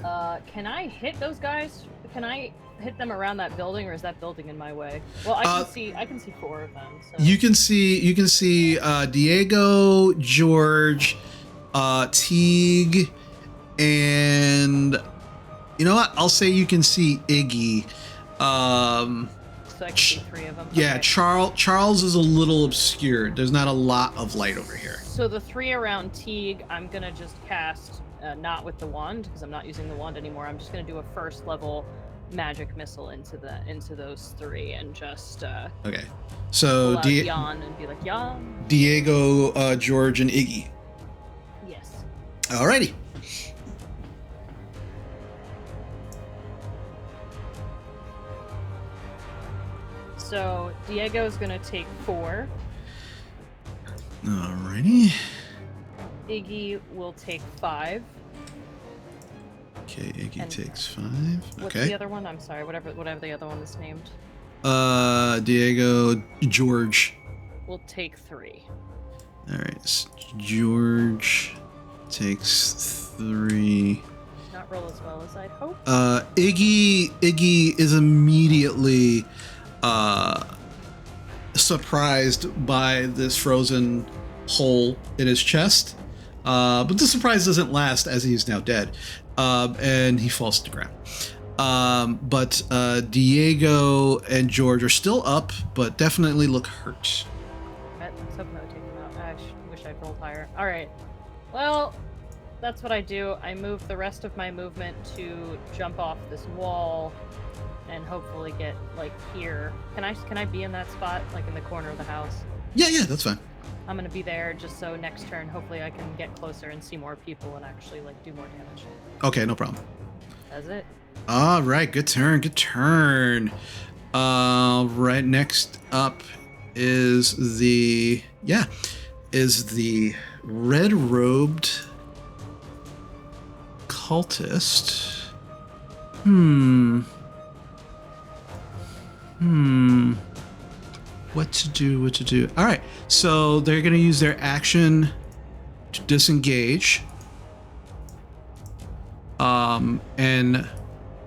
Can I hit those guys? Can I hit them around that building, or is that building in my way? Well, I can see 4 of them. So. You can see Diego, George, Teague, and you know what? I'll say you can see Iggy. So I can see 3 of them. Yeah, Okay. Charles is a little obscured. There's not a lot of light over here. So the 3 around Teague, I'm gonna just cast, not with the wand, because I'm not using the wand anymore. I'm just gonna do a first level magic missile into those 3 and just Okay. So pull out Jan and be like, Jan. Diego, George, and Iggy. Yes. Alrighty. So Diego's gonna take 4. Alrighty. Iggy will take 5. Okay, Iggy And takes 5. What's Okay. the other one? I'm sorry, whatever the other one is named. Diego, George. Will take 3. Alright, so George takes 3. Not roll as well as I'd hope. Iggy is immediately surprised by this frozen hole in his chest. But the surprise doesn't last, as he's now dead. And he falls to the ground. But Diego and George are still up, but definitely look hurt. Let's hope that would take him out. I wish I'd rolled higher. Alright. Well, that's what I do. I move the rest of my movement to jump off this wall and hopefully get, like, here. Can I be in that spot, like, in the corner of the house? Yeah, that's fine. I'm gonna be there just so next turn, hopefully I can get closer and see more people and actually, like, do more damage. Okay, no problem. That's it. All right, good turn. Right, next up is the red-robed cultist. What to do? All right, so they're gonna use their action to disengage. And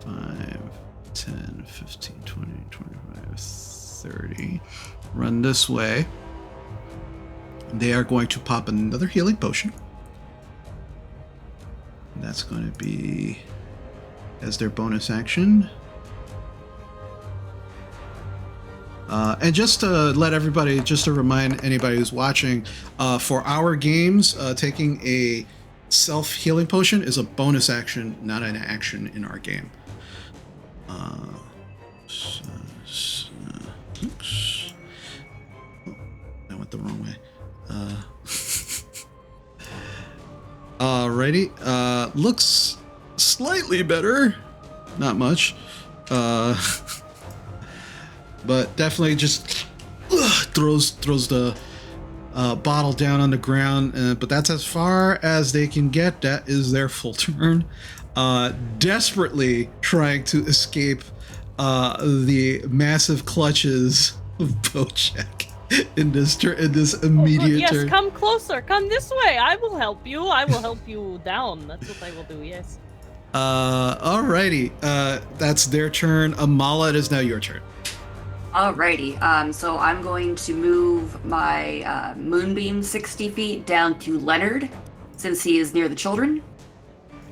5, 10, 15, 20, 25, 30. Run this way. They are going to pop another healing potion. And that's going to be as their bonus action. And just to let everybody, just to remind anybody who's watching, for our games, taking a self-healing potion is a bonus action, not an action in our game. Oops. Oh, I went the wrong way. Alrighty. Looks slightly better. Not much. But definitely just throws the bottle down on the ground. But that's as far as they can get. That is their full turn. Desperately trying to escape the massive clutches of Bocek in this immediate yes, turn. come closer. Come this way. I will help you. I will help you down. That's what I will do. Yes. Alrighty. That's their turn. Amala, it is now your turn. Alrighty. So I'm going to move my moonbeam 60 feet down to Leonard, since he is near the children.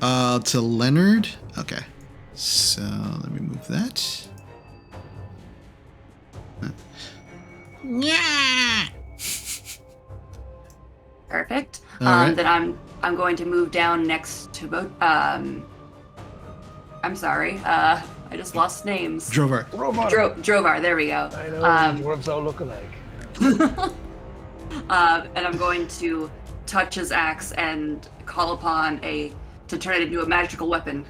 To Leonard. Okay. So let me move that. Yeah. Perfect. All right. Then I'm going to move down next to I'm sorry. I just lost names. Drovar. Drovar. There we go. I know, dwarves all look alike. And I'm going to touch his axe and call upon to turn it into a magical weapon.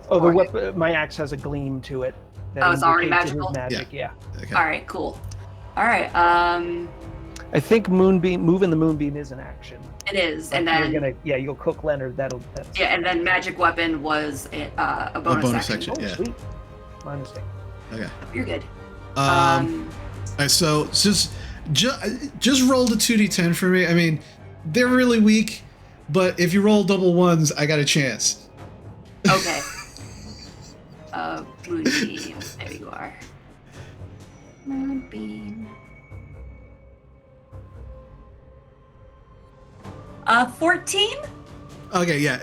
Oh, the weapon. My axe has a gleam to it. Oh, it's already indicates it is magical? magic, yeah. Okay. All right, cool. All right, I think moving the moonbeam is an action. it is, But and you're then you'll cook Leonard. That's and then magic weapon was a bonus action. Oh, Yeah. sweet. My mistake. Okay. You're good. All right, so just roll the 2d10 for me. I mean, they're really weak, but if you roll double ones, I got a chance. Okay. Moonbeam. There you are. Moonbeam. 14? Okay, yeah.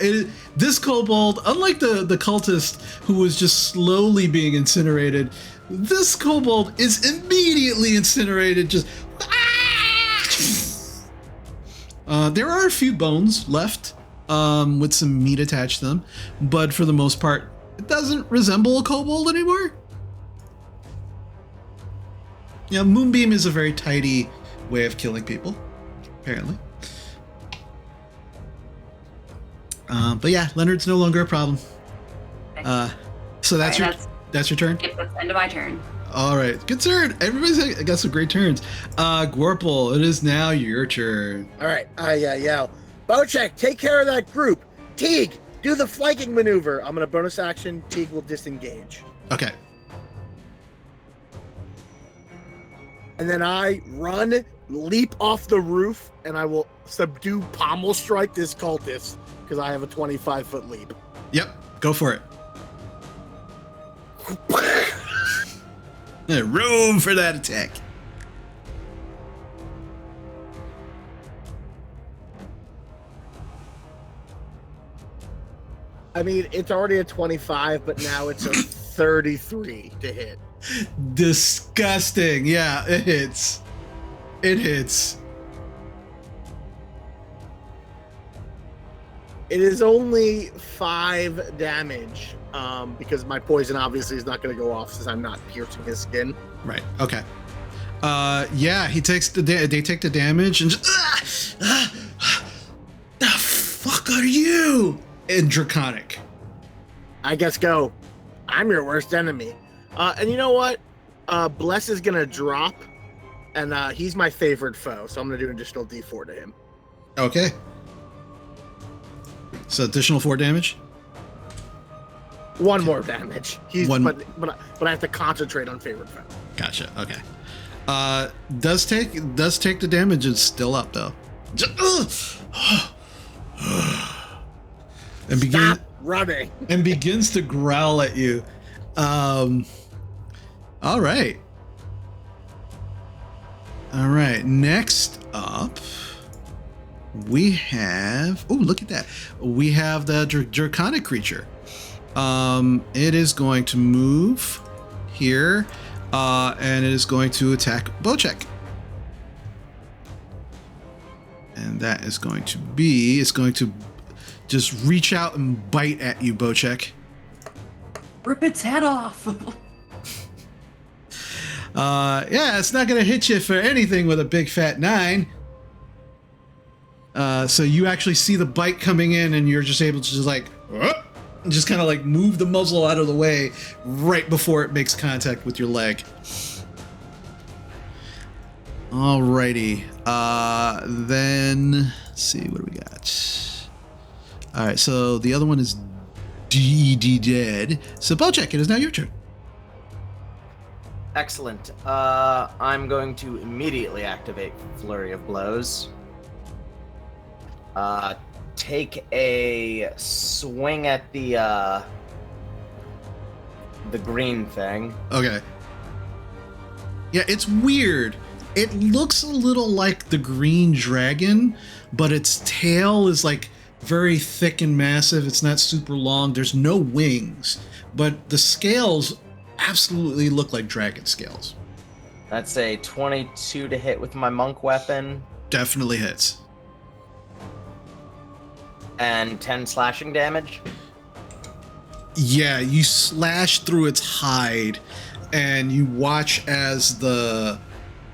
This kobold, unlike the cultist who was just slowly being incinerated, this kobold is immediately incinerated. Just there are a few bones left with some meat attached to them, but for the most part, it doesn't resemble a kobold anymore. Yeah, Moonbeam is a very tidy way of killing people, apparently. But yeah, Leonard's no longer a problem. So that's All right, that's your turn. Yep, that's the end of my turn. All right, good turn. Everybody's got some great turns. Gorple, it is now your turn. All right. Yeah. Bocek, take care of that group. Teague, do the flanking maneuver. I'm gonna bonus action. Teague will disengage, Okay. and then I run, leap off the roof, and I will subdue pommel strike this cultist because I have a 25-foot leap. Yep. Go for it. Room for that attack. I mean, it's already a 25, but now it's a 33 to hit. Disgusting. Yeah, it hits. It hits. It is only 5 damage, because my poison obviously is not going to go off since I'm not piercing his skin. Right. Okay. Yeah, he takes they take the damage and just the fuck are you? And Draconic. I guess go. I'm your worst enemy. And you know what? Bless is going to drop, and he's my favorite foe, so I'm going to do an additional D4 to him. Okay. So additional 4 damage. 1 more damage. One- But I have to concentrate on favorite foe. Gotcha. Okay. Does take the damage. It's still up though. And Stop running. and begins to growl at you. All right. Next up, we have. Oh, look at that. We have the draconic creature. It is going to move here, and it is going to attack Bocek. And that is going to be. It's going to just reach out and bite at you, Bocek. Rip its head off. Yeah, it's not gonna hit you for anything with a big fat 9. So you actually see the bite coming in, and you're just able to just like, just kind of like move the muzzle out of the way right before it makes contact with your leg. Alrighty. Then let's see, what do we got? All right, so the other one is dead. So Bocek, it is now your turn. Excellent. I'm going to immediately activate Flurry of Blows. Take a swing at the green thing. Okay. Yeah, it's weird. It looks a little like the green dragon, but its tail is like very thick and massive. It's not super long. There's no wings, but the scales absolutely look like dragon scales. That's a 22 to hit with my monk weapon Definitely hits. and 10 slashing damage. Yeah, you slash through its hide, and you watch as the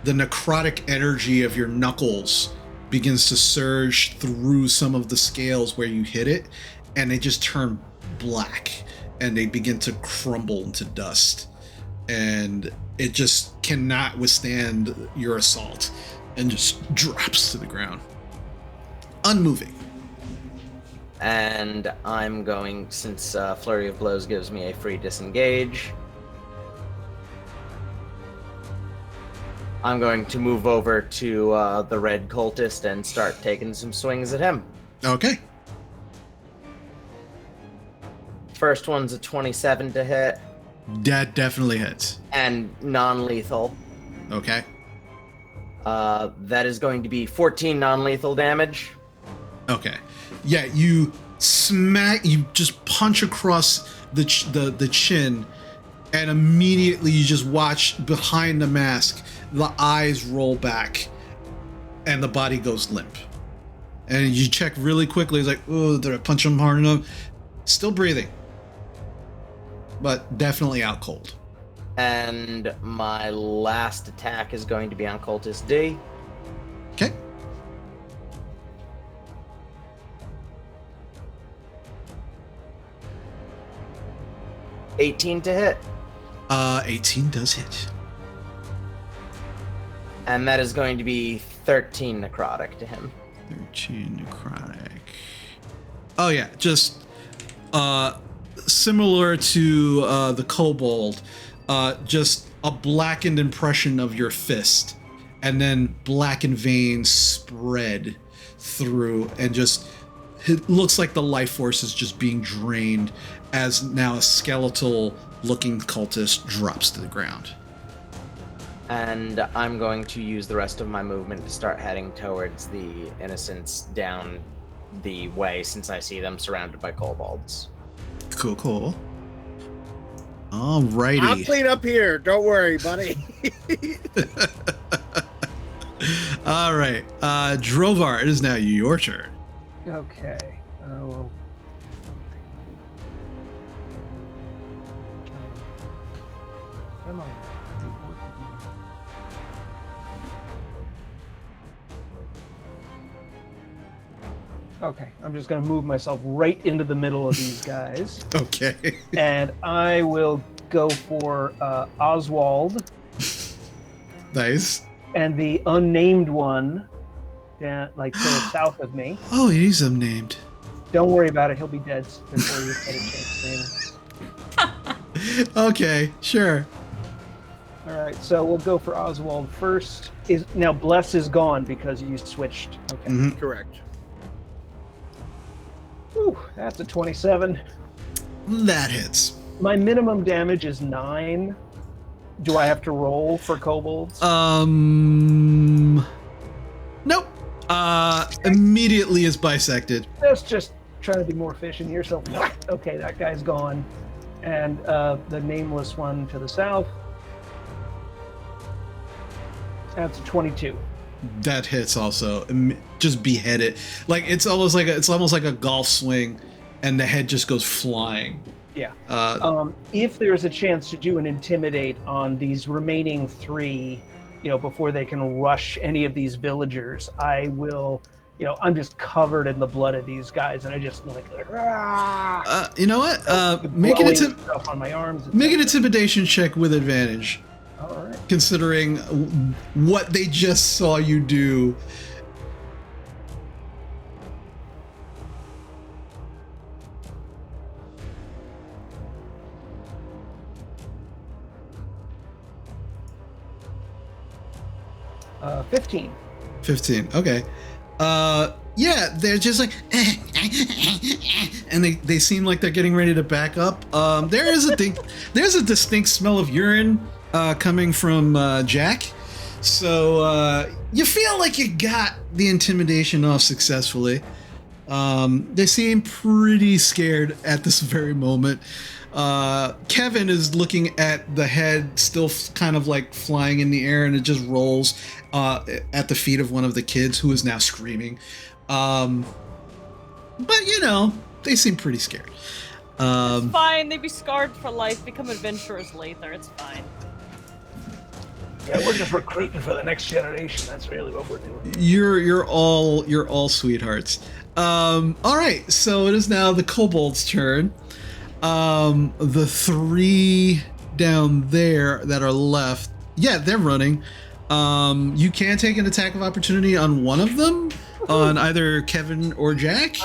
necrotic energy of your knuckles begins to surge through some of the scales where you hit it, and they just turn black and they begin to crumble into dust, and it just cannot withstand your assault and just drops to the ground, unmoving. And I'm going, since Flurry of Blows gives me a free disengage, I'm going to move over to the red cultist and start taking some swings at him. Okay. First one's a 27 to hit That definitely hits. and non-lethal. Okay. That is going to be 14 non-lethal damage. Okay. Yeah, you just punch across the chin, and immediately you just watch behind the mask, the eyes roll back, and the body goes limp. And you check really quickly, it's like, oh, did I punch him hard enough? Still breathing, but definitely out cold. And my last attack is going to be on Cultist D. Okay. $18 to hit. 18 does hit. And that is going to be 13 necrotic to him. 13 necrotic. Oh yeah, just similar to the kobold, just a blackened impression of your fist, and then blackened veins spread through, and just it looks like the life force is just being drained as now a skeletal looking cultist drops to the ground. And I'm going to use the rest of my movement to start heading towards the innocents down the way, since I see them surrounded by kobolds. Cool. I'll Alrighty. clean up here. Don't worry, buddy. All right. Drovar, it is now your turn. Okay. Well, come on. Okay, I'm just going to move myself right into the middle of these guys. Okay. And I will go for Oswald Nice. and the unnamed one, down, like to the south of me. Oh, he's unnamed. Don't worry about it; he'll be dead before you get a chance to name him. Okay, sure. All right, so we'll go for Oswald first. Is now Bless is gone because you switched. Okay. Mhm. Correct. Whew, that's a 27. That hits. My minimum damage is 9. Do I have to roll for kobolds? Nope. Immediately is bisected. That's just trying to be more efficient here. So, okay, that guy's gone. And the nameless one to the south. That's a 22. That hits also. Just behead it. Like it's almost like a golf swing, and the head just goes flying. Yeah. Uh, If there's a chance to do an intimidate on these remaining 3, before they can rush any of these villagers, I will. I'm just covered in the blood of these guys, and I just like. you know what? Make an stuff on my arms. make an intimidation check with advantage, All right. considering what they just saw you do. Uh, 15. 15. Okay. Yeah, they're just like, and they seem like they're getting ready to back up. There's a distinct smell of urine coming from Jack. So you feel like you got the intimidation off successfully. They seem pretty scared at this very moment. Kevin is looking at the head still kind of like flying in the air, and it just rolls at the feet of one of the kids who is now screaming. But you know, they seem pretty scared. It's fine. They'd be scarred for life, become adventurers later. It's fine. Yeah, we're just recruiting for the next generation. That's really what we're doing. You're all sweethearts. All right, so it is now the kobold's turn. The three down there that are left, yeah, they're running. You can take an attack of opportunity on one of them, on either Kevin or Jack.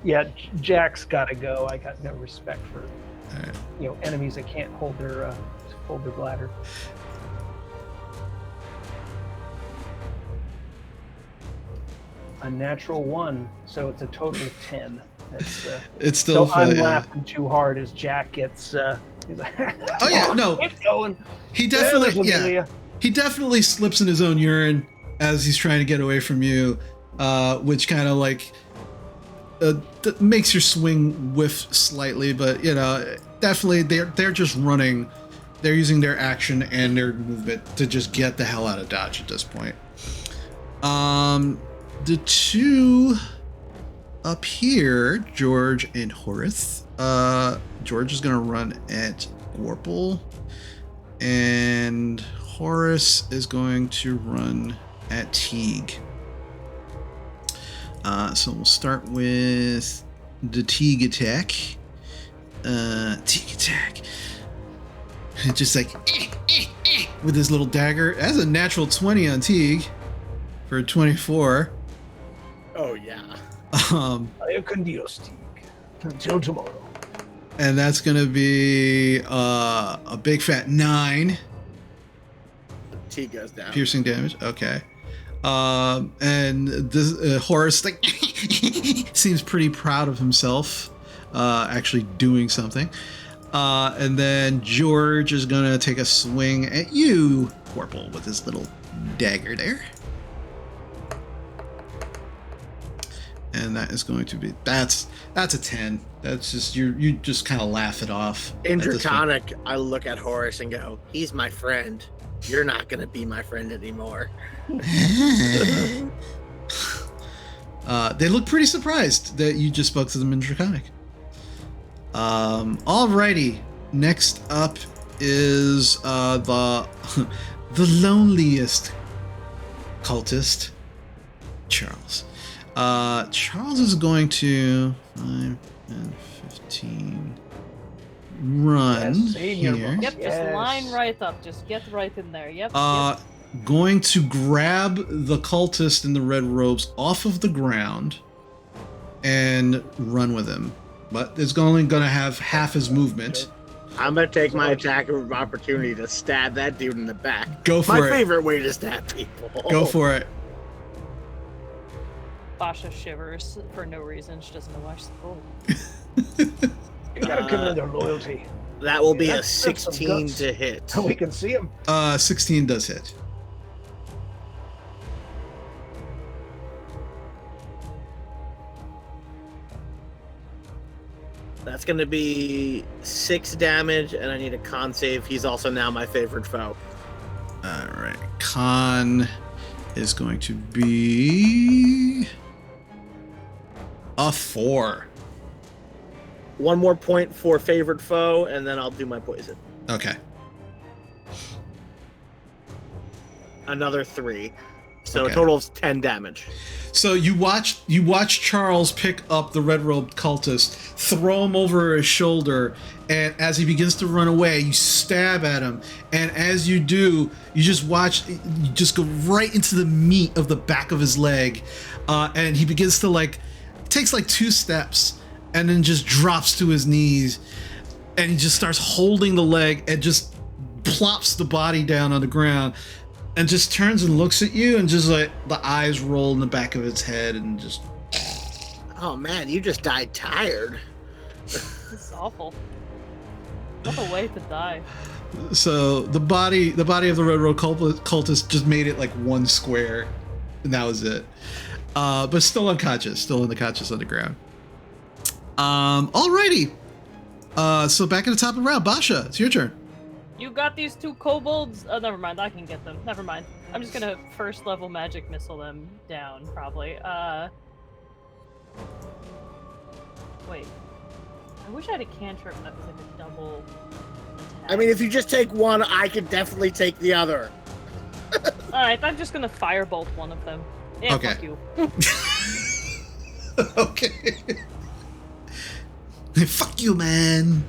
Yeah, Jack's got to go. I got no respect for enemies that can't hold their bladder. A natural 1, so it's a total of 10. It's still. So I'm laughing too hard as Jack gets. He's like, oh yeah, no. Keep going. He definitely, yeah. He definitely slips in his own urine as he's trying to get away from you, which kind of like makes your swing whiff slightly, but you know, definitely they're just running. They're using their action and their movement to just get the hell out of Dodge at this point. The two up here, George and Horace. George is gonna run at Gorple, and Horace is going to run at Teague. So we'll start with the Teague attack. Teague attack. Just like with his little dagger. That's a natural 20 on Teague for 24. Oh yeah. Con Dios, Teague. Until tomorrow. And that's gonna be a big fat 9. T goes down. Piercing damage. Okay. And this Horace like seems pretty proud of himself, actually doing something. And then George is gonna take a swing at you, Corporal, with his little dagger there. And that is going to be that's a 10. That's just you just kind of laugh it off. In Draconic, I look at Horace and go, "He's my friend. You're not gonna be my friend anymore." They look pretty surprised that you just spoke to them in Draconic. Alrighty. Next up is the the loneliest cultist, Charles. Charles is going to 5 and 15 run here. Yep, just line right up. Just get right in there. Yep. Going to grab the cultist in the red robes off of the ground and run with him. But it's only going to have half his movement. I'm going to take my attack of opportunity to stab that dude in the back. Go for it. My favorite way to stab people. Go for it. Basha shivers for no reason. She doesn't know why she's cold. You gotta command their loyalty. That will be a 16 to hit. So we can see him. 16 does hit. That's going to be 6 damage, and I need a con save. He's also now my favorite foe. All right. Con is going to be a 4. One more point for favorite foe, and then I'll do my poison. Okay. Another 3. So Okay. a total of 10 damage. So you watch Charles pick up the red-robed cultist, throw him over his shoulder, and as he begins to run away, you stab at him. And as you do, you just go right into the meat of the back of his leg, and he begins to takes 2 steps, and then just drops to his knees, and he just starts holding the leg and just plops the body down on the ground. And just turns and looks at you, and just the eyes roll in the back of its head, and just. Oh man, you just died tired. This is awful. What a way to die. So the body of the Red Road cultist just made it like one square, and that was it. But still unconscious, still unconscious on the ground. Alrighty. So back at the top of the round, Basha, it's your turn. You got these two kobolds? Oh, never mind. I can get them. Never mind. I'm just gonna first level magic missile them down, probably. Wait. I wish I had a cantrip that was like a double attack. I mean, if you just take one, I could definitely take the other. Alright, I'm just gonna firebolt one of them. Yeah, Okay. fuck you. Okay. Fuck you, man.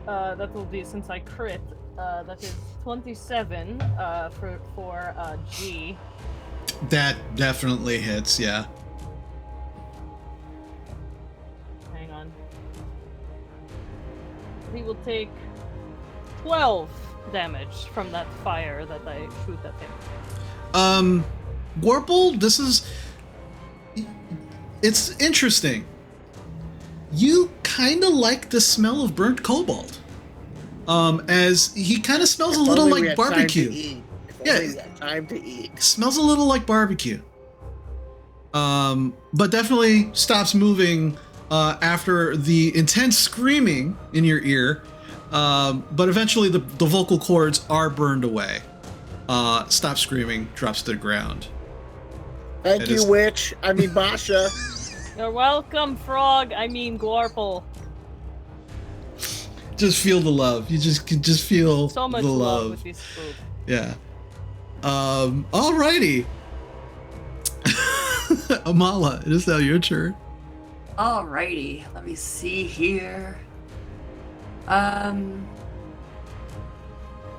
That will be, since I crit, that is 27 for G. That definitely hits, yeah. Hang on. He will take 12 damage from that fire that I shoot at him. Gorple, it's interesting. You kind of like the smell of burnt cobalt. As he kind of smells a little Only we like had time to barbecue. eat. If Yeah. only we had time to eat. Smells a little like barbecue. But definitely stops moving after the intense screaming in your ear. But eventually the vocal cords are burned away. Stops screaming, drops to the ground. Thank It you, is- witch. I mean, Basha. You're welcome, frog. I mean, Gorple. Just feel the love. You just can just feel So much the love love. with this group. Yeah. Alrighty. Amala, it is now your turn. Alrighty, let me see here.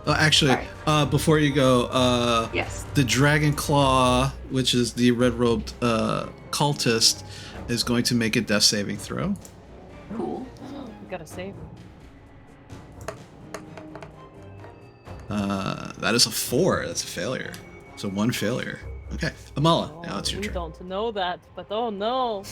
Actually, Alright. before you go, Yes. the Dragon Claw, which is the red-robed cultist, is going to make a death saving throw. Cool. We gotta save him. That is a 4. That's a failure. So 1 failure. Okay, Amala, now it's your We turn. don't know that, but oh no.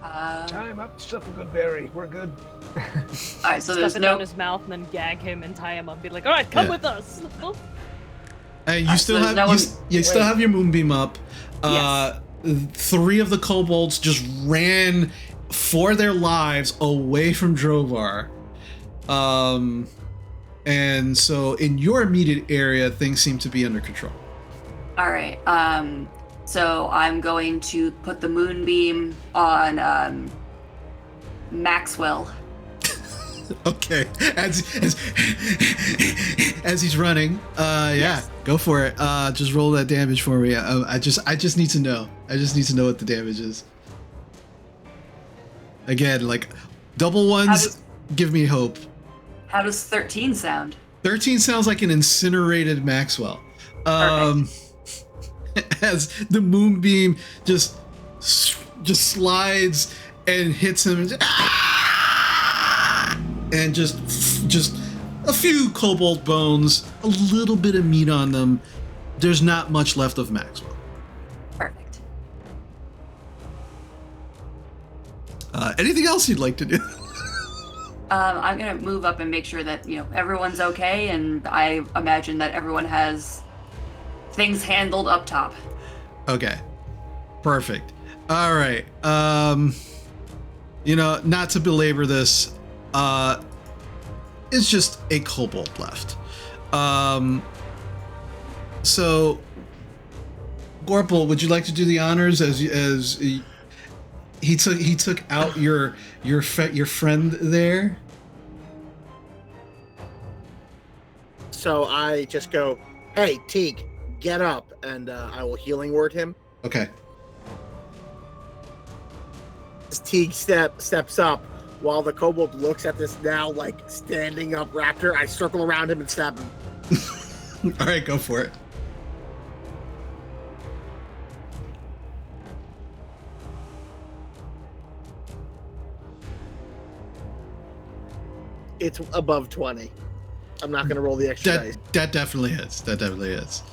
Time up, stuff a good berry. We're good. Alright, so Stuff there's it down no. his mouth and then gag him and tie him up. Be like, all right, come Yeah. with us. And you Alright, still so have no one- you still have your moonbeam up. Yes. 3 of the kobolds just ran for their lives away from Drovar. And so in your immediate area, things seem to be under control. Alright, so I'm going to put the moonbeam on Maxwell. Okay, as he's running, yeah, Yes. go for it. Just roll that damage for me. I just need to know. I just need to know what the damage is. Again, like double ones, give me hope. How does 13 sound? 13 sounds like an incinerated Maxwell. As the moonbeam just slides and hits him, and just a few cobalt bones, a little bit of meat on them. There's not much left of Maxwell. Perfect. Anything else you'd like to do? I'm gonna move up and make sure that, everyone's okay, and I imagine that everyone has things handled up top. Okay, perfect. All right. Not to belabor this, it's just a kobold left. So, Gorple, would you like to do the honors as he took out your friend there? So I just go, hey, Teague, get up, and I will healing word him. Okay. As Teague steps up, while the kobold looks at this now, like, standing up raptor, I circle around him and stab him. All right, go for it. It's above 20. I'm not going to roll the extra dice. That definitely hits. That definitely hits.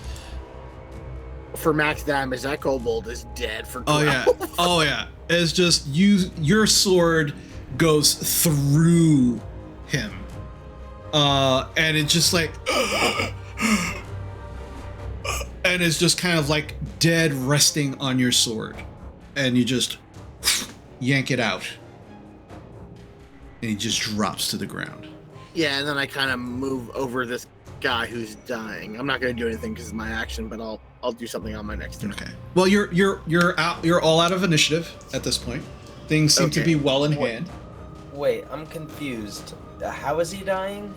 For max damage, that kobold is dead for 12. Oh yeah. Oh yeah. It's just your sword goes through him. And it's just like, and it's just kind of like dead resting on your sword. And you just yank it out. And he just drops to the ground. Yeah, and then I kind of move over this guy who's dying. I'm not going to do anything because it's my action, but I'll do something on my next turn. Okay. Well, you're all out of initiative at this point. Things seem to be well in hand. Wait, I'm confused. How is he dying?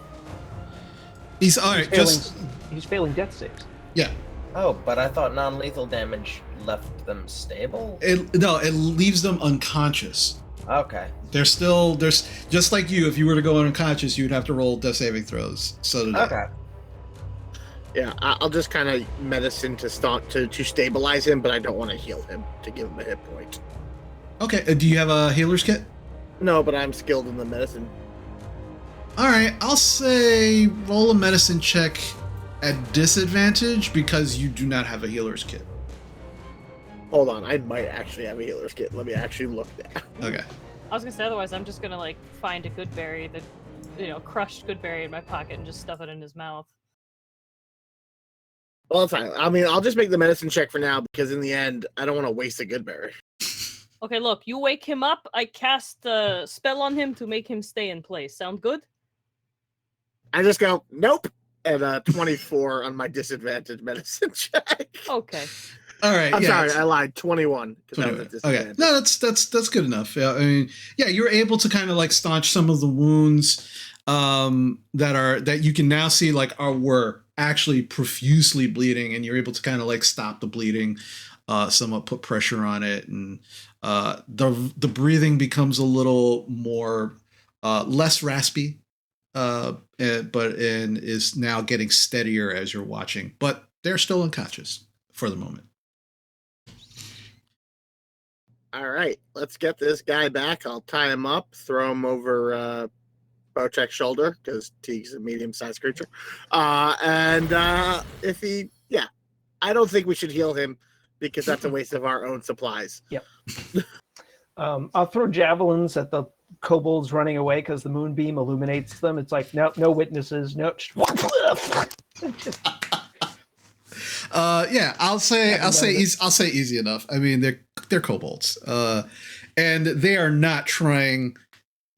He's all right. He's failing death saves. Yeah. Oh, but I thought non-lethal damage left them stable. It leaves them unconscious. Okay. There's just like you. If you were to go unconscious, you'd have to roll death saving throws. So Okay. Yeah, I'll just kind of medicine to stabilize him, but I don't want to heal him to give him a hit point. Okay. Do you have a healer's kit? No, but I'm skilled in the medicine. All right. I'll say roll a medicine check at disadvantage because you do not have a healer's kit. Hold on, I might actually have a healer's kit. Let me actually look there. Okay. I was gonna say otherwise I'm just gonna like find a good berry, crushed good berry in my pocket and just stuff it in his mouth. Well, it's fine. I mean, I'll just make the medicine check for now because in the end, I don't want to waste a good berry. Okay, look, you wake him up, I cast a spell on him to make him stay in place. Sound good? I just go, nope, and 24 on my disadvantage medicine check. Okay. All right. I'm sorry, I lied. 21. Okay. No, that's good enough. Yeah, I mean, yeah, you're able to kind of like staunch some of the wounds that you can now see were actually profusely bleeding, and you're able to kind of like stop the bleeding, somewhat put pressure on it, and the breathing becomes a little more less raspy, but is now getting steadier as you're watching. But they're still unconscious for the moment. All right, let's get this guy back. I'll tie him up, throw him over Bocek's shoulder because Teague's a medium-sized creature. If he, I don't think we should heal him because that's a waste of our own supplies. Yep. I'll throw javelins at the kobolds running away because the moonbeam illuminates them. It's like, no witnesses, no. I'll say easy enough. I mean, they're kobolds, and they are not trying,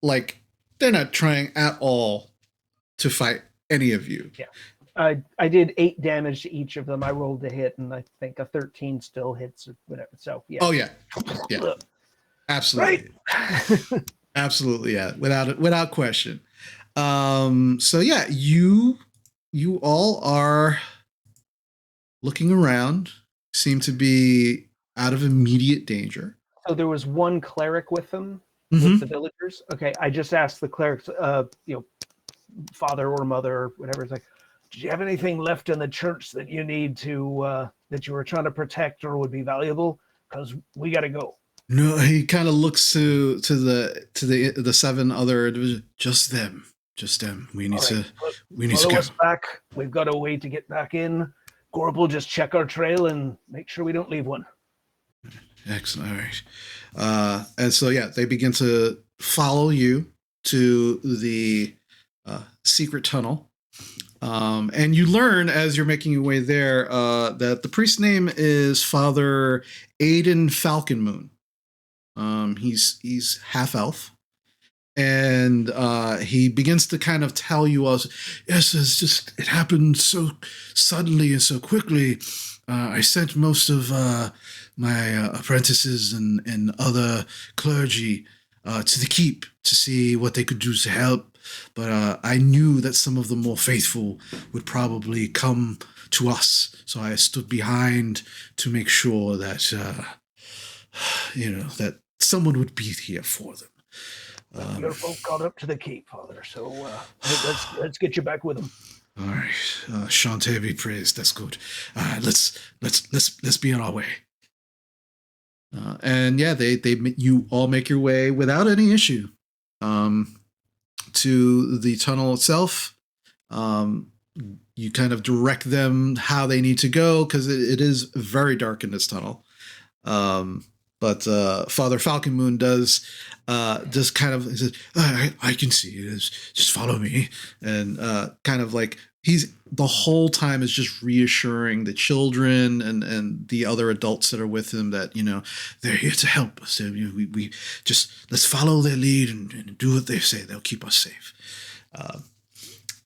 they're not trying at all to fight any of you. Yeah, I did 8 damage to each of them. I rolled a hit, and I think a 13 still hits or whatever. So yeah. Oh yeah, absolutely, right. Absolutely, yeah, without question. So yeah, you all are looking around, seem to be out of immediate danger. So there was one cleric with them, with the villagers. Okay, I just asked the clerics, father or mother or whatever. It's like, did you have anything left in the church that you need to that you were trying to protect or would be valuable? Because we got to go. No, he kind of looks to the 7 other divisions. Just them. We need to go. Us back. We've got a way to get back in. Corporal, just check our trail and make sure we don't leave one. Excellent. All right. And so, yeah, they begin to follow you to the secret tunnel. And you learn as you're making your way there that the priest's name is Father Aiden Falconmoon. He's half elf. And he begins to kind of tell you all, yes, it happened so suddenly and so quickly. I sent most of my apprentices and other clergy to the keep to see what they could do to help. But I knew that some of the more faithful would probably come to us. So I stood behind to make sure that, that someone would be here for them. Your folk got up to the keep, Father. So let's get you back with them. All right, Shantae be praised. That's good. Let's be on our way. And yeah, you all make your way without any issue to the tunnel itself. You kind of direct them how they need to go because it is very dark in this tunnel. But But Father Falcon Moon does just kind of, he says, I can see it. Just follow me. And kind of like he's the whole time is just reassuring the children and the other adults that are with him that, they're here to help us. We just, let's follow their lead and do what they say. They'll keep us safe.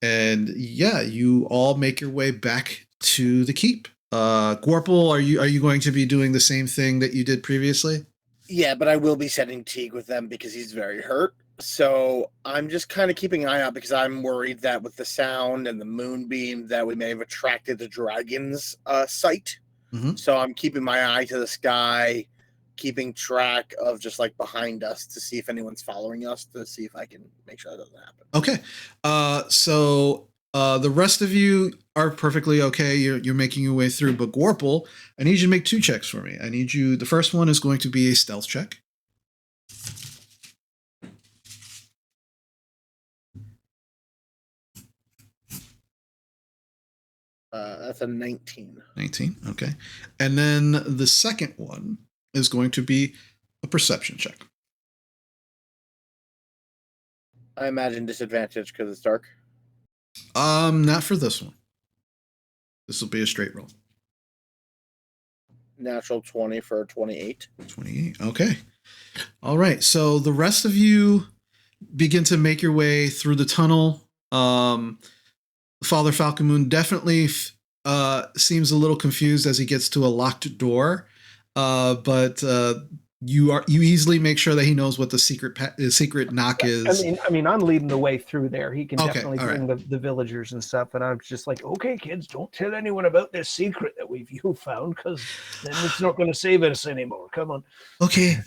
And yeah, you all make your way back to the keep. Gorple, are you going to be doing the same thing that you did previously? Yeah, but I will be sending Teague with them because he's very hurt. So I'm just kind of keeping an eye out because I'm worried that with the sound and the moonbeam that we may have attracted the dragon's sight. Mm-hmm. So I'm keeping my eye to the sky, keeping track of just like behind us to see if anyone's following us, to see if I can make sure that doesn't happen. Okay. So the rest of you are perfectly okay. You're making your way through. But Gorple, I need you to make 2 checks for me. The first one is going to be a stealth check. That's a 19. 19. Okay. And then the second one is going to be a perception check. I imagine disadvantage because it's dark. Not for this one. This will be a straight roll. Natural 20 for 28. 28. Okay. All right. So the rest of you begin to make your way through the tunnel. Father Falcon Moon definitely seems a little confused as he gets to a locked door. But you easily make sure that he knows what the secret knock is. I mean, I'm leading the way through there. He can definitely all bring the villagers and stuff. And I'm just like, okay, kids, don't tell anyone about this secret that you found, because then it's not going to save us anymore. Come on. Okay.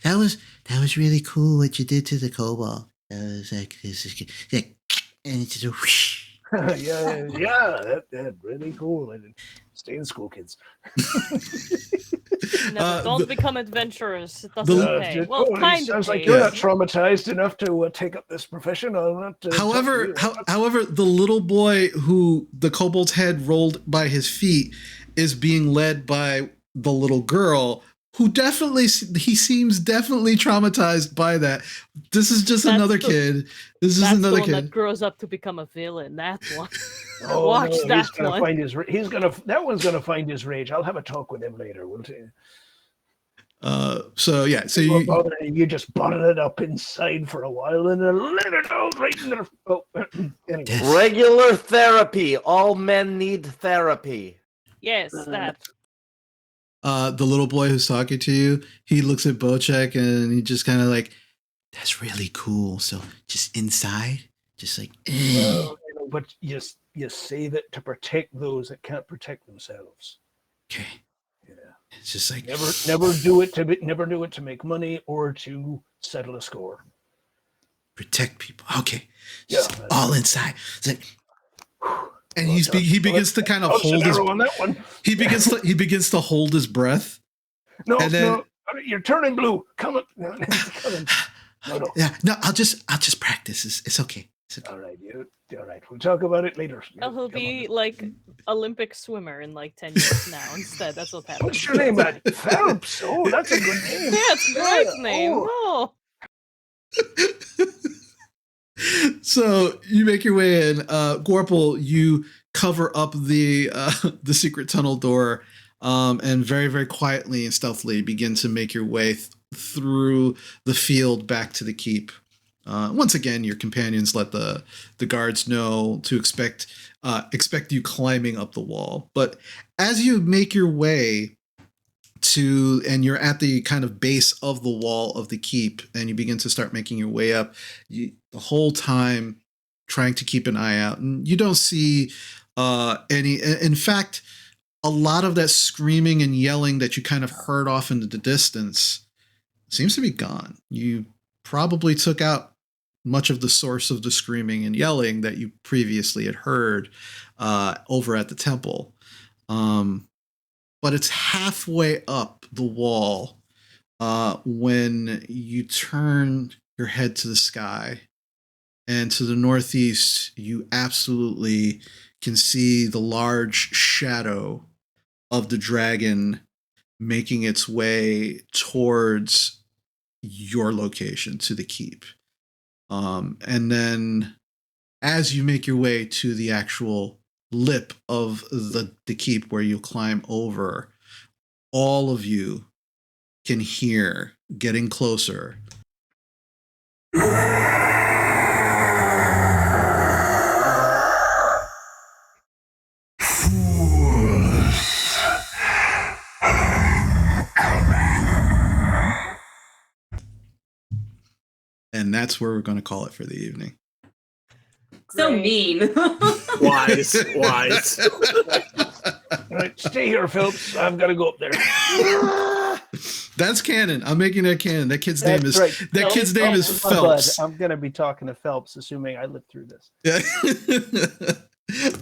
That was really cool what you did to the kobold. That was like this is like, and it's just a whoosh. That really cool. And stay in school, kids. Don't become adventurers. It doesn't pay. Well, kind of. Sounds like pay. you're not traumatized enough to take up this profession. However, the little boy who the kobold's head rolled by his feet is being led by the little girl, who he seems definitely traumatized by that. This is just another kid. This is another the one kid that grows up to become a villain. That one. Watch that he's gonna one. Find his. That one's gonna find his rage. I'll have a talk with him later. We'll see. So you just bottled it up inside for a while and then let it out right in the. Anyway. Regular therapy. All men need therapy. Yes, that. The little boy who's talking to you, he looks at Bocek and he just kind of like, that's really cool. So just inside, just like, well, but you save it to protect those that can't protect themselves. Okay. Yeah. It's just like never do it to make money or to settle a score. Protect people. Okay. Just all inside. It's like, and he begins to kind of hold his. On that one. He begins to hold his breath. No, you're turning blue. Come on. No. Yeah, no, I'll just practice. It's okay. All right, all right. We'll talk about it later. He'll be like Olympic swimmer in like 10 years now. Instead, that's what happens. What's your name, man? Phelps. Oh, that's a good name. Yeah, it's a great name. Oh. So you make your way in. Gorple, you cover up the secret tunnel door, and very, very quietly and stealthily begin to make your way through the field back to the keep. Once again, your companions let the guards know to expect you climbing up the wall. But as you make your way and you're at the kind of base of the wall of the keep, and you begin to start making your way up, the whole time trying to keep an eye out, and you don't see any. In fact, a lot of that screaming and yelling that you kind of heard off into the distance seems to be gone. You probably took out much of the source of the screaming and yelling that you previously had heard over at the temple. But it's halfway up the wall when you turn your head to the sky, and to the northeast, you absolutely can see the large shadow of the dragon making its way towards your location to the keep. And then as you make your way to the actual lip of the keep where you climb over, all of you can hear getting closer. And that's where we're going to call it for the evening. So Great. mean. Wise. All right, stay here, Phelps. I've got to go up there. That's canon. I'm making that canon. That kid's name is Right. that Phelps- kid's name is Phelps my bud. Phelps. I'm going to be talking to Phelps, assuming I live through this. Yeah.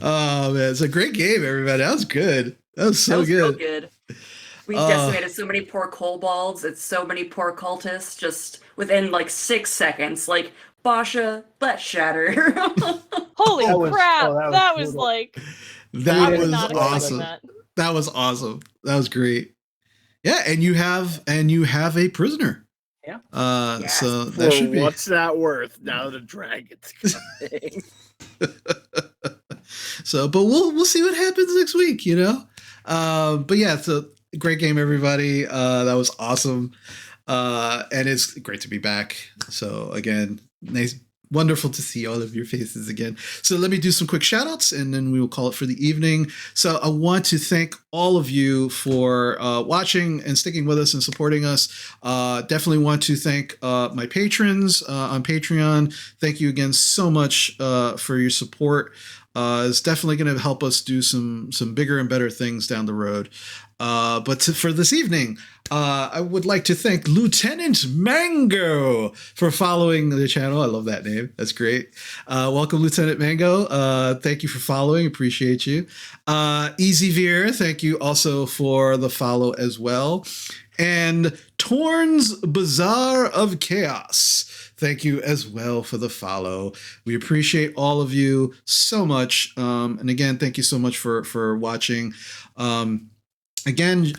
Oh man, it's a great game, everybody. That was good. That was so That was real good. good. We decimated so many poor kobolds. It's so many poor cultists just within like 6 seconds. Like, Basha, let's shatter. Holy That was- crap! oh, that was that was brutal. like That I was was not expecting awesome. that. That was awesome. That was great. Yeah, and you have a prisoner. Yeah. Yes. So For that should be what's that worth now the dragon's coming? so, but we'll see what happens next week, you know. But yeah, it's a great game, everybody. That was awesome, and it's great to be back. So again, nice, wonderful to see all of your faces again. So let me do some quick shout outs and then we will call it for the evening. So I want to thank all of you for watching and sticking with us and supporting us. Definitely want to thank my patrons on Patreon. Thank you again so much for your support. It's definitely going to help us do some bigger and better things down the road. But for this evening, I would like to thank Lieutenant Mango for following the channel. I love that name. That's great. Welcome, Lieutenant Mango. Thank you for following. Appreciate you. Easy Veer, thank you also for the follow as well. And Torn's Bazaar of Chaos, thank you as well for the follow. We appreciate all of you so much. And again, thank you so much for watching. Again,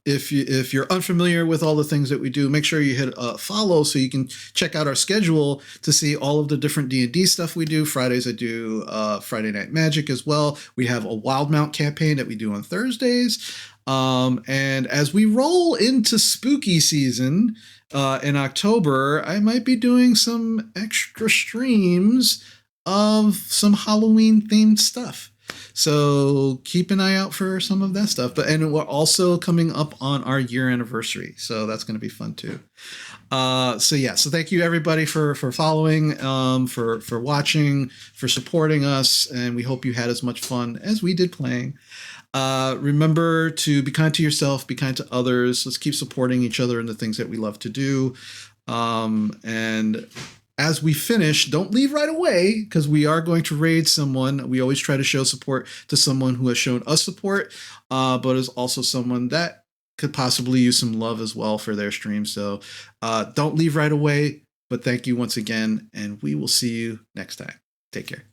if you're unfamiliar with all the things that we do, make sure you hit follow so you can check out our schedule to see all of the different D&D stuff we do. Fridays I do Friday Night Magic as well. We have a Wild Mount campaign that we do on Thursdays. And as we roll into spooky season in October, I might be doing some extra streams of some Halloween themed stuff. So keep an eye out for some of that stuff. And we're also coming up on our year anniversary, so that's going to be fun too. So thank you everybody for following, for watching, for supporting us, and we hope you had as much fun as we did playing. Remember to be kind to yourself, be kind to others. Let's keep supporting each other in the things that we love to do. And as we finish, don't leave right away because we are going to raid someone. We always try to show support to someone who has shown us support, but is also someone that could possibly use some love as well for their stream. So don't leave right away, but thank you once again, and we will see you next time. Take care.